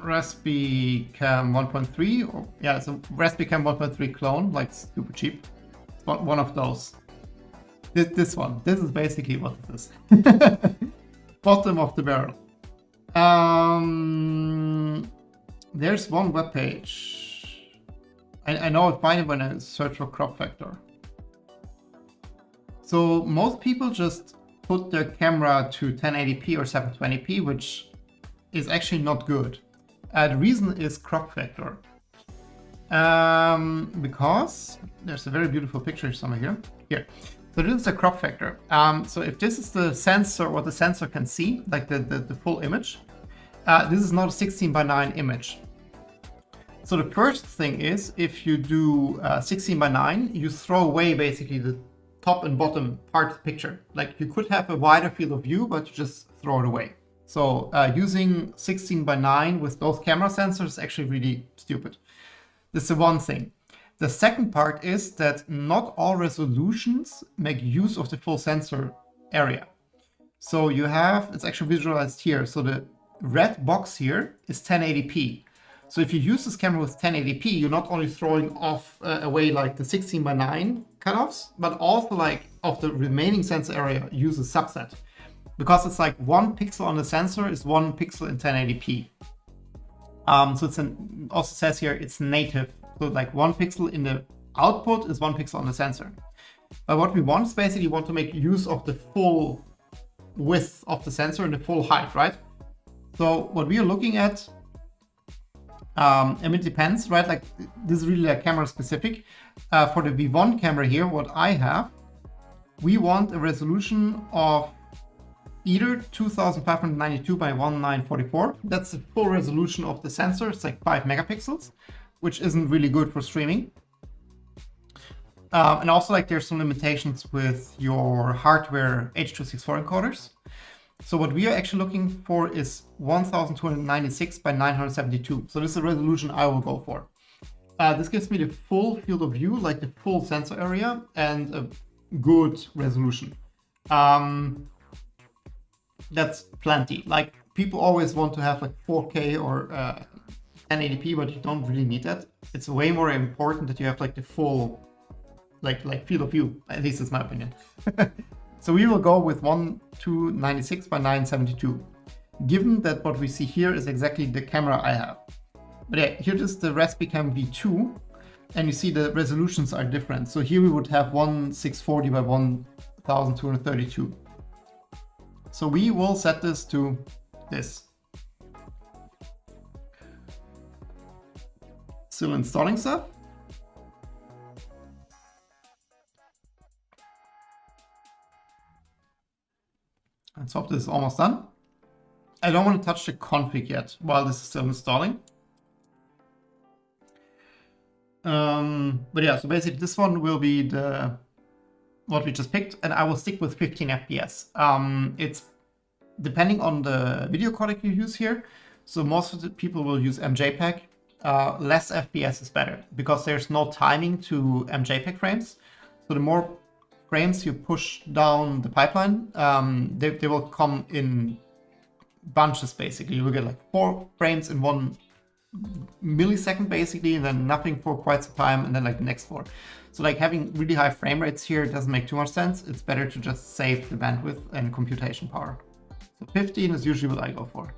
Raspi Cam 1.3, or yeah, it's a Raspi Cam 1.3 clone, like super cheap. It's one of those. This one. This is basically what it is. Bottom of the barrel. There's one web page. I know I find it when I search for crop factor. So most people just put their camera to 1080p or 720p, which is actually not good. The reason is crop factor. Because there's a very beautiful picture somewhere here. So this is the crop factor. So if this is the sensor, what the sensor can see, like the full image, this is not a 16:9 image. So the first thing is, if you do 16:9, you throw away basically the top and bottom part of the picture. Like you could have a wider field of view, but you just throw it away. So using 16:9 with those camera sensors is actually really stupid. This is the one thing. The second part is that not all resolutions make use of the full sensor area. So you have, it's actually visualized here. So the red box here is 1080p. So if you use this camera with 1080p, you're not only throwing off away like the 16:9 cutoffs, but also like of the remaining sensor area, use a subset. Because it's like 1 pixel on the sensor is 1 pixel in 1080p. So it's also says here it's native. So like 1 pixel in the output is 1 pixel on the sensor. But what we want is basically want to make use of the full width of the sensor and the full height, right? So what we are looking at, I mean, it depends, right? Like this is really like camera specific. For the V1 camera here, what I have, we want a resolution of either 2592 by 1944. That's the full resolution of the sensor. It's like 5 megapixels, which isn't really good for streaming. And also like there's some limitations with your hardware H.264 encoders. So what we are actually looking for is 1296 by 972. So this is a resolution I will go for. This gives me the full field of view, like the full sensor area, and a good resolution. That's plenty. Like people always want to have like 4K or 1080p, but you don't really need that. It's way more important that you have like the full like field of view. At least it's my opinion. So we will go with 1296 by 972, given that what we see here is exactly the camera I have. But yeah, here is the Raspicam V2, and you see the resolutions are different. So here we would have 1640 by 1232. So we will set this to this. Still installing stuff. Let's hope this is almost done. I don't want to touch the config yet while this is still installing. But yeah, so basically this one will be what we just picked, and I will stick with 15 FPS. It's depending on the video codec you use here. So most of the people will use MJPEG. Less FPS is better because there's no timing to MJPEG frames. So the more frames you push down the pipeline, they will come in bunches basically. You will get like 4 frames in 1 millisecond basically, and then nothing for quite some time, and then like the next 4. So like having really high frame rates here doesn't make too much sense. It's better to just save the bandwidth and computation power. So 15 is usually what I go for.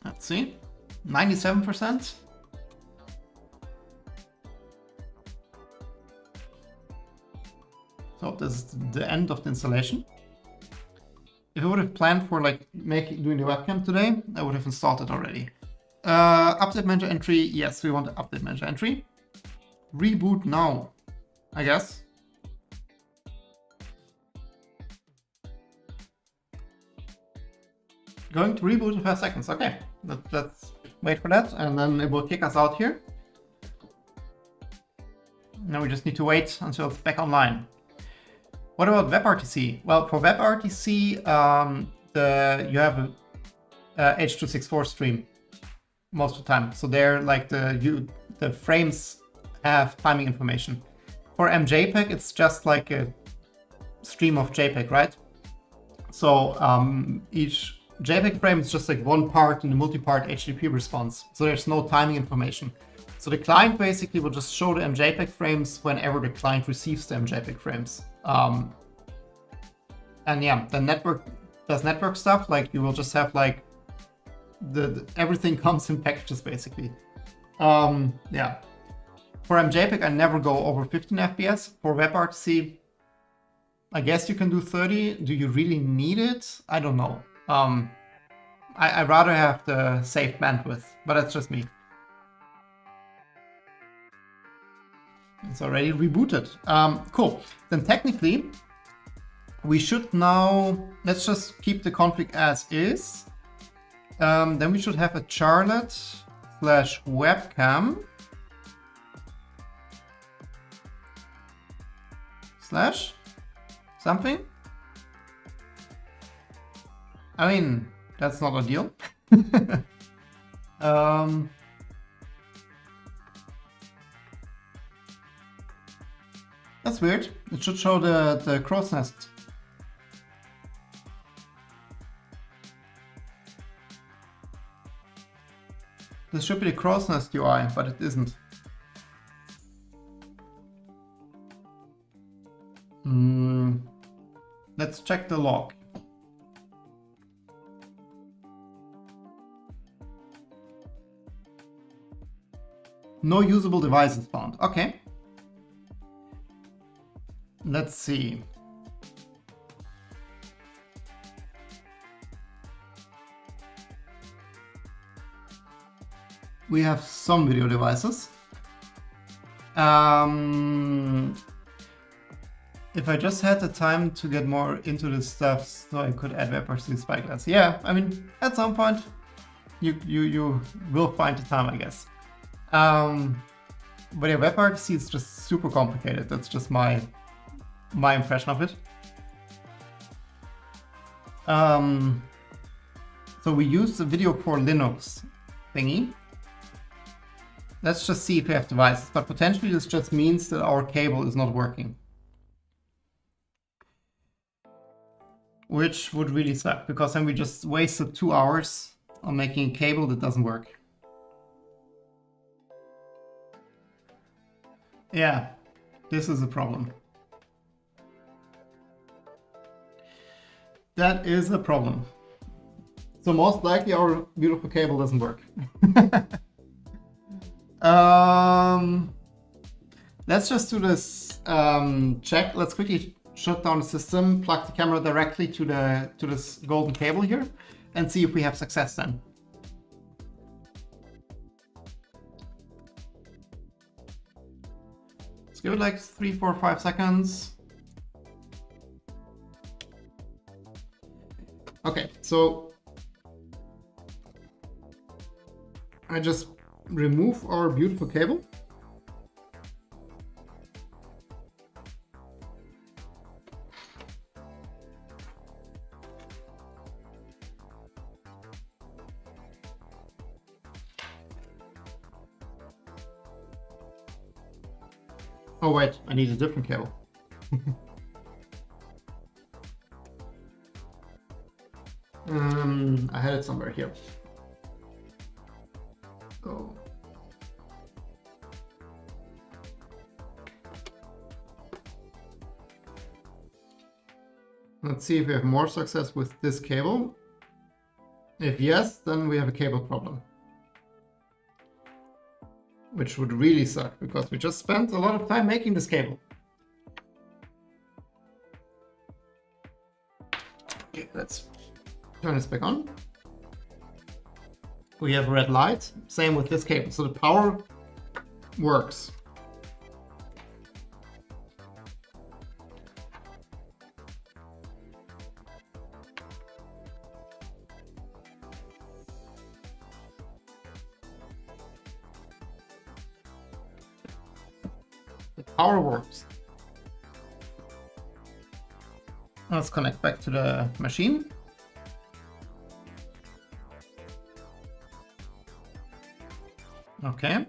Let's see, 97%. So this is the end of the installation. If I would have planned for like doing the webcam today, I would have installed it already. Update manager entry, yes, we want the update manager entry. Reboot now, I guess. Going to reboot in 5 seconds, okay. Let's wait for that, and then it will kick us out here. Now we just need to wait until it's back online. What about WebRTC? Well, for WebRTC, you have a H.264 stream most of the time. So there, like the frames have timing information. For MJPEG, it's just like a stream of JPEG, right? So each JPEG frame is just like one part in the multi-part HTTP response. So there's no timing information. So the client basically will just show the MJPEG frames whenever the client receives the MJPEG frames. And yeah, the network does network stuff. Like you will just have like everything comes in packages basically. Yeah. For MJPEG, I never go over 15 FPS. For WebRTC, I guess you can do 30. Do you really need it? I don't know. I'd rather have the safe bandwidth, but that's just me. It's already rebooted. Cool. Then technically, we should now, let's just keep the config as is. Then we should have a charlotte/webcam / something. I mean, that's not ideal. That's weird. It should show the crow's nest. This should be the crow's nest UI, but it isn't. Let's check the log. No usable devices found. Okay. Let's see. We have some video devices. If I just had the time to get more into this stuff, so I could add WebRTC spyglass. Yeah, I mean, at some point, you will find the time, I guess. But yeah, WebRTC is just super complicated. That's just my impression of it. So we use the video for Linux thingy. Let's just see if we have devices, but potentially this just means that our cable is not working. Which would really suck, because then we just wasted 2 hours on making a cable that doesn't work. Yeah, this is a problem. That is a problem. So most likely our beautiful cable doesn't work. Let's just do this check. Let's quickly shut down the system, plug the camera directly to this golden cable here, and see if we have success then. Let's give it like 3, 4, 5 seconds. Okay, so I just remove our beautiful cable. Oh wait, I need a different cable. I had it somewhere here. Oh. Let's see if we have more success with this cable. If yes, then we have a cable problem. Which would really suck, because we just spent a lot of time making this cable. Okay, let's turn this back on. We have a red light, same with this cable, so the power works. The power works. Let's connect back to the machine. Okay.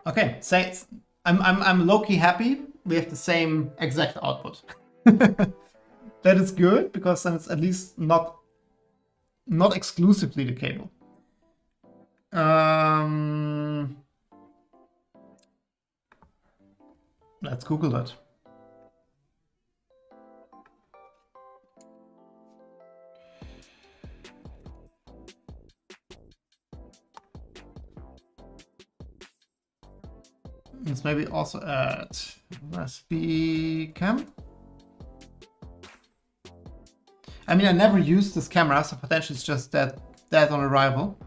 Okay, say I'm low-key happy. We have the same exact output. That is good, because then it's at least not exclusively the cable. Let's Google that. Let's maybe also add recipe cam. I mean, I never used this camera, so potentially it's just that on arrival.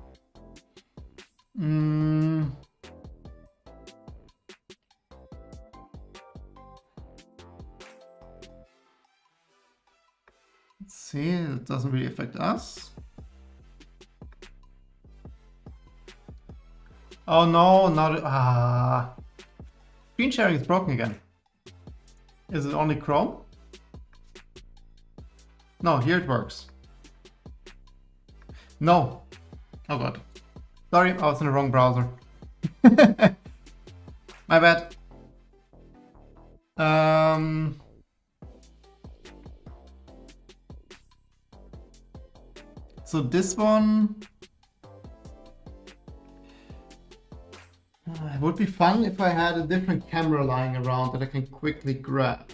Let's see, it doesn't really affect us. Oh no, not screen sharing is broken again. Is it only Chrome? No, here it works. No. Oh god. Sorry, I was in the wrong browser. My bad. So this one... it would be fun if I had a different camera lying around that I can quickly grab.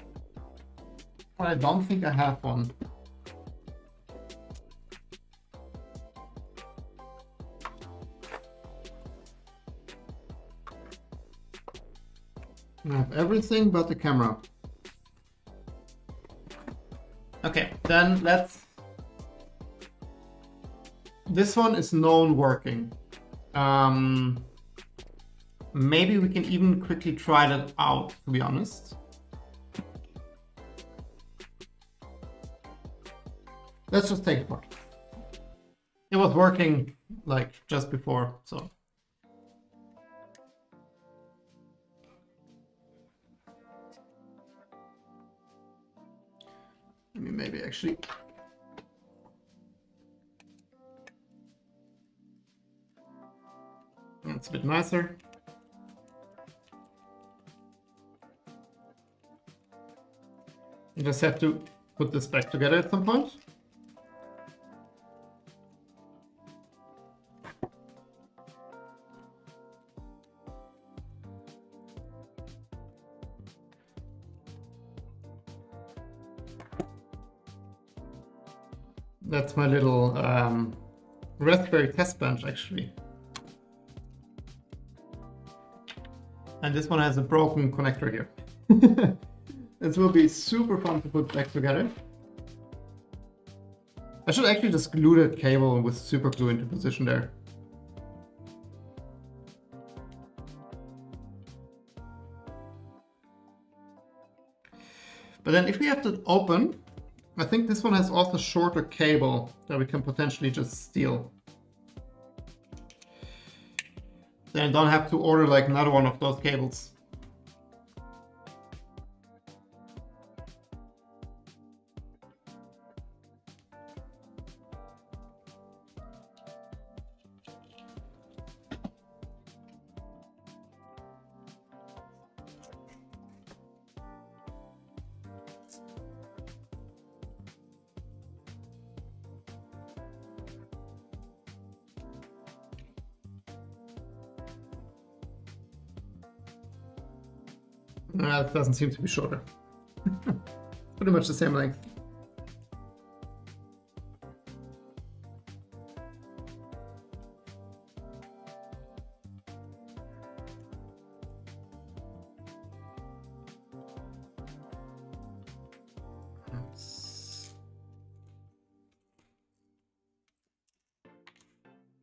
But I don't think I have one. I have everything but the camera. Okay, then let's... This one is known working. Maybe we can even quickly try that out, to be honest. Let's just take it apart. It was working like just before, so. Let me maybe actually. That's a bit nicer. You just have to put this back together at some point. That's my little Raspberry test bench, actually. And this one has a broken connector here. This will be super fun to put back together. I should actually just glue that cable with super glue into position there. But then if we have to open, I think this one has also shorter cable that we can potentially just steal. Then I don't have to order like another one of those cables. It doesn't seem to be shorter. Pretty much the same length. Let's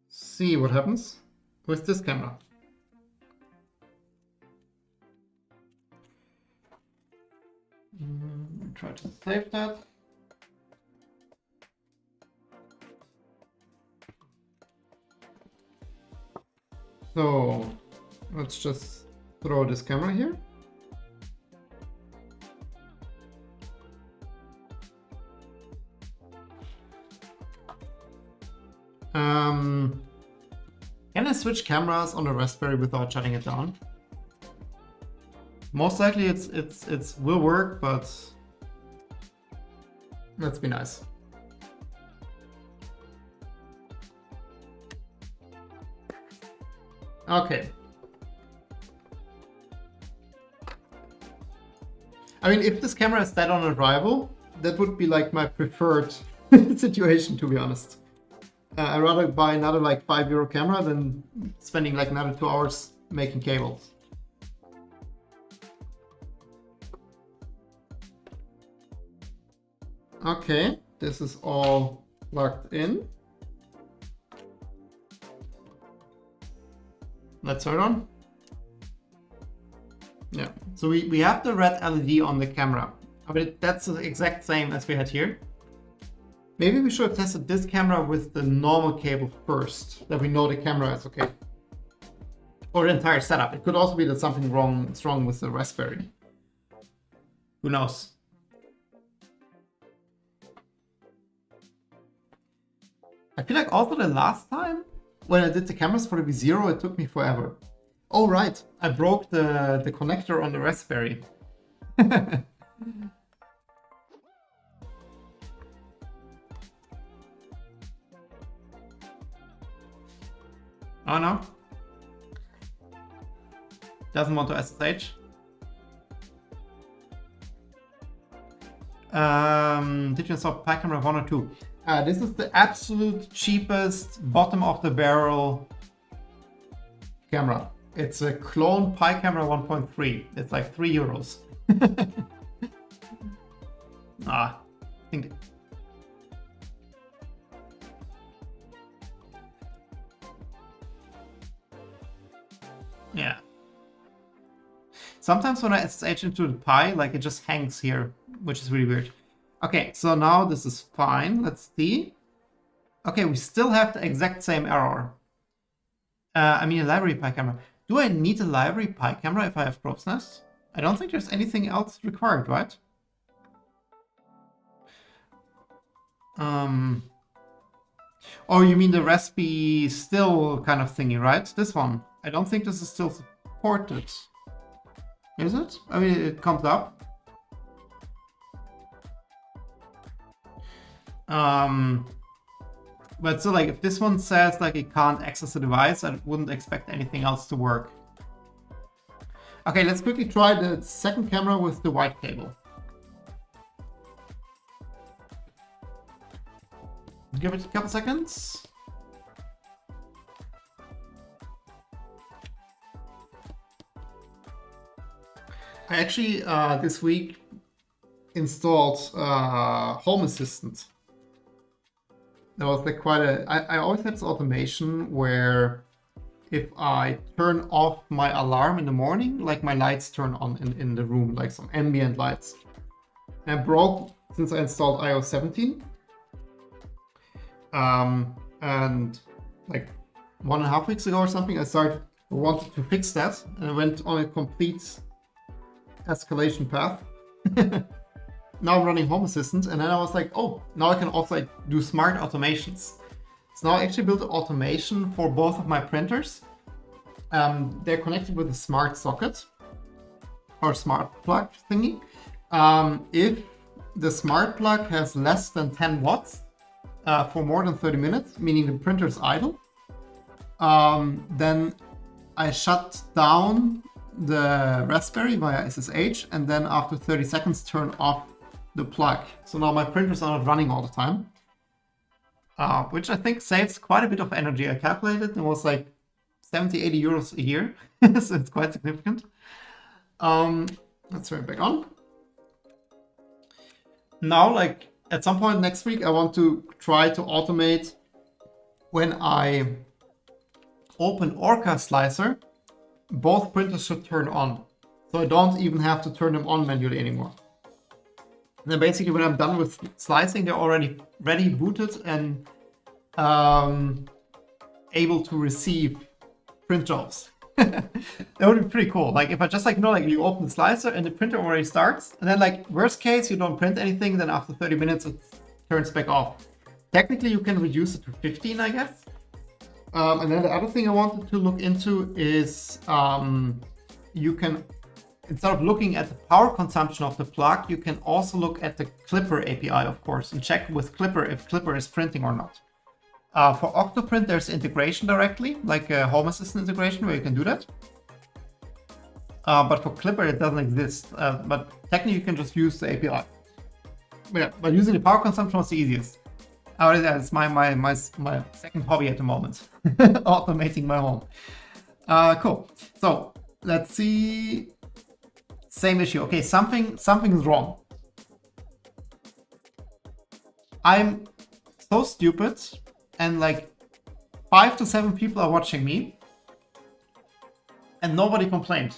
see what happens with this camera. Try to save that. So let's just throw this camera here. Can I switch cameras on the Raspberry without shutting it down? Most likely it's will work, but let's be nice. Okay. I mean, if this camera is dead on arrival, that would be like my preferred situation, to be honest. I'd rather buy another like €5 camera than spending like another 2 hours making cables. Okay, this is all plugged in. Let's turn on. Yeah, so we have the red LED on the camera. I mean, that's the exact same as we had here. Maybe we should have tested this camera with the normal cable first, that we know the camera is okay. Or the entire setup. It could also be that something is wrong with the Raspberry. Who knows? I feel like also the last time when I did the cameras for the V0, it took me forever. Oh right, I broke the connector on the Raspberry. Oh no. Doesn't want to SSH. Did you install Pi camera 1 or 2? This is the absolute cheapest bottom of the barrel camera. It's a clone Pi camera 1.3. It's like €3. I think. Yeah. Sometimes when I SSH into the Pi, like it just hangs here, which is really weird. Okay, so now this is fine. Let's see. Okay, we still have the exact same error. I mean a library Pi camera. Do I need a library Pi camera if I have Crow's Nest? I don't think there's anything else required, right? Oh, you mean the Raspi still kind of thingy, right? This one. I don't think this is still supported. Is it? I mean, it comes up. But so like if this one says like it can't access the device, I wouldn't expect anything else to work. Okay, let's quickly try the second camera with the white cable. Give it a couple seconds. I actually this week installed Home Assistant. That was like quite a... I always had this automation where if I turn off my alarm in the morning, like my lights turn on in the room, like some ambient lights. And I broke since I installed iOS 17. And like 1.5 weeks ago or something, I wanted to fix that, and I went on a complete escalation path. Now I'm running Home Assistant, and then I was like, oh, now I can also like do smart automations. So now I actually built an automation for both of my printers. They're connected with a smart socket or smart plug thingy. If the smart plug has less than 10 watts for more than 30 minutes, meaning the printer is idle, then I shut down the Raspberry via SSH, and then after 30 seconds turn off the plug. So now my printers are not running all the time, which I think saves quite a bit of energy. I calculated it was like 70-80 euros a year, so it's quite significant. Let's turn it back on. Now, like at some point next week, I want to try to automate when I open Orca Slicer, both printers should turn on. So I don't even have to turn them on manually anymore. And then basically when I'm done with slicing, they're already ready, booted, and able to receive print jobs. That would be pretty cool. Like if I just like, you know, like you open the slicer and the printer already starts, and then like worst case, you don't print anything, then after 30 minutes, it turns back off. Technically, you can reduce it to 15, I guess. And then the other thing I wanted to look into is you can, instead of looking at the power consumption of the plug, you can also look at the Clipper API, of course, and check with Clipper if Clipper is printing or not. For Octoprint, there's integration directly, like a Home Assistant integration where you can do that. But for Clipper, it doesn't exist. But technically, you can just use the API. Yeah, but using the power consumption was the easiest. That's my second hobby at the moment, automating my home. Cool. So let's see. Same issue. Okay, something is wrong. I'm so stupid, and like 5 to 7 people are watching me, and nobody complained.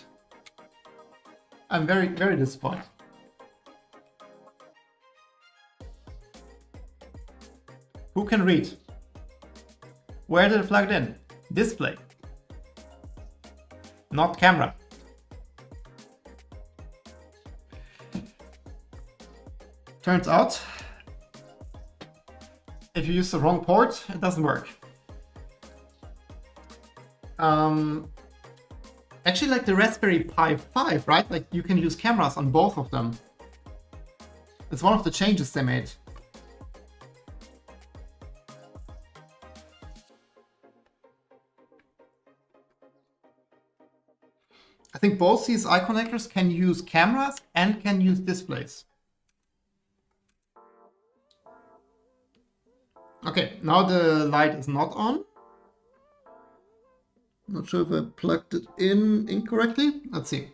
I'm very, very disappointed. Who can read? Where did it plug it in? Display. Not camera. Turns out, if you use the wrong port, it doesn't work. Actually, like the Raspberry Pi 5, right? Like you can use cameras on both of them. It's one of the changes they made. I think both these eye connectors can use cameras and can use displays. Okay, now the light is not on. Not sure if I plugged it in incorrectly. Let's see.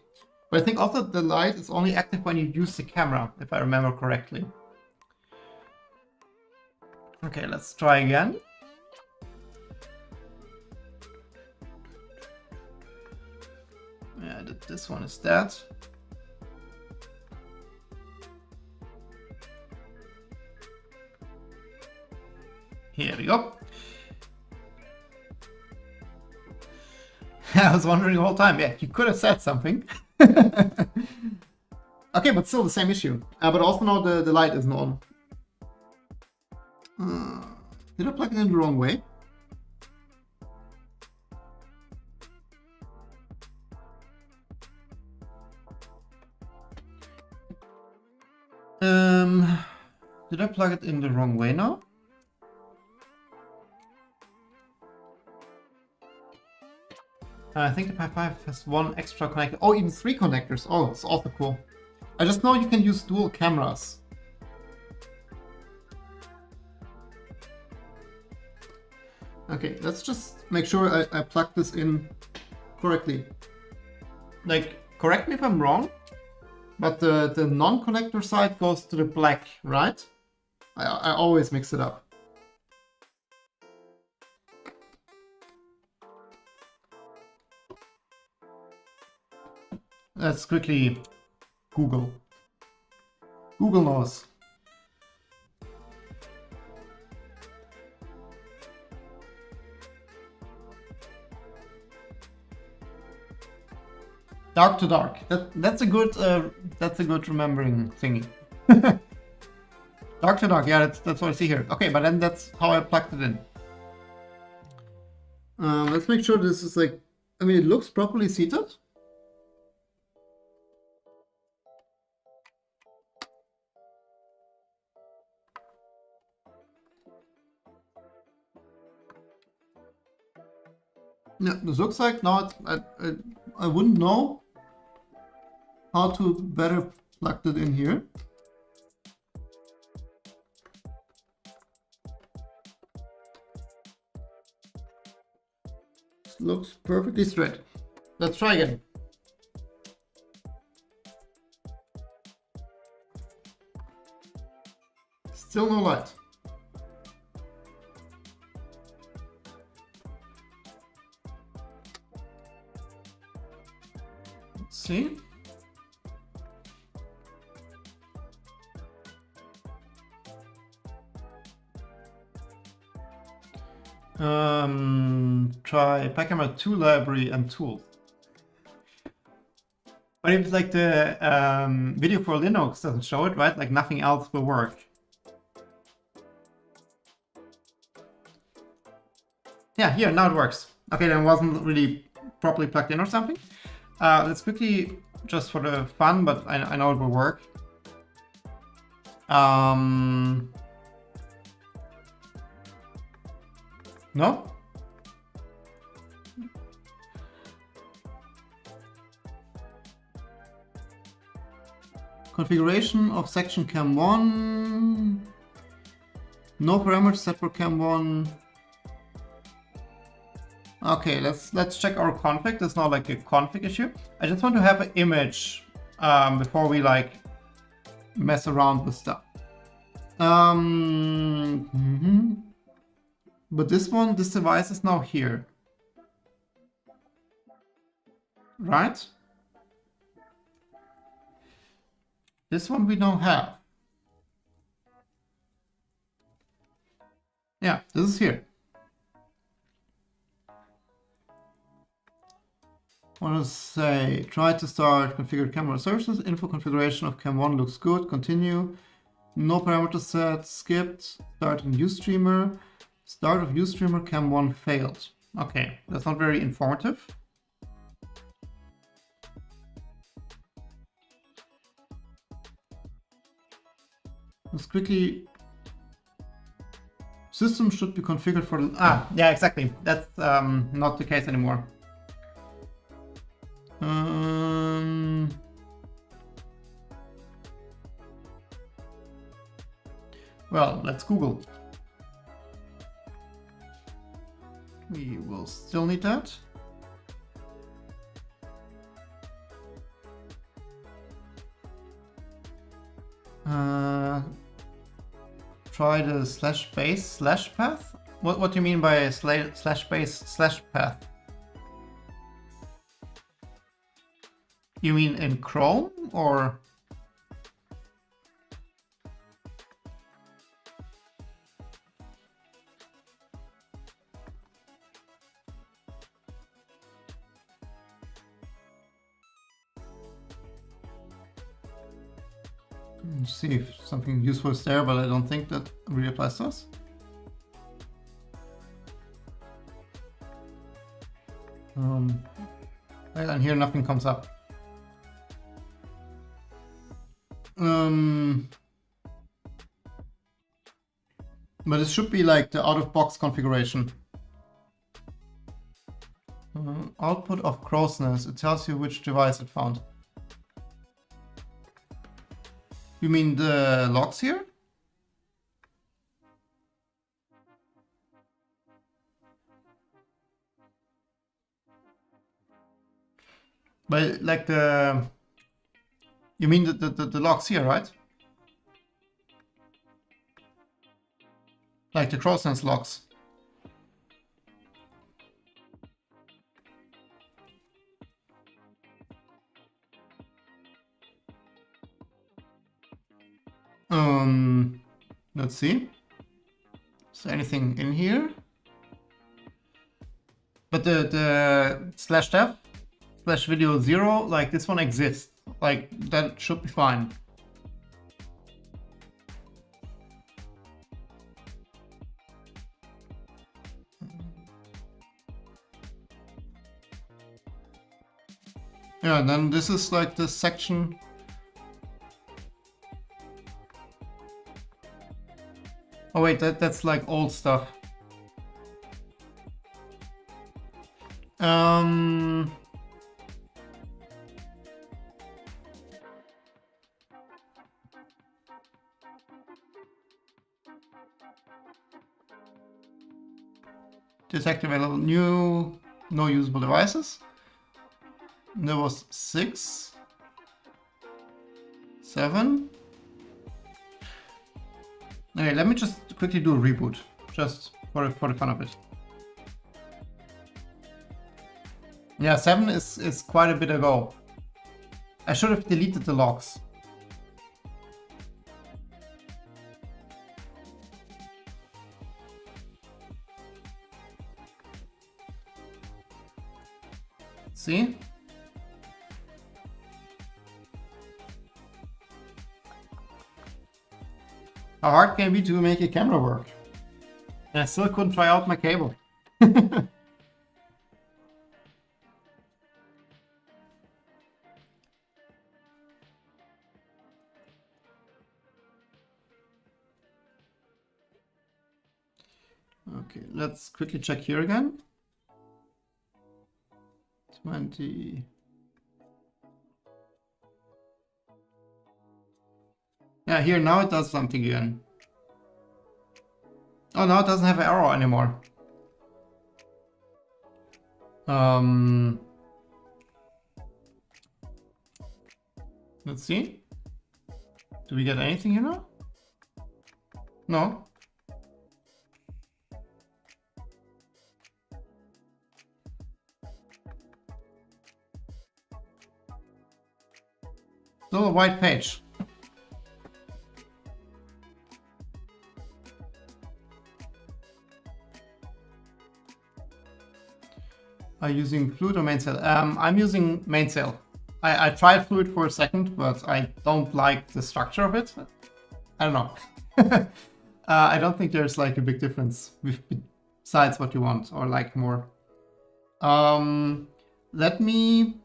But I think also the light is only active when you use the camera, if I remember correctly. Okay, let's try again. Yeah, this one is dead. Here we go. I was wondering the whole time. Yeah, you could have said something. Okay, but still the same issue. But also now the light isn't on. Did I plug it in the wrong way? Did I plug it in the wrong way now? I think the Pi 5 has one extra connector. Oh, even 3 connectors. Oh, it's also cool. I just know you can use dual cameras. Okay, let's just make sure I plug this in correctly. Like, correct me if I'm wrong, but the non-connector side goes to the black, right? I always mix it up. Let's quickly Google. Google knows. Dark to dark. That's a good remembering thingy. Dark to dark. Yeah, that's what I see here. Okay, but then that's how I plugged it in. Let's make sure this is like. I mean, it looks properly seated. Yeah, this looks like now I wouldn't know how to better plug it in here. This looks perfectly straight. Let's try again. Still no light. See? Try PyCamera 2 library and tools. But if it's like the video for Linux doesn't show it, right? Like nothing else will work. Yeah, here, now it works. Okay, then it wasn't really properly plugged in or something. Let's quickly, just for the fun, but I know it will work. No? Configuration of section cam1. No parameters set for cam1. Okay, let's check our config. It's not like a config issue. I just want to have an image before we like mess around with stuff. But this device is now here, right? This one we don't have. Yeah, this is here. I want to say, try to start configure camera services. Info configuration of cam1 looks good. Continue. No parameter set. Skipped. Start a new streamer. Start of new streamer cam1 failed. Okay, that's not very informative. Let's quickly. System should be configured for. Yeah, exactly. That's not the case anymore. Well, let's Google. We will still need that. Try the /base/path. What do you mean by /base/path? You mean in Chrome or? Let's see if something useful is there, but I don't think that really applies to us. And here nothing comes up. But it should be like the out-of-box configuration. Output of crow's nest. It tells you which device it found. You mean the logs here? But like you mean the logs here, right? Like the crow's nest logs. Let's see. Is there anything in here? But the /dev/video0, like this one exists. Like that should be fine. Yeah, and then this is like the section. Oh wait, that's like old stuff. Detect available new, no usable devices. There was 6, 7. Okay, let me just quickly do a reboot, just for the fun of it. Yeah, 7 is quite a bit ago. I should have deleted the logs. See? How hard can it be to make a camera work? And I still couldn't try out my cable. Okay, let's quickly check here again. 20. Yeah, here now it does something again. Oh, now it doesn't have an arrow anymore. Let's see. Do we get anything here now? No. Still a white page. Are you using fluid or mainsail? I'm using mainsail. I tried fluid for a second, but I don't like the structure of it. I don't know. I don't think there's like a big difference besides what you want or like more. Let me...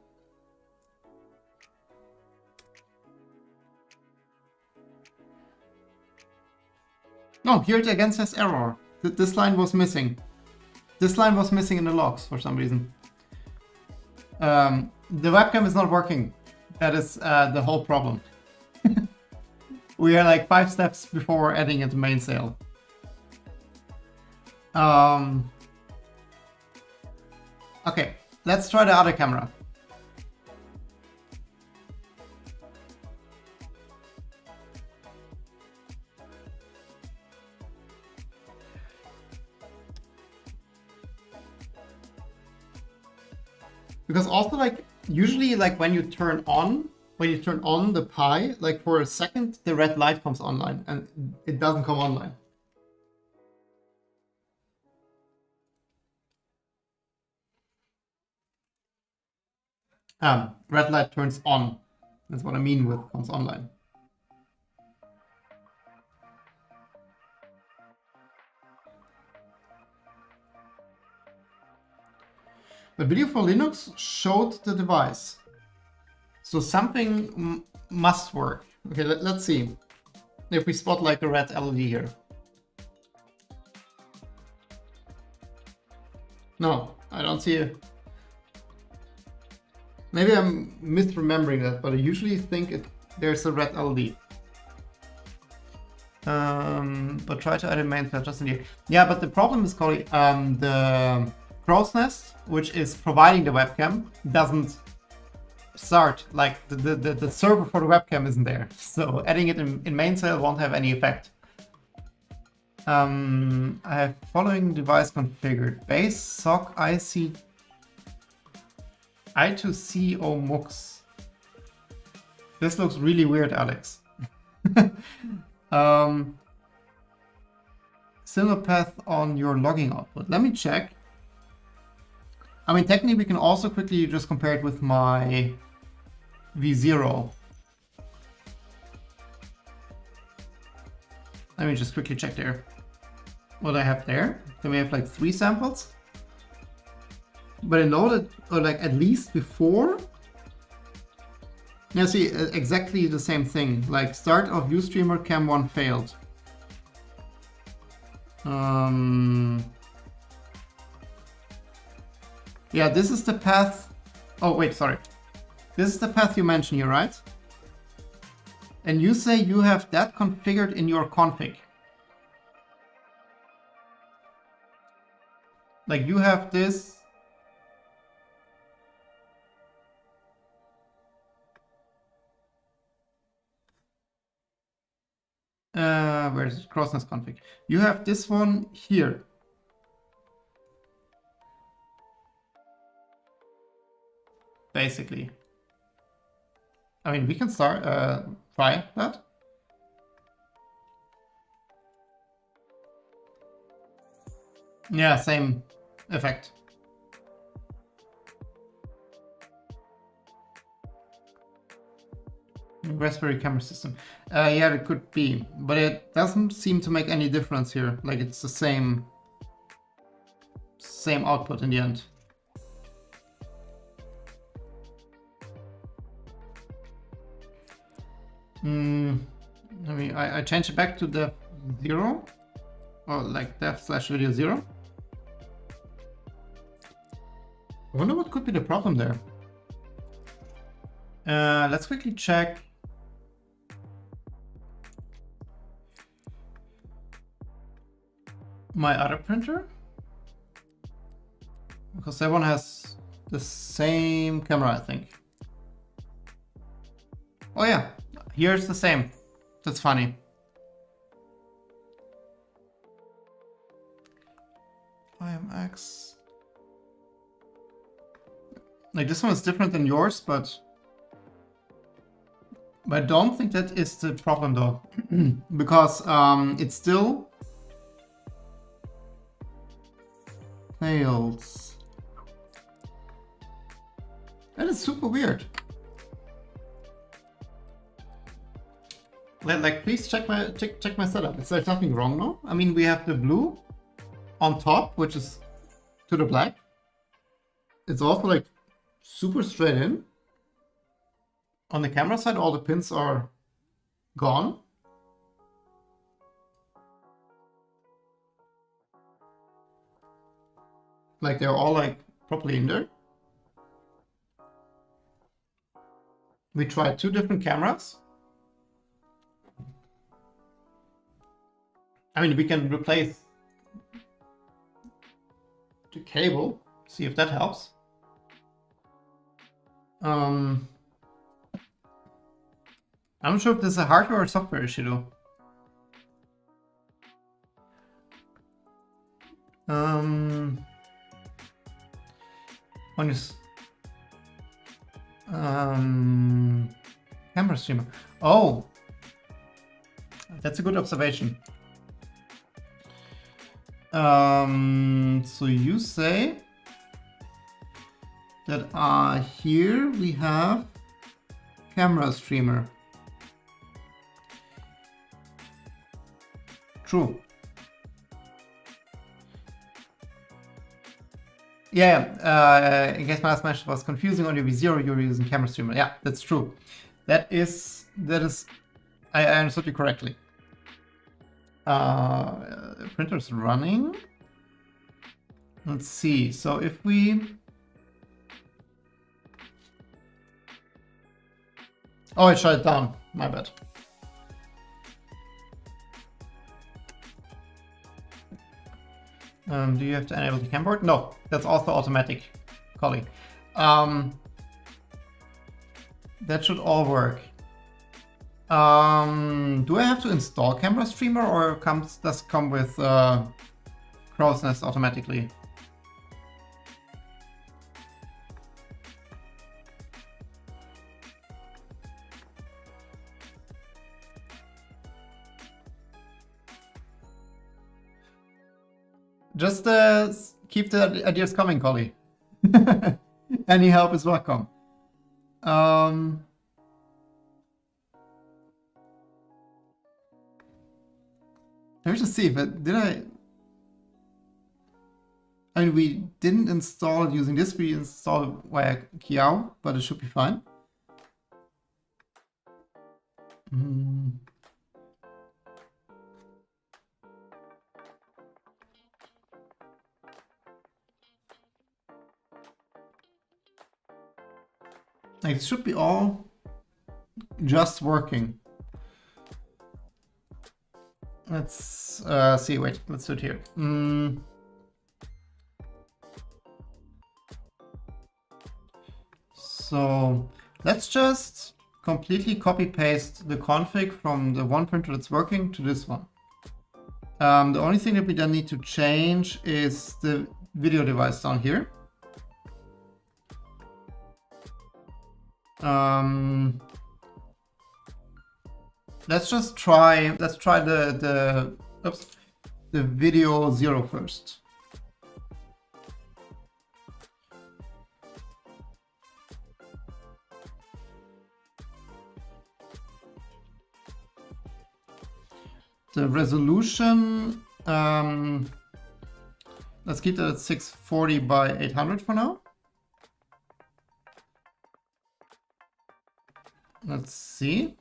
No, here it again says error. This line was missing. This line was missing in the logs for some reason. The webcam is not working. That is the whole problem. We are like 5 steps before adding it to mainsail. Okay, let's try the other camera. Because also like usually like when you turn on the Pi, like for a second the red light comes online and it doesn't come online. Red light turns on. That's what I mean with comes online. The video for Linux showed the device. So something must work. Okay, let's see if we spot like a red LED here. No, I don't see it. Maybe I'm misremembering that, but I usually think there's a red LED. But try to add a main thread just in here. Yeah, but the problem is called the crow's nest, which is providing the webcam, doesn't start. Like the server for the webcam isn't there, so adding it in mainsail won't have any effect. I have following device configured: base sock IC I2CO MUX. This looks really weird, Alex. Similar path on your logging output. Let me check. I mean, technically we can also quickly just compare it with my V0. Let me just quickly check there. What I have there. Then we have like 3 samples. But I know that, or like at least before. Yeah, see, exactly the same thing. Like start of Ustreamer cam 1 failed. Yeah, this is the path. Oh, wait, sorry. This is the path you mentioned here, right? And you say you have that configured in your config. Like you have this. Where is it? Crossness config. You have this one here. Basically. I mean, we can start, try that. Yeah, same effect. Raspberry camera system. Yeah, it could be, but it doesn't seem to make any difference here. Like it's the same output in the end. I mean, I changed it back to the 0. or like def/video0. I wonder what could be the problem there. Let's quickly check. My other printer, because that one has the same camera, I think. Oh yeah, here's the same. That's funny. IMX. Like this one is different than yours, but I don't think that is the problem though, because it's still fails. That is super weird. Like, please check my setup. Is there something wrong now? I mean, we have the blue on top, which is to the black. It's also like super straight in. On the camera side, all the pins are gone. Like they're all like properly in there. We tried 2 different cameras. I mean, we can replace the cable, see if that helps. I'm not sure if this is a hardware or software issue though. One is camera streamer. Oh, that's a good observation. So you say that here we have camera streamer. True. Yeah, in case my last mention was confusing on your V0, you're using camera streamer. Yeah, that's true. That is, I understood you correctly. Printer's running. Let's see. So if we... Oh, I shut it down. My bad. Do you have to enable the cam board? No, that's also automatic, Collie. That should all work. Do I have to install camera streamer or does it come with Crow's Nest automatically? Just keep the ideas coming, Collie. Any help is welcome. Let me just see if I mean, we didn't install it using this. We installed it via Kiao, but it should be fine. Like, it should be all just working. Let's see, wait, let's do it here. So let's just completely copy paste the config from the one printer that's working to this one. The only thing that we then need to change is the video device down here. Let's try the video 0 first. The resolution, let's keep it at 640 by 800 for now. Let's see.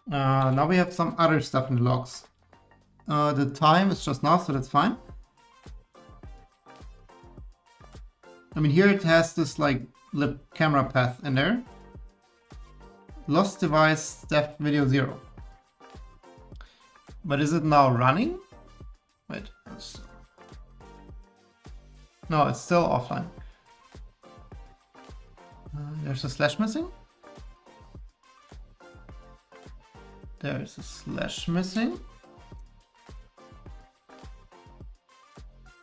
Now we have some other stuff in the logs. The time is just now, so that's fine. I mean, here it has this like lip camera path in there. Lost device depth video 0. But is it now running? Wait. No, it's still offline. There's a slash missing. There's a slash missing.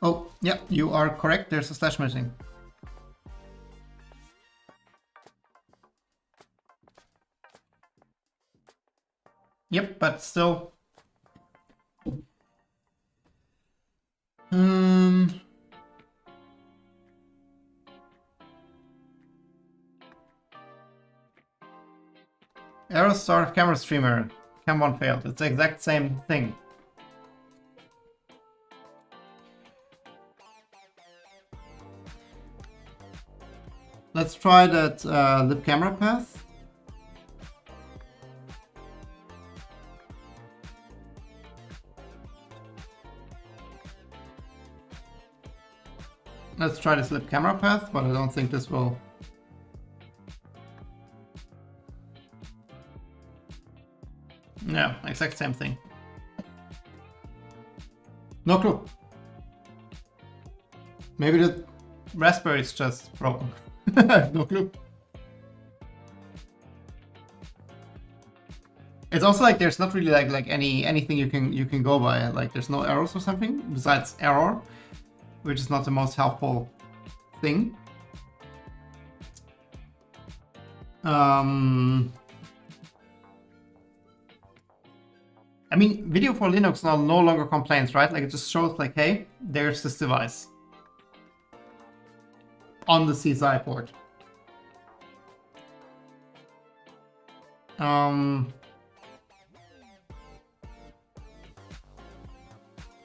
Oh, yeah, you are correct. There's a slash missing. Yep, but still. Error start of camera streamer. Cam 1 failed. It's the exact same thing. Let's try that lip camera path. Let's try this lip camera path, but I don't think this will. Yeah, exact same thing. No clue. Maybe the Raspberry is just broken. No clue. It's also like there's not really like anything you can go by. Like there's no arrows or something besides error, which is not the most helpful thing. I mean, Video for Linux now no longer complains, right? Like it just shows like, hey, there's this device on the CSI port.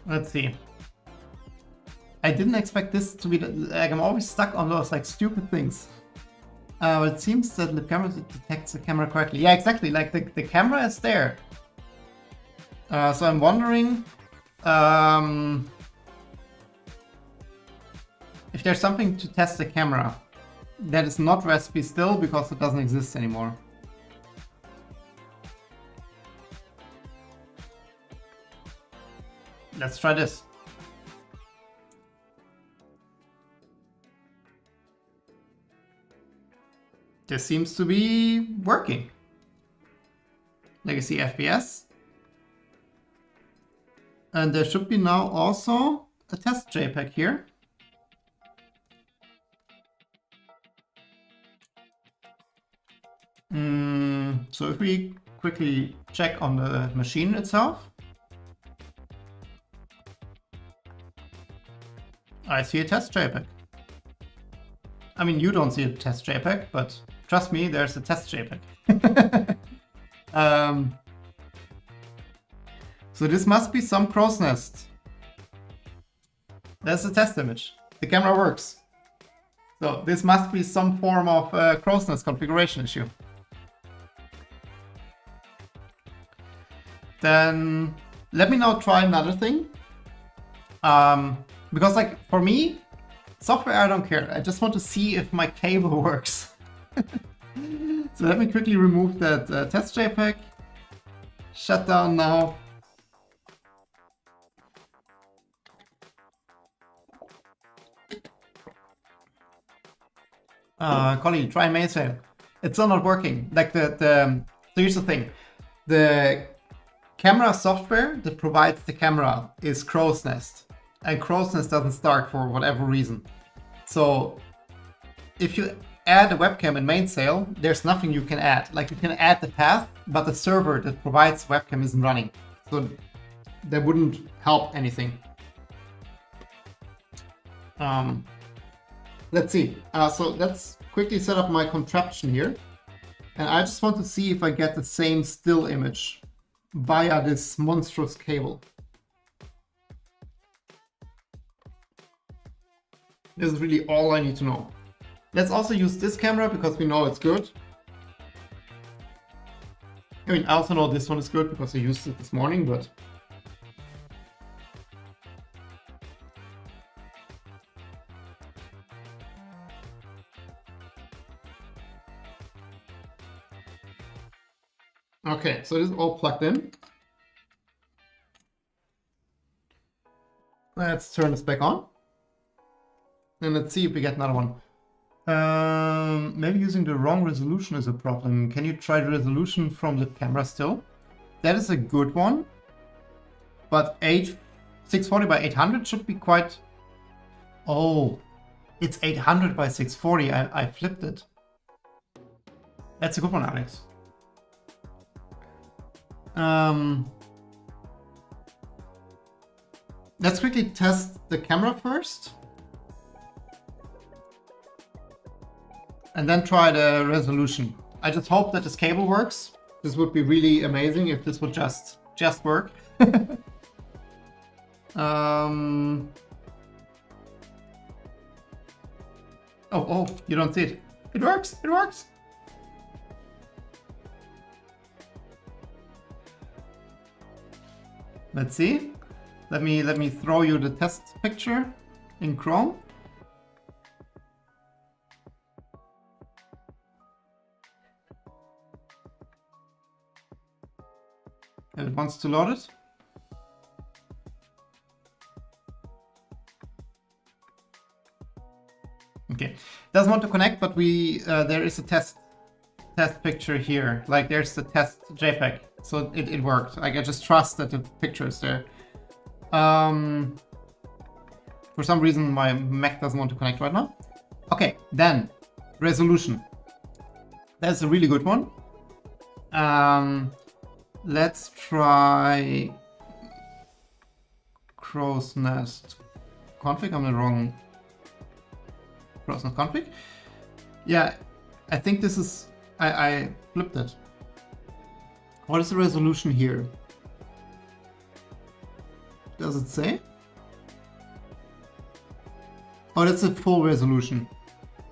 Let's see. I didn't expect this to be like, I'm always stuck on those like stupid things. It seems that the camera detects the camera correctly. Yeah, exactly. Like the camera is there. So I'm wondering if there's something to test the camera that is not recipe still because it doesn't exist anymore. Let's try this. This seems to be working. Legacy FPS. And there should be now also a test JPEG here. So if we quickly check on the machine itself, I see a test JPEG. I mean, you don't see a test JPEG, but trust me, there's a test JPEG. So this must be some crow's nest. That's a test image. The camera works. So this must be some form of crow's nest configuration issue. Then let me now try another thing. Because like for me, software I don't care. I just want to see if my cable works. So let me quickly remove that test JPEG. Shut down now. Colleen, try mainsail. It's still not working. Like so here's the thing. The camera software that provides the camera is crow's nest. And crow's nest doesn't start for whatever reason. So if you add a webcam in mainsail, there's nothing you can add. Like you can add the path, but the server that provides webcam isn't running. So that wouldn't help anything. Let's see. So let's quickly set up my contraption here. And I just want to see if I get the same still image via this monstrous cable. This is really all I need to know. Let's also use this camera because we know it's good. I mean, I also know this one is good because I used it this morning, but... Okay, so this is all plugged in. Let's turn this back on. And let's see if we get another one. Maybe using the wrong resolution is a problem. Can you try the resolution from the camera still? That is a good one. But 640 by 800 should be quite... Oh, it's 800 by 640. I flipped it. That's a good one, Alex. Let's quickly test the camera first. And then try the resolution. I just hope that this cable works. This would be really amazing if this would just work. Oh, you don't see it. It works, it works. Let's see. Let me throw you the test picture in Chrome. And it wants to load it. Okay, doesn't want to connect, but we there is a test picture here. Like there's the test JPEG, so it worked. Like I just trust that the picture is there. For some reason my Mac doesn't want to connect right now. Okay, then resolution. That's a really good one. Let's try crow's nest config. I'm in the wrong crow's nest config. Yeah, I think this is, I flipped it. What is the resolution here? Does it say? Oh, that's a full resolution.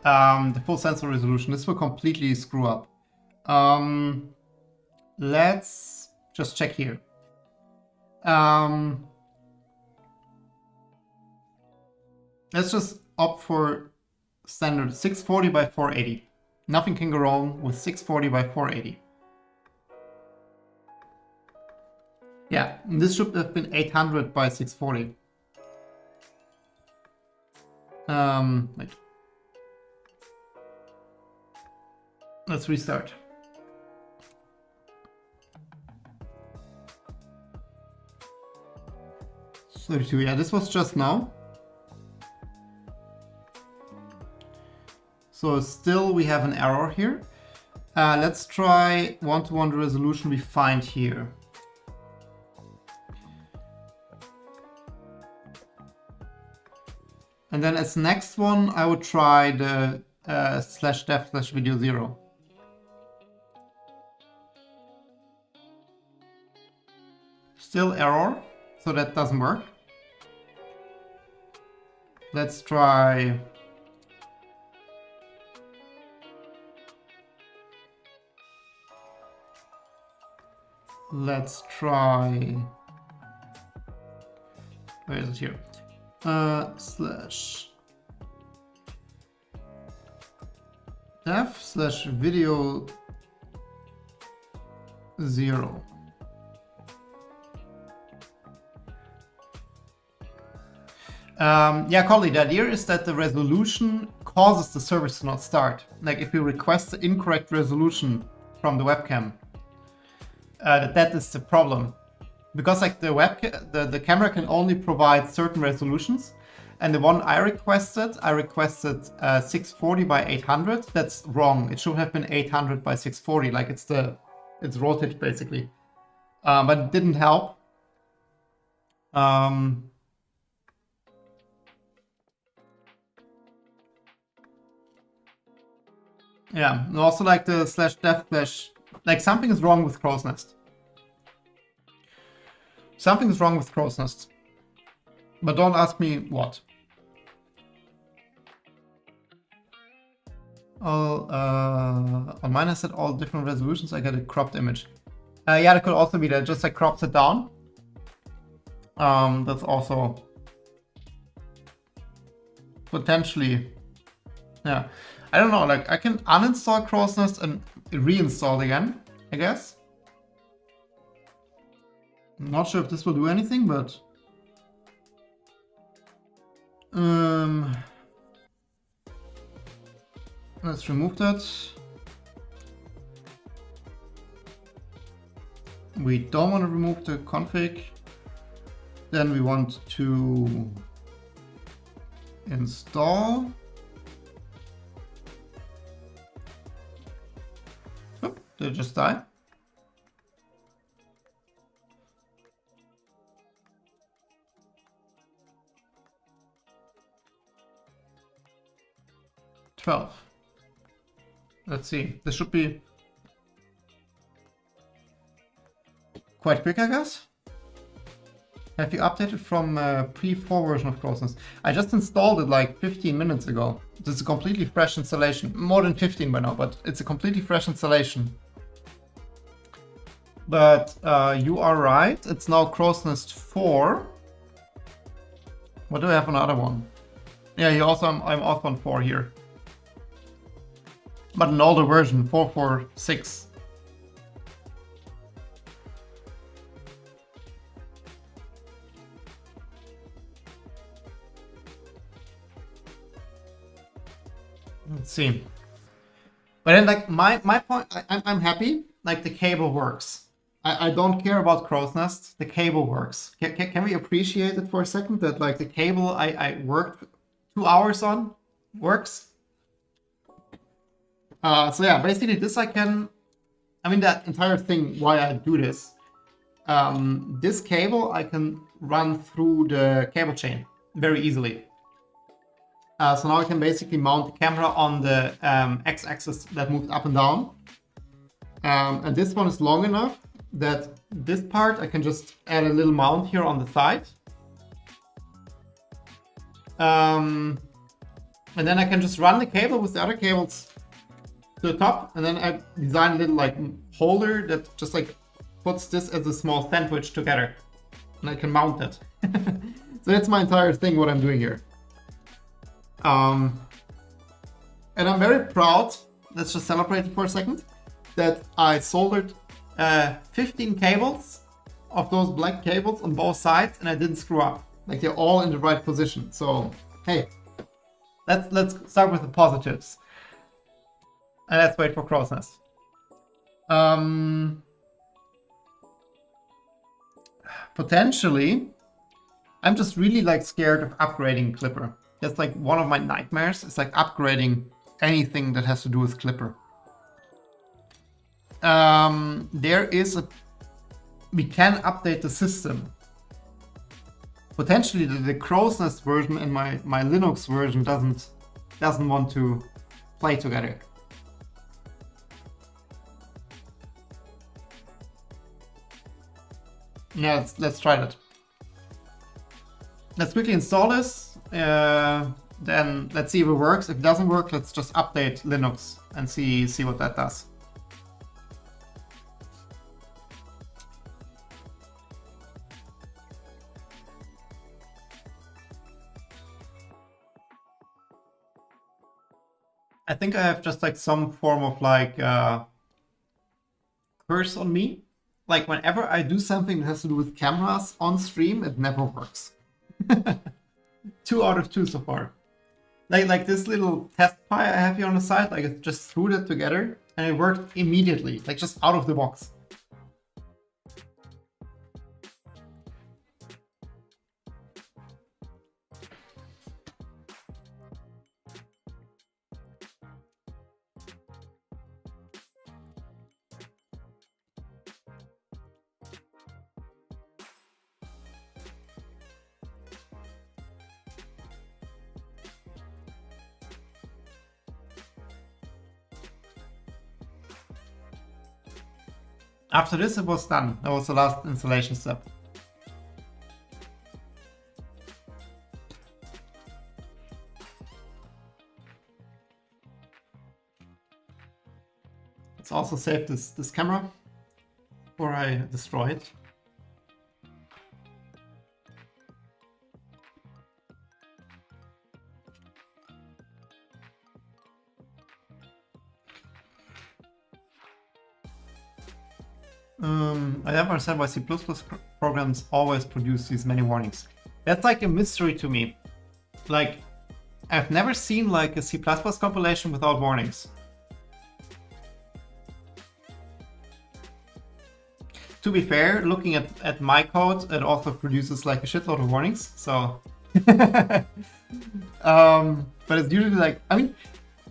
The full sensor resolution. This will completely screw up. Let's just check here. Let's just opt for standard 640 by 480. Nothing can go wrong with 640 by 480. Yeah, this should have been 800 by 640. Wait. Let's restart. 32, yeah, this was just now. So still we have an error here. Let's try one-to-one the resolution we find here. And then as next one, I would try the /dev/video 0. Still error, so that doesn't work. Let's try where is it here? /dev/video 0. Yeah, Colly, the idea is that the resolution causes the service to not start. Like if you request the incorrect resolution from the webcam, that is the problem. Because like the camera can only provide certain resolutions, and the one I requested 640 by 800. That's wrong. It should have been 800 by 640. Like it's rotated basically, but it didn't help. Yeah, and also like the /dev/ like something is wrong with crow's nest. Something is wrong with crow's nest. But don't ask me what. On mine I set all different resolutions, I get a cropped image. Yeah, that could also be that just like crops it down. That's also potentially, yeah. I don't know, like I can uninstall Crow's Nest and reinstall again, I guess. I'm not sure if this will do anything, but let's remove that. We don't want to remove the config. Then we want to install. Oh, did it just die? Let's see. This should be quite quick, I guess. Have you updated from pre-4 version of Crow's Nest? I just installed it like 15 minutes ago. This is a completely fresh installation. More than 15 by now, but it's a completely fresh installation. But you are right. It's now Crow's Nest 4. What do I have on another one? Yeah, you also I'm also on 4 here. But an older version, 4.4.6. Let's see. But then, like, my point, I'm happy. Like, the cable works. I don't care about Crow's Nest. The cable works. Can we appreciate it for a second? That, like, the cable I worked 2 hours on works. So yeah, basically this I mean that entire thing, why I do this. This cable I can run through the cable chain very easily. So now I can basically mount the camera on the x-axis that moves up and down. And this one is long enough that this part I can just add a little mount here on the side. And then I can just run the cable with the other cables to the top, and then I design a little like holder that just like puts this as a small sandwich together, and I can mount it. So that's my entire thing, what I'm doing here. And I'm very proud, let's just celebrate it for a second, that I soldered 15 cables of those black cables on both sides, and I didn't screw up. Like, they're all in the right position. So hey, let's start with the positives. And let's wait for Crow's Nest. Potentially, I'm just really like scared of upgrading Clipper. That's like one of my nightmares. It's like upgrading anything that has to do with Clipper. We can update the system. Potentially the Crow's Nest version and my Linux version doesn't want to play together. Yeah, let's try that. Let's quickly install this. Then let's see if it works. If it doesn't work, let's just update Linux and see what that does. I think I have just like some form of like curse on me. Like, whenever I do something that has to do with cameras on stream, it never works. 2 out of 2 so far. Like this little test pie I have here on the side, like I just threw that together and it worked immediately, like just out of the box. After this, it was done. That was the last installation step. Let's also save this camera. before I destroy it. I never understand why C++ programs always produce these many warnings. That's like a mystery to me. Like, I've never seen like a C++ compilation without warnings. To be fair, looking at my code, it also produces like a shitload of warnings, so... but it's usually like, I mean,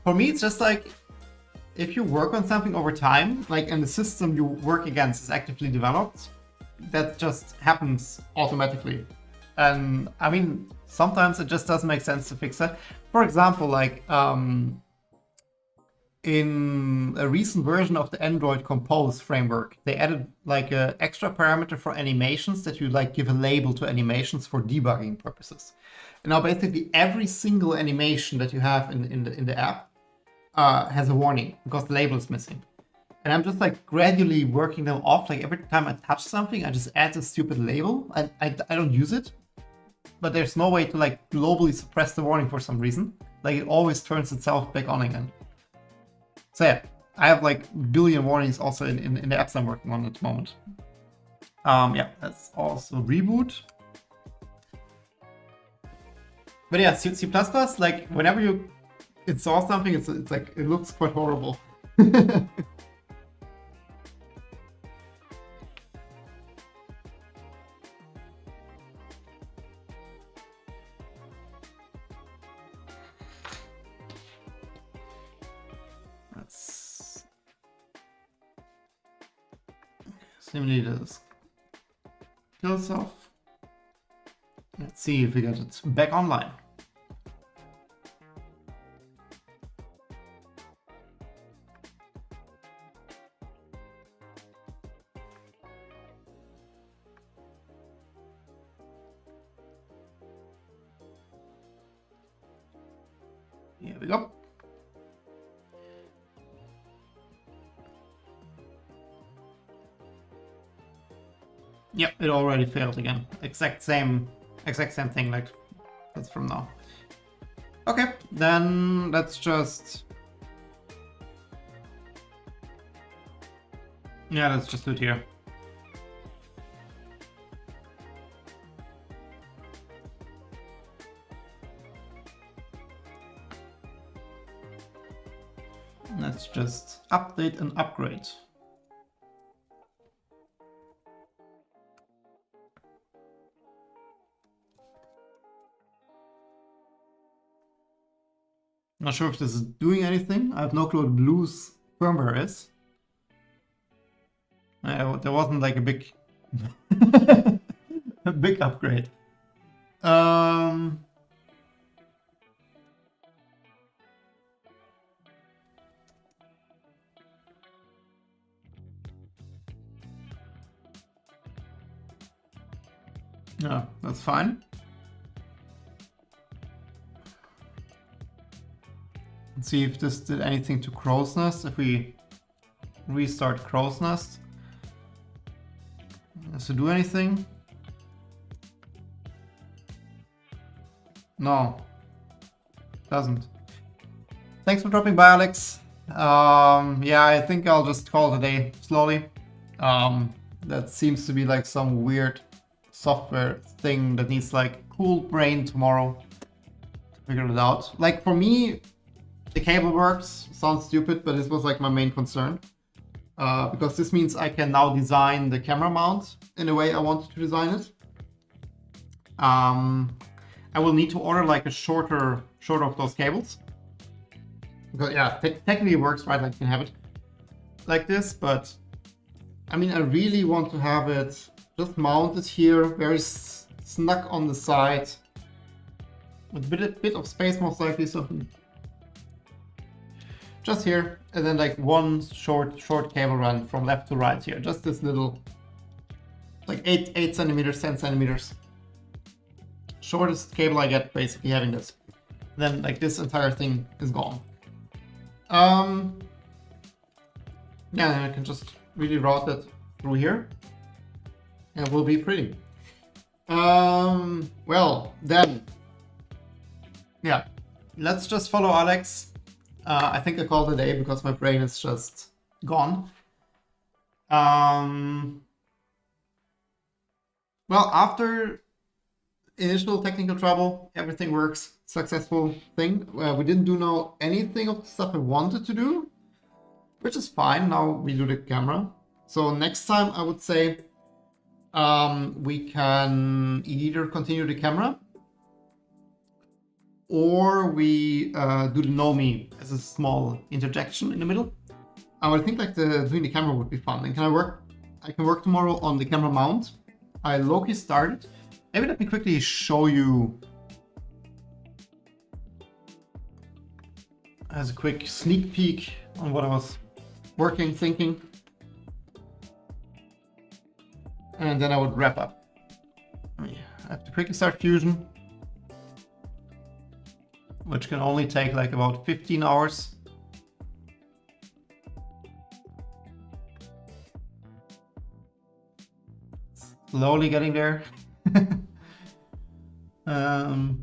for me it's just like, if you work on something over time, like, and the system you work against is actively developed, that just happens automatically. And I mean, sometimes it just doesn't make sense to fix that. For example, like, in a recent version of the Android Compose framework, they added like an extra parameter for animations that you like give a label to animations for debugging purposes. And now basically every single animation that you have in the app has a warning because the label is missing. And I'm just like gradually working them off. Like every time I touch something, I just add this stupid label. I don't use it, but there's no way to like globally suppress the warning for some reason. Like it always turns itself back on again. So yeah, I have like a billion warnings also in the apps I'm working on at the moment. Yeah, that's also reboot. But yeah, C++, like whenever you install something, it's like, it looks quite horrible. Simply this kills off. Let's see if we get it back online. Here we go. Yep, it already failed again. Exact same thing, like that's from now. Okay, then let's just... yeah, let's just do it here. Let's just update and upgrade. Not sure if this is doing anything. I have no clue what Blue's firmware is. There wasn't like a big a big upgrade. Yeah, that's fine. Let's see if this did anything to Crow's Nest. If we restart Crow's Nest, does it do anything? No, doesn't. Thanks for dropping by, Alex. Yeah, I think I'll just call it a day slowly. That seems to be like some weird software thing that needs like cool brain tomorrow to figure it out. Like for me, the cable works. Sounds stupid, but this was like my main concern. Because this means I can now design the camera mount in the way I wanted to design it. I will need to order like a shorter of those cables. Because yeah, technically it works, right? Like you can have it like this, but I mean, I really want to have it just mounted here, very snug on the side, with a bit of space most likely, so just here, and then like one short cable run from left to right here. Just this little, like 8 centimeters, 10 centimeters. Shortest cable I get, basically having this. Then like this entire thing is gone. Yeah, I can just really route it through here, and it will be pretty. Well, then, yeah, let's just follow Alex. I think I called it a day because my brain is just gone. Well, after initial technical trouble, everything works. Successful thing. We didn't do now anything of the stuff I wanted to do, which is fine. Now we do the camera. So next time I would say we can either continue the camera or we do the Nomi as a small interjection in the middle. I think like doing the camera would be fun. And I can work tomorrow on the camera mount. I low-key started. Maybe let me quickly show you as a quick sneak peek on what I was thinking. And then I would wrap up. I have to quickly start Fusion, which can only take like about 15 hours. Slowly getting there. Let's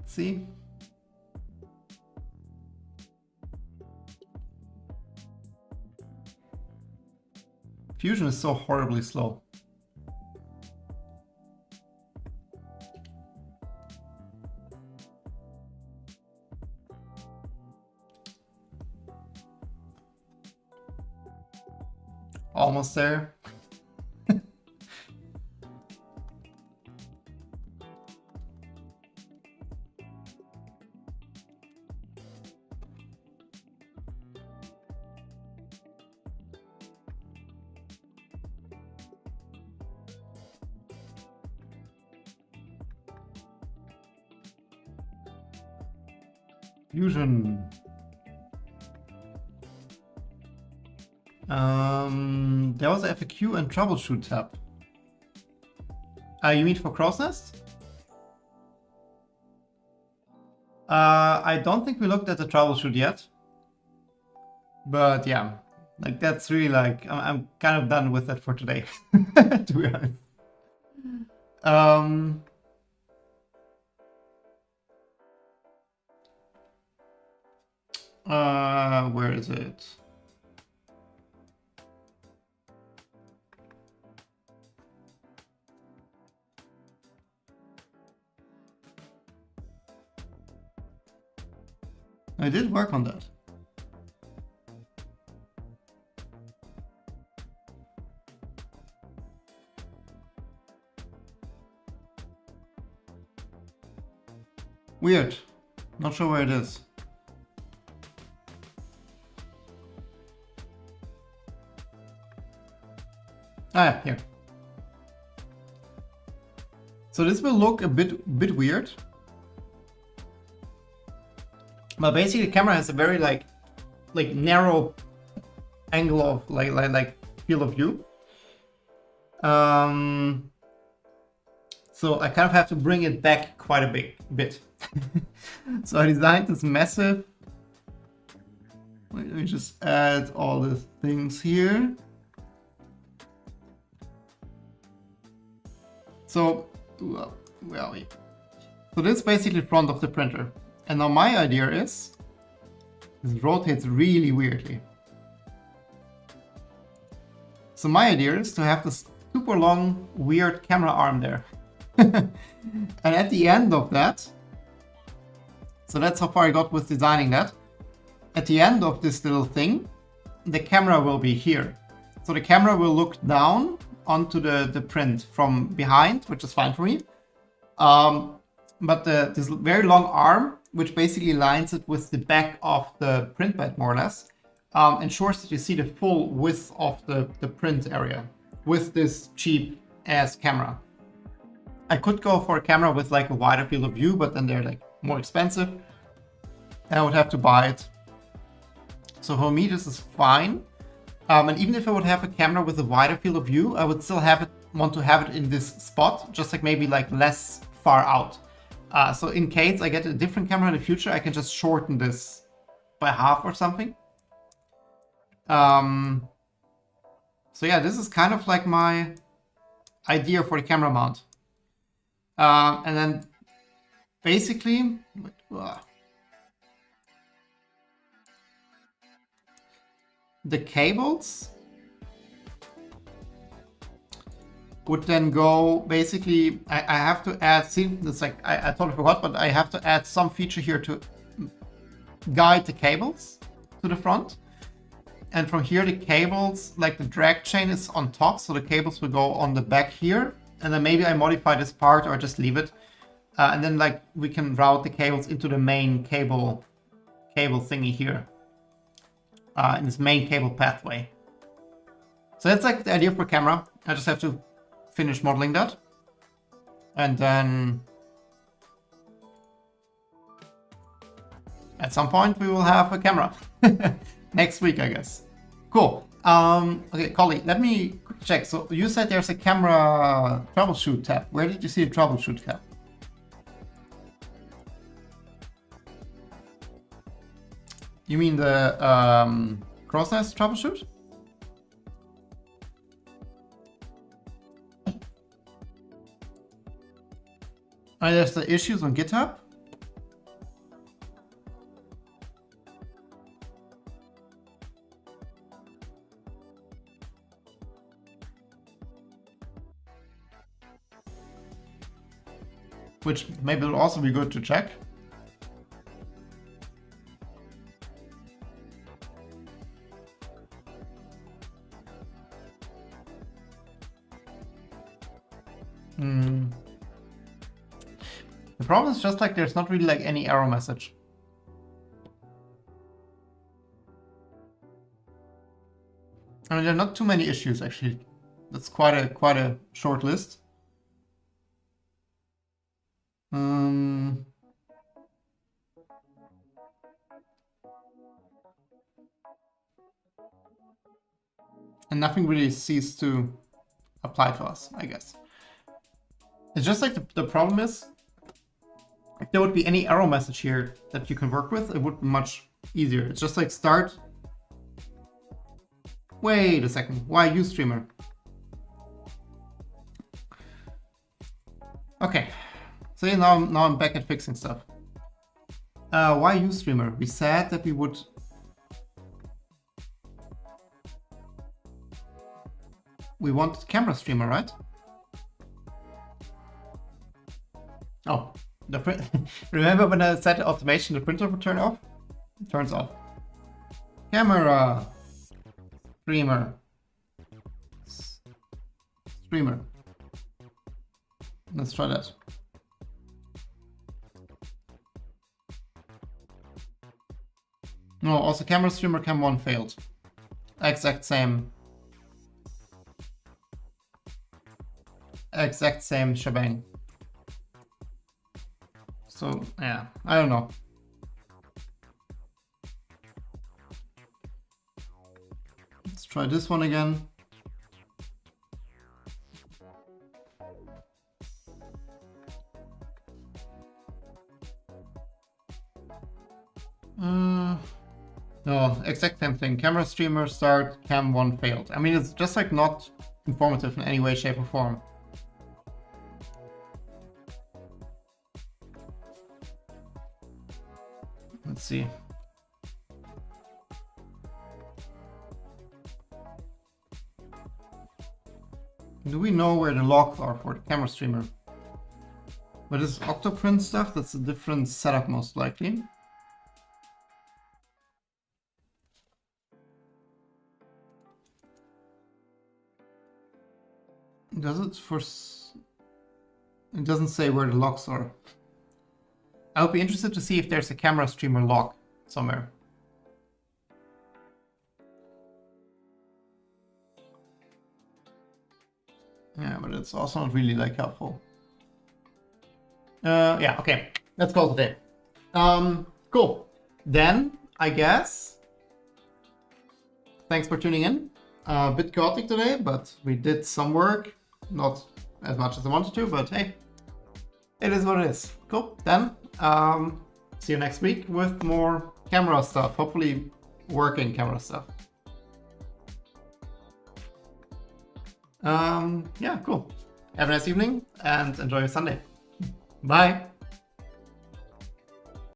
see. Fusion is so horribly slow. Almost there. Fusion. There was a FAQ and troubleshoot tab. You mean for Crow's Nest? I don't think we looked at the troubleshoot yet. But yeah, like that's really like, I'm kind of done with that for today, to be honest. Where is it? I did work on that. Weird. Not sure where it is. Ah, yeah, here. So this will look a bit weird. But basically the camera has a very like narrow angle of like field of view. So I kind of have to bring it back quite a bit. So I designed this massive. Let me just add all the things here. So, well, so this is basically the front of the printer. And now my idea is, this rotates really weirdly. So my idea is to have this super long, weird camera arm there. And at the end of that, so that's how far I got with designing that. At the end of this little thing, the camera will be here. So the camera will look down onto the print from behind, which is fine for me. But this very long arm, which basically lines it with the back of the print bed more or less, ensures that you see the full width of the print area with this cheap ass camera. I could go for a camera with like a wider field of view, but then they're like more expensive and I would have to buy it. So for me, this is fine. And even if I would have a camera with a wider field of view, I would still want to have it in this spot, just like maybe like less far out. So in case I get a different camera in the future, I can just shorten this by half or something. So yeah, this is kind of like my idea for the camera mount. And then basically, the cables would then go, basically, I have to add, see, it's like, I totally forgot, but I have to add some feature here to guide the cables to the front. And from here, the cables, like the drag chain is on top, so the cables will go on the back here. And then maybe I modify this part or just leave it. And then like we can route the cables into the main cable thingy here. In this main cable pathway. So that's like the idea for camera. I just have to finish modeling that. And then at some point we will have a camera. Next week, I guess. Cool. Okay, Collie, let me check. So you said there's a camera troubleshoot tab. Where did you see the troubleshoot tab? You mean the cross-nest troubleshoot? Oh, there's the issues on GitHub. Which maybe will also be good to check. The problem is just like there's not really like any error message. I mean, there are not too many issues actually. That's quite a short list. And nothing really seems to apply to us, I guess. It's just like the problem is, if there would be any error message here that you can work with, it would be much easier. It's just like start. Wait a second. Why Ustreamer? Okay. So now I'm back at fixing stuff. Why Ustreamer? We said that we would. We want camera streamer, right? Oh. The print. Remember when I set the automation, the printer would turn off? It turns off. Camera. Streamer. Streamer. Let's try that. No, also camera streamer cam 1 failed. Exact same shebang. So yeah, I don't know. Let's try this one again. No, exact same thing. Camera streamer start, cam 1 failed. I mean, it's just like not informative in any way, shape or form. Let's see. Do we know where the logs are for the camera streamer? But this Octoprint stuff, that's a different setup most likely. Does it for... It doesn't say where the logs are. I would be interested to see if there's a camera streamer log somewhere. Yeah, but it's also not really like helpful. Yeah, okay. Let's call it a day. Cool. Then, I guess, thanks for tuning in. A bit chaotic today, but we did some work. Not as much as I wanted to, but hey, it is what it is. Cool. Then, see you next week with more camera stuff, hopefully working camera stuff. Yeah, cool. Have a nice evening and enjoy your Sunday. Bye.